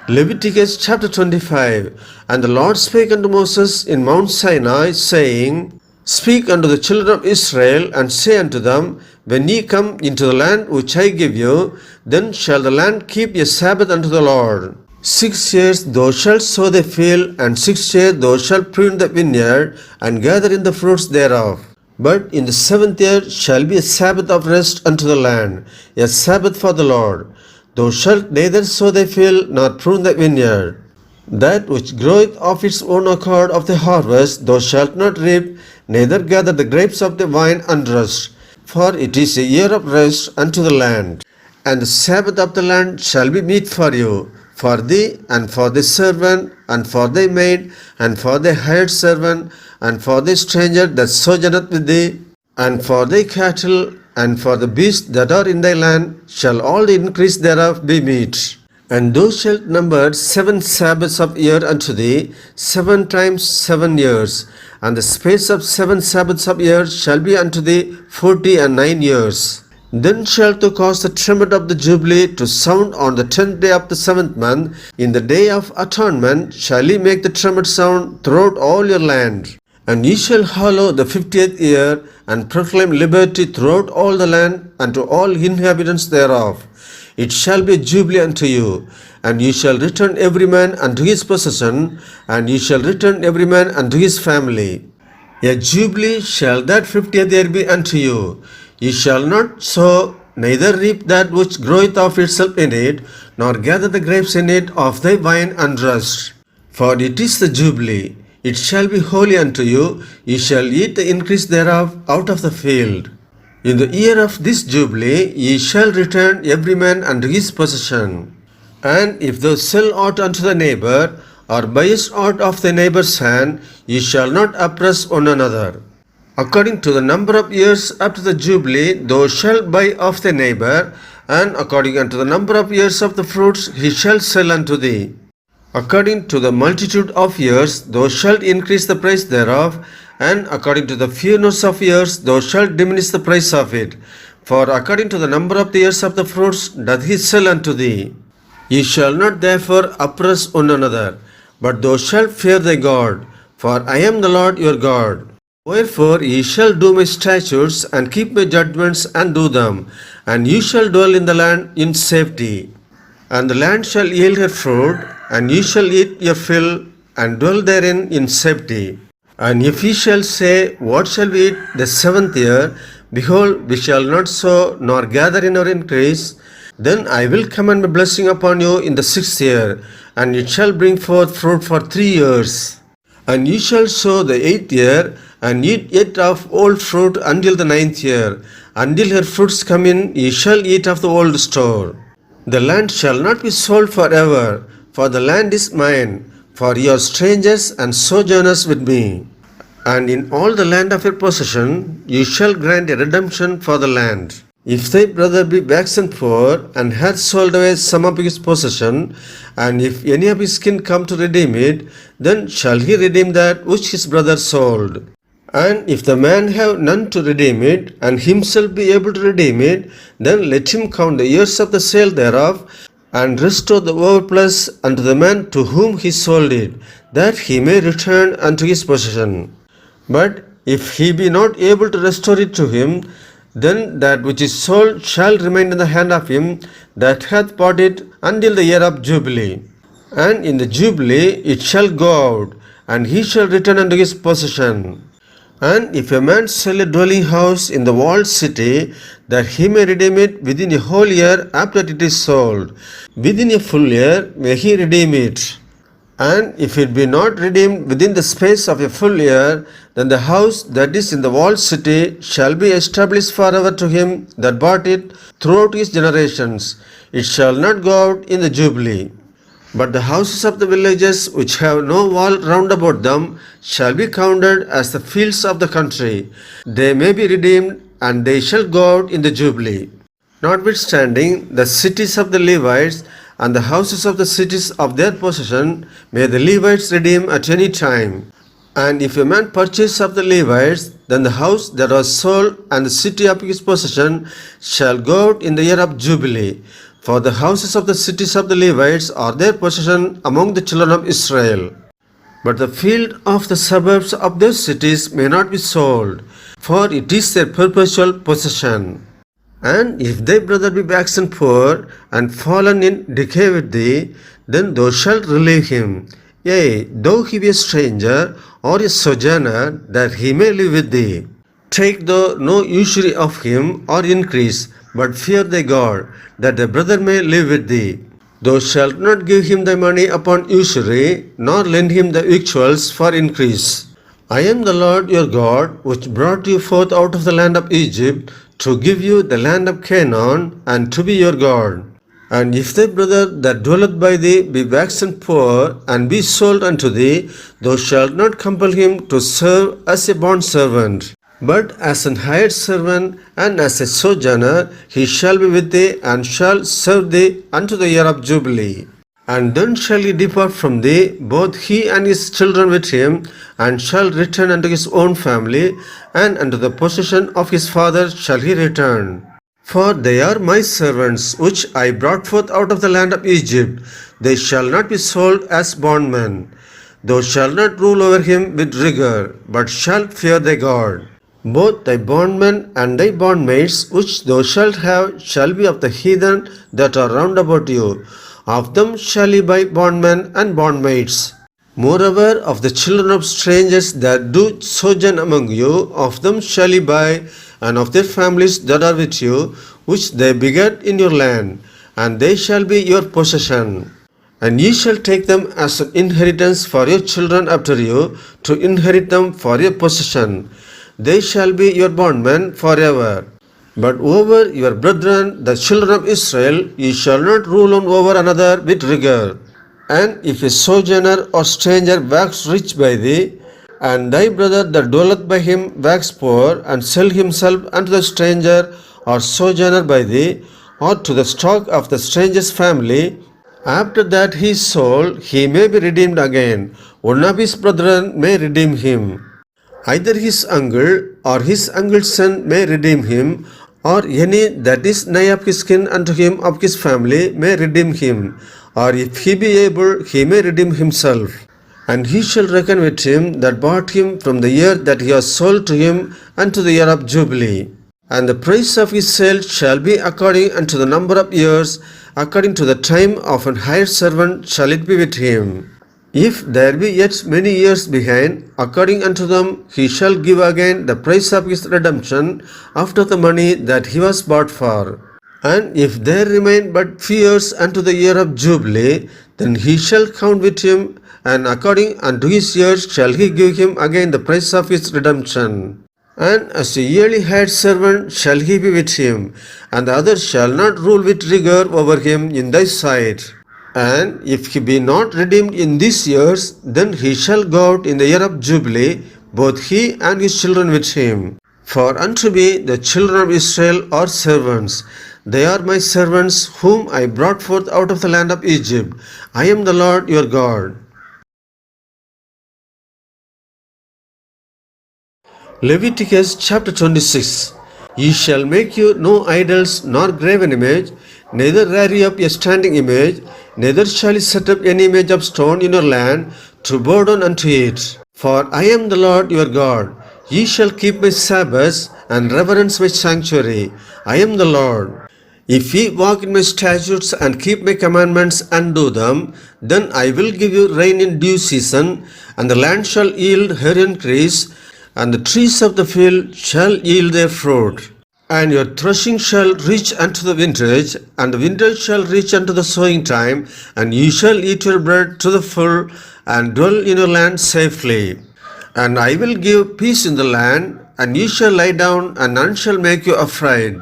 Leviticus chapter 25. And the Lord spake unto Moses in Mount Sinai, saying, Speak unto the children of Israel, and say unto them, When ye come into the land which I give you, then shall the land keep a Sabbath unto the Lord. 6 years thou shalt sow the field, and 6 years thou shalt prune the vineyard, and gather in the fruits thereof. But in the 7th year shall be a Sabbath of rest unto the land, a Sabbath for the Lord. Thou shalt neither sow thy field, nor prune the vineyard. That which groweth of its own accord of the harvest thou shalt not reap, neither gather the grapes of the vine unrust. For it is a year of rest unto the land. And the Sabbath of the land shall be meat for you, for thee, and for thy servant, and for thy maid, and for thy hired servant, and for thy stranger that sojourneth with thee, and for thy cattle, and for the beasts that are in thy land, shall all the increase thereof be meat. And thou shalt number 7 Sabbaths of year unto thee, 7 times 7 years. And the space of 7 Sabbaths of year shall be unto thee 49 years. Then shalt thou cause the trumpet of the Jubilee to sound on the 10th day of the 7th month. In the day of atonement shall ye make the trumpet sound throughout all your land. And ye shall hallow the 50th year, and proclaim liberty throughout all the land, unto all inhabitants thereof. It shall be a jubilee unto you, and ye shall return every man unto his possession, and ye shall return every man unto his family. A jubilee shall that 50th year be unto you. Ye shall not sow, neither reap that which groweth of itself in it, nor gather the grapes in it of thy vine unrust. For it is the jubilee. It shall be holy unto you. Ye shall eat the increase thereof out of the field. In the year of this jubilee ye shall return every man unto his possession. And if thou sell aught unto the neighbor, or buyest aught of thy neighbor's hand, ye shall not oppress one another. According to the number of years up to the jubilee thou shalt buy of thy neighbor, and according unto the number of years of the fruits he shall sell unto thee. According to the multitude of years thou shalt increase the price thereof, and according to the fewness of years thou shalt diminish the price of it. For according to the number of the years of the fruits doth he sell unto thee. Ye shall not therefore oppress one another, but thou shalt fear thy God, for I am the Lord your God. Wherefore ye shall do my statutes, and keep my judgments, and do them, and ye shall dwell in the land in safety. And the land shall yield her fruit, and ye shall eat your fill, and dwell therein in safety. And if ye shall say, What shall we eat the 7th year? Behold, we shall not sow, nor gather in our increase. Then I will command my blessing upon you in the 6th year, and it shall bring forth fruit for 3 years. And ye shall sow the 8th year, and eat yet of old fruit until the 9th year. Until her fruits come in, ye shall eat of the old store. The land shall not be sold forever, for the land is mine, for ye are strangers and sojourners with me. And in all the land of your possession ye shall grant a redemption for the land. If thy brother be waxen poor, and hath sold away some of his possession, and if any of his kin come to redeem it, then shall he redeem that which his brother sold. And if the man have none to redeem it, and himself be able to redeem it, then let him count the years of the sale thereof, and restore the overplus unto the man to whom he sold it, that he may return unto his possession. But if he be not able to restore it to him, then that which is sold shall remain in the hand of him that hath bought it until the year of Jubilee. And in the Jubilee it shall go out, and he shall return unto his possession. And if a man sell a dwelling house in the walled city, that he may redeem it within a whole year after it is sold, within a full year may he redeem it. And if it be not redeemed within the space of a full year, then the house that is in the walled city shall be established forever to him that bought it throughout his generations. It shall not go out in the Jubilee. But the houses of the villages which have no wall round about them shall be counted as the fields of the country. They may be redeemed, and they shall go out in the Jubilee. Notwithstanding, the cities of the Levites and the houses of the cities of their possession may the Levites redeem at any time. And if a man purchase of the Levites, then the house that was sold and the city of his possession shall go out in the year of Jubilee. For the houses of the cities of the Levites are their possession among the children of Israel. But the field of the suburbs of those cities may not be sold, for it is their perpetual possession. And if thy brother be waxen poor, and fallen in decay with thee, then thou shalt relieve him. Yea, though he be a stranger or a sojourner, that he may live with thee. Take thou no usury of him or increase, but fear thy God, that thy brother may live with thee. Thou shalt not give him thy money upon usury, nor lend him the victuals for increase. I am the Lord your God, which brought you forth out of the land of Egypt, to give you the land of Canaan, and to be your God. And if thy brother that dwelleth by thee be waxen poor, and be sold unto thee, thou shalt not compel him to serve as a bondservant, but as an hired servant, and as a sojourner he shall be with thee, and shall serve thee unto the year of Jubilee. And then shall he depart from thee, both he and his children with him, and shall return unto his own family, and unto the possession of his father shall he return. For they are my servants, which I brought forth out of the land of Egypt. They shall not be sold as bondmen. Thou shalt not rule over him with rigor, but shalt fear thy God. Both thy bondmen and thy bondmaids, which thou shalt have, shall be of the heathen that are round about you. Of them shall ye buy bondmen and bondmaids. Moreover, of the children of strangers that do sojourn among you, of them shall ye buy, and of their families that are with you, which they begat in your land, and they shall be your possession. And ye shall take them as an inheritance for your children after you, to inherit them for your possession. They shall be your bondmen forever. But over your brethren, the children of Israel, ye shall not rule on over another with rigor. And if a sojourner or stranger wax rich by thee, and thy brother that dwelleth by him wax poor, and sell himself unto the stranger or sojourner by thee, or to the stock of the stranger's family, after that he is sold, he may be redeemed again. One of his brethren may redeem him. Either his uncle or his uncle's son may redeem him, or any that is nigh of his kin unto him of his family may redeem him, or if he be able, he may redeem himself. And he shall reckon with him that bought him from the year that he was sold to him unto the year of Jubilee. And the price of his sale shall be according unto the number of years, according to the time of an hired servant shall it be with him. If there be yet many years behind, according unto them he shall give again the price of his redemption after the money that he was bought for. And if there remain but few years unto the year of Jubilee, then he shall count with him, and according unto his years shall he give him again the price of his redemption. And as a yearly hired servant shall he be with him, and the other shall not rule with rigor over him in thy sight. And if he be not redeemed in these years, then he shall go out in the year of Jubilee, both he and his children with him. For unto me the children of Israel are servants. They are my servants whom I brought forth out of the land of Egypt. I am the Lord your God. Leviticus chapter 26. Ye shall make you no idols nor graven image, neither rear ye up a standing image, neither shall ye set up any image of stone in your land to bow down unto it. For I am the Lord your God. Ye shall keep my Sabbaths and reverence my sanctuary. I am the Lord. If ye walk in my statutes and keep my commandments and do them, then I will give you rain in due season, and the land shall yield her increase, and the trees of the field shall yield their fruit. And your threshing shall reach unto the vintage, and the vintage shall reach unto the sowing time, and ye shall eat your bread to the full, and dwell in your land safely. And I will give peace in the land, and ye shall lie down, and none shall make you afraid.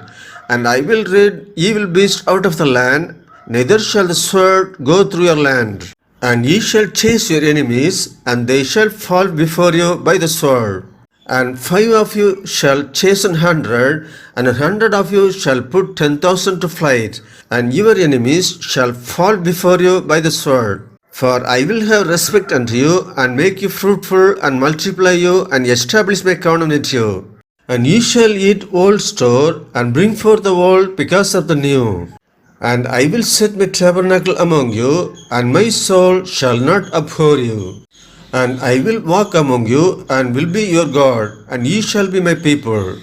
And I will rid evil beasts out of the land, neither shall the sword go through your land. And ye shall chase your enemies, and they shall fall before you by the sword. And 5 of you shall chase 100, and 100 of you shall put 10,000 to flight, and your enemies shall fall before you by the sword. For I will have respect unto you, and make you fruitful, and multiply you, and establish my covenant with you. And ye shall eat old store, and bring forth the old because of the new. And I will set my tabernacle among you, and my soul shall not abhor you. And I will walk among you, and will be your God, and ye shall be my people.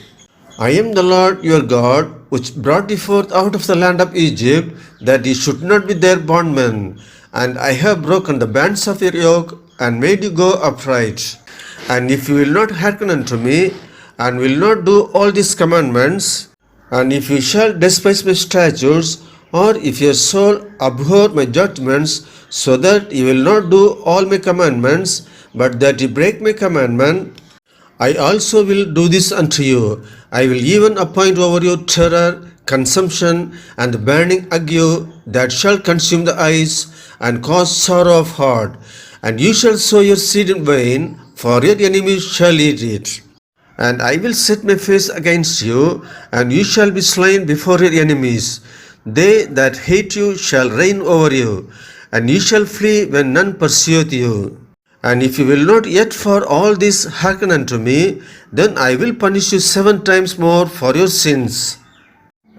I am the Lord your God, which brought you forth out of the land of Egypt, that ye should not be their bondmen. And I have broken the bands of your yoke, and made you go upright. And if you will not hearken unto me, and will not do all these commandments, and if you shall despise my statutes, or if your soul abhor my judgments, so that you will not do all my commandments, but that you break my commandment, I also will do this unto you. I will even appoint over you terror, consumption, and the burning ague that shall consume the eyes, and cause sorrow of heart. And you shall sow your seed in vain, for your enemies shall eat it. And I will set my face against you, and you shall be slain before your enemies. They that hate you shall reign over you, and you shall flee when none pursueth you. And if you will not yet for all this hearken unto me, then I will punish you 7 times more for your sins.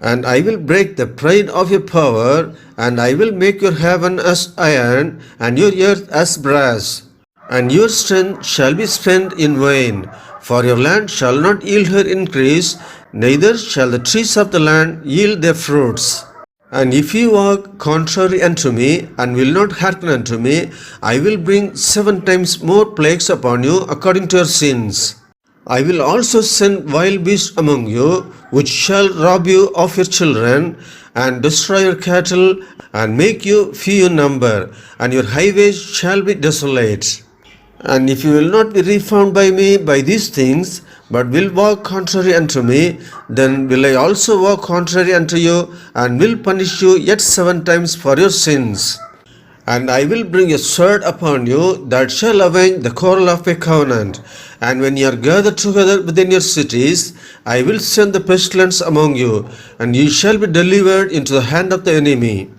And I will break the pride of your power, and I will make your heaven as iron, and your earth as brass. And your strength shall be spent in vain, for your land shall not yield her increase, neither shall the trees of the land yield their fruits. And if ye walk contrary unto me, and will not hearken unto me, I will bring 7 times more plagues upon you according to your sins. I will also send wild beasts among you, which shall rob you of your children, and destroy your cattle, and make you few in number, and your highways shall be desolate. And if you will not be refound by me by these things, but will walk contrary unto me, then will I also walk contrary unto you, and will punish you yet 7 times for your sins. And I will bring a sword upon you that shall avenge the quarrel of my covenant. And when ye are gathered together within your cities, I will send the pestilence among you, and ye shall be delivered into the hand of the enemy.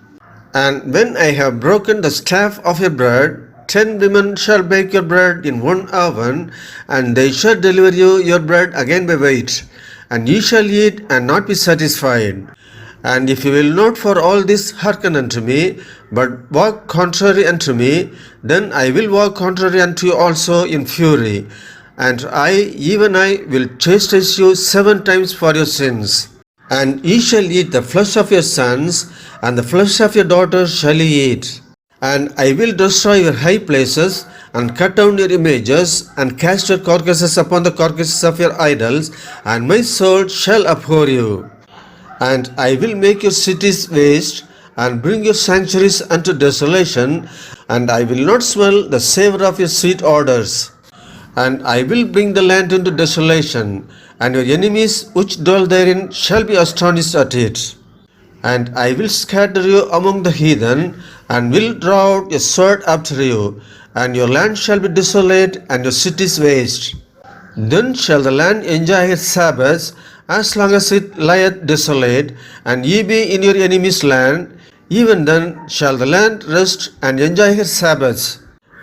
And when I have broken the staff of your bread, 10 women shall bake your bread in 1 oven, and they shall deliver you your bread again by weight. And ye shall eat and not be satisfied. And if you will not for all this hearken unto me, but walk contrary unto me, then I will walk contrary unto you also in fury. And I, even I, will chastise you 7 times for your sins. And ye shall eat the flesh of your sons, and the flesh of your daughters shall ye eat. And I will destroy your high places, and cut down your images, and cast your carcasses upon the carcasses of your idols, and my soul shall abhor you. And I will make your cities waste, and bring your sanctuaries unto desolation, and I will not smell the savour of your sweet odors. And I will bring the land into desolation, and your enemies which dwell therein shall be astonished at it. And I will scatter you among the heathen, and will draw out a sword after you, and your land shall be desolate, and your cities waste. Then shall the land enjoy its Sabbaths, as long as it lieth desolate, and ye be in your enemy's land. Even then shall the land rest and enjoy her Sabbaths.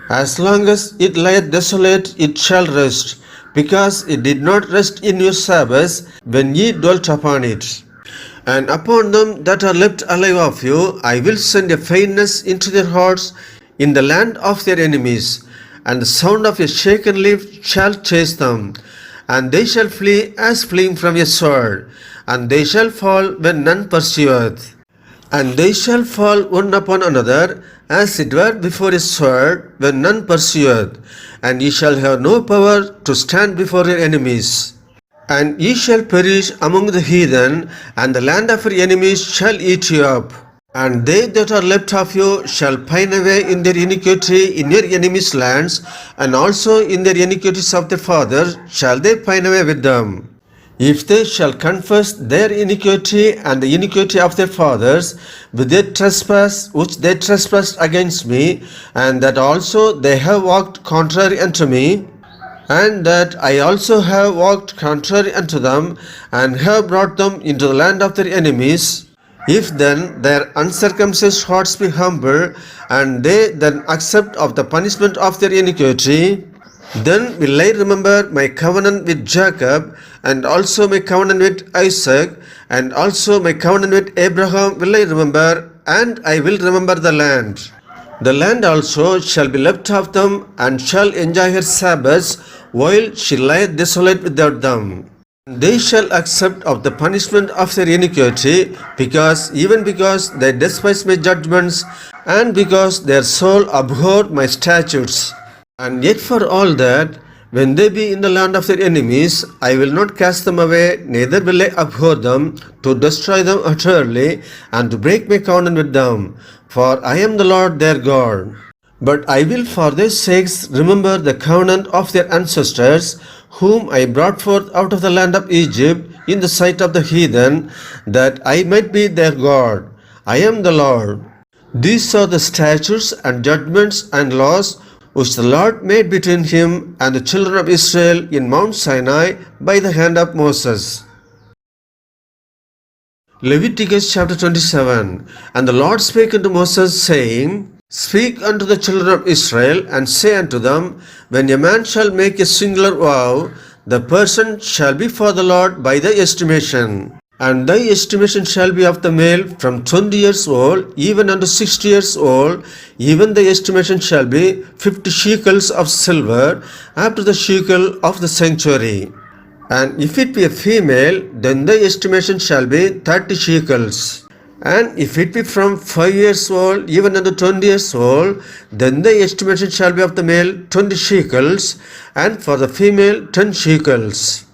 As long as it lieth desolate, it shall rest, because it did not rest in your Sabbaths when ye dwelt upon it. And upon them that are left alive of you, I will send a faintness into their hearts in the land of their enemies, and the sound of a shaken leaf shall chase them, and they shall flee as fleeing from a sword, and they shall fall when none pursueth. And they shall fall one upon another, as it were before a sword, when none pursueth, and ye shall have no power to stand before your enemies. And ye shall perish among the heathen, and the land of your enemies shall eat you up. And they that are left of you shall pine away in their iniquity in your enemies' lands, and also in their iniquities of their fathers shall they pine away with them. If they shall confess their iniquity and the iniquity of their fathers with their trespass which they trespassed against me, and that also they have walked contrary unto me, and that I also have walked contrary unto them, and have brought them into the land of their enemies, if then their uncircumcised hearts be humble, and they then accept of the punishment of their iniquity, then will I remember my covenant with Jacob, and also my covenant with Isaac, and also my covenant with Abraham will I remember, and I will remember the land. The land also shall be left of them, and shall enjoy her Sabbaths, while she lieth desolate without them. They shall accept of the punishment of their iniquity, even because they despise my judgments, and because their soul abhor my statutes. And yet for all that, when they be in the land of their enemies, I will not cast them away, neither will I abhor them, to destroy them utterly, and to break my covenant with them. For I am the Lord their God. But I will for their sakes remember the covenant of their ancestors, whom I brought forth out of the land of Egypt in the sight of the heathen, that I might be their God. I am the Lord. These are the statutes and judgments and laws which the Lord made between him and the children of Israel in Mount Sinai by the hand of Moses. Leviticus chapter 27. And the Lord spake unto Moses, saying, Speak unto the children of Israel, and say unto them, When a man shall make a singular vow, the person shall be for the Lord by thy estimation. And thy estimation shall be of the male from 20 years old, even unto 60 years old. Even the estimation shall be 50 shekels of silver, after the shekel of the sanctuary. And if it be a female, then the estimation shall be 30 shekels. And if it be from 5 years old, even unto 20 years old, then the estimation shall be of the male 20 shekels, and for the female 10 shekels.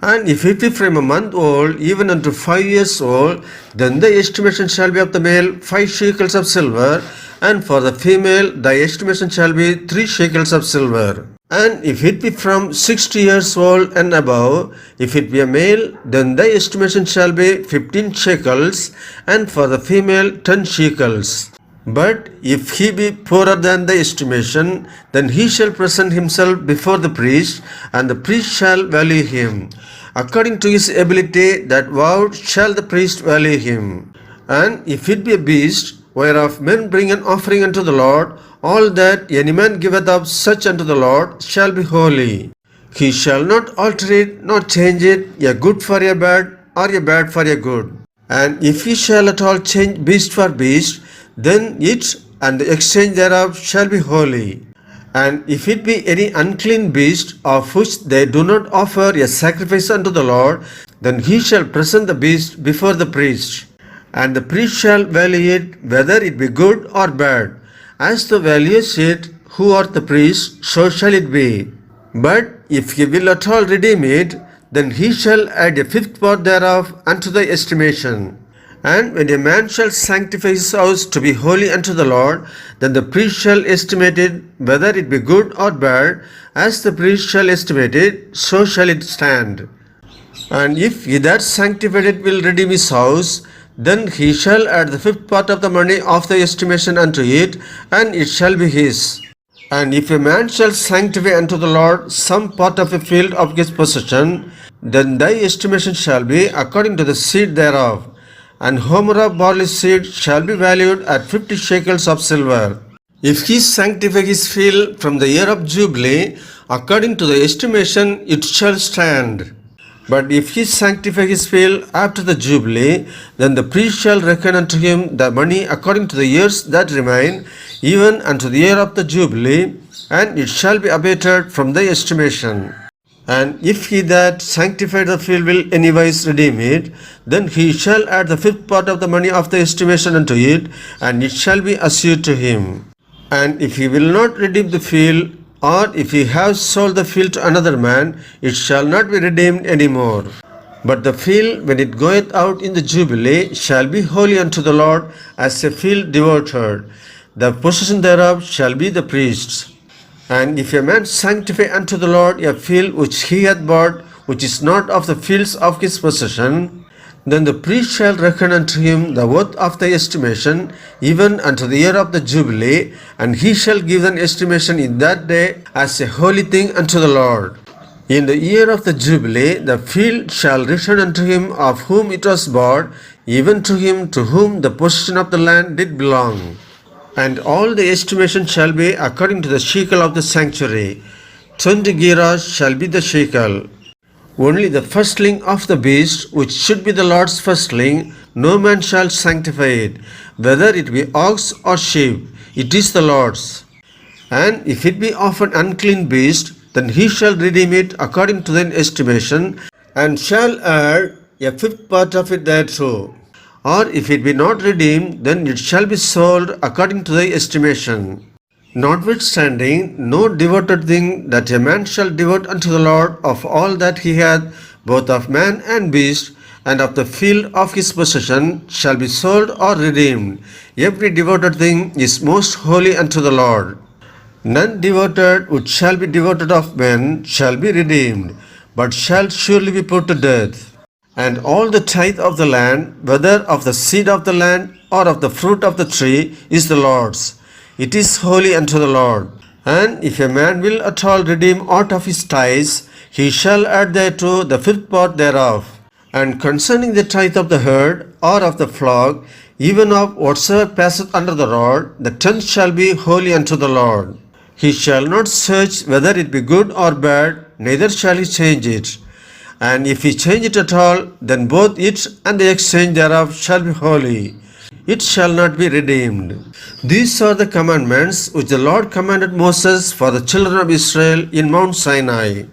And if it be from a month old, even unto 5 years old, then the estimation shall be of the male 5 shekels of silver, and for the female the estimation shall be 3 shekels of silver. And if it be from 60 years old and above, if it be a male, then the estimation shall be 15 shekels, and for the female 10 shekels. But if he be poorer than the estimation, then he shall present himself before the priest, and the priest shall value him. According to his ability that vowed shall the priest value him. And if it be a beast, whereof men bring an offering unto the Lord, all that any man giveth up such unto the Lord shall be holy. He shall not alter it, nor change it, a good for a bad, or a bad for a good. And if he shall at all change beast for beast, then it and the exchange thereof shall be holy. And if it be any unclean beast, of which they do not offer a sacrifice unto the Lord, then he shall present the beast before the priest. And the priest shall value it, whether it be good or bad. As thou valuest it, who art the priest, so shall it be. But if he will at all redeem it, then he shall add a fifth part thereof unto thy estimation. And when a man shall sanctify his house to be holy unto the Lord, then the priest shall estimate it, whether it be good or bad. As the priest shall estimate it, so shall it stand. And if he that sanctified it will redeem his house, then he shall add the fifth part of the money of the estimation unto it, and it shall be his. And if a man shall sanctify unto the Lord some part of a field of his possession, then thy estimation shall be according to the seed thereof. And homer of barley seed shall be valued at 50 shekels of silver. If he sanctify his field from the year of Jubilee, according to the estimation it shall stand. But if he sanctify his field after the Jubilee, then the priest shall reckon unto him the money according to the years that remain, even unto the year of the Jubilee, and it shall be abated from the estimation. And if he that sanctified the field will anywise redeem it, then he shall add the fifth part of the money of the estimation unto it, and it shall be assured to him. And if he will not redeem the field, or if he has sold the field to another man, it shall not be redeemed any more. But the field, when it goeth out in the Jubilee, shall be holy unto the Lord, as a field devoted. The possession thereof shall be the priest's. And if a man sanctify unto the Lord a field which he hath bought, which is not of the fields of his possession, then the priest shall reckon unto him the worth of the estimation, even unto the year of the Jubilee, and he shall give an estimation in that day as a holy thing unto the Lord. In the year of the Jubilee, the field shall return unto him of whom it was bought, even to him to whom the possession of the land did belong. And all the estimation shall be according to the shekel of the sanctuary. 20 gerahs shall be the shekel. Only the firstling of the beast, which should be the Lord's firstling, no man shall sanctify it, whether it be ox or sheep, it is the Lord's. And if it be of an unclean beast, then he shall redeem it according to the estimation, and shall add a fifth part of it thereto. Or if it be not redeemed, then it shall be sold according to the estimation. Notwithstanding, no devoted thing that a man shall devote unto the Lord of all that he hath, both of man and beast, and of the field of his possession, shall be sold or redeemed. Every devoted thing is most holy unto the Lord. None devoted which shall be devoted of men shall be redeemed, but shall surely be put to death. And all the tithe of the land, whether of the seed of the land or of the fruit of the tree, is the Lord's. It is holy unto the Lord. And if a man will at all redeem aught of his tithes, he shall add thereto the fifth part thereof. And concerning the tithe of the herd or of the flock, even of whatsoever passeth under the rod, the tenth shall be holy unto the Lord. He shall not search whether it be good or bad, neither shall he change it. And if he change it at all, then both it and the exchange thereof shall be holy. It shall not be redeemed. These are the commandments which the Lord commanded Moses for the children of Israel in Mount Sinai.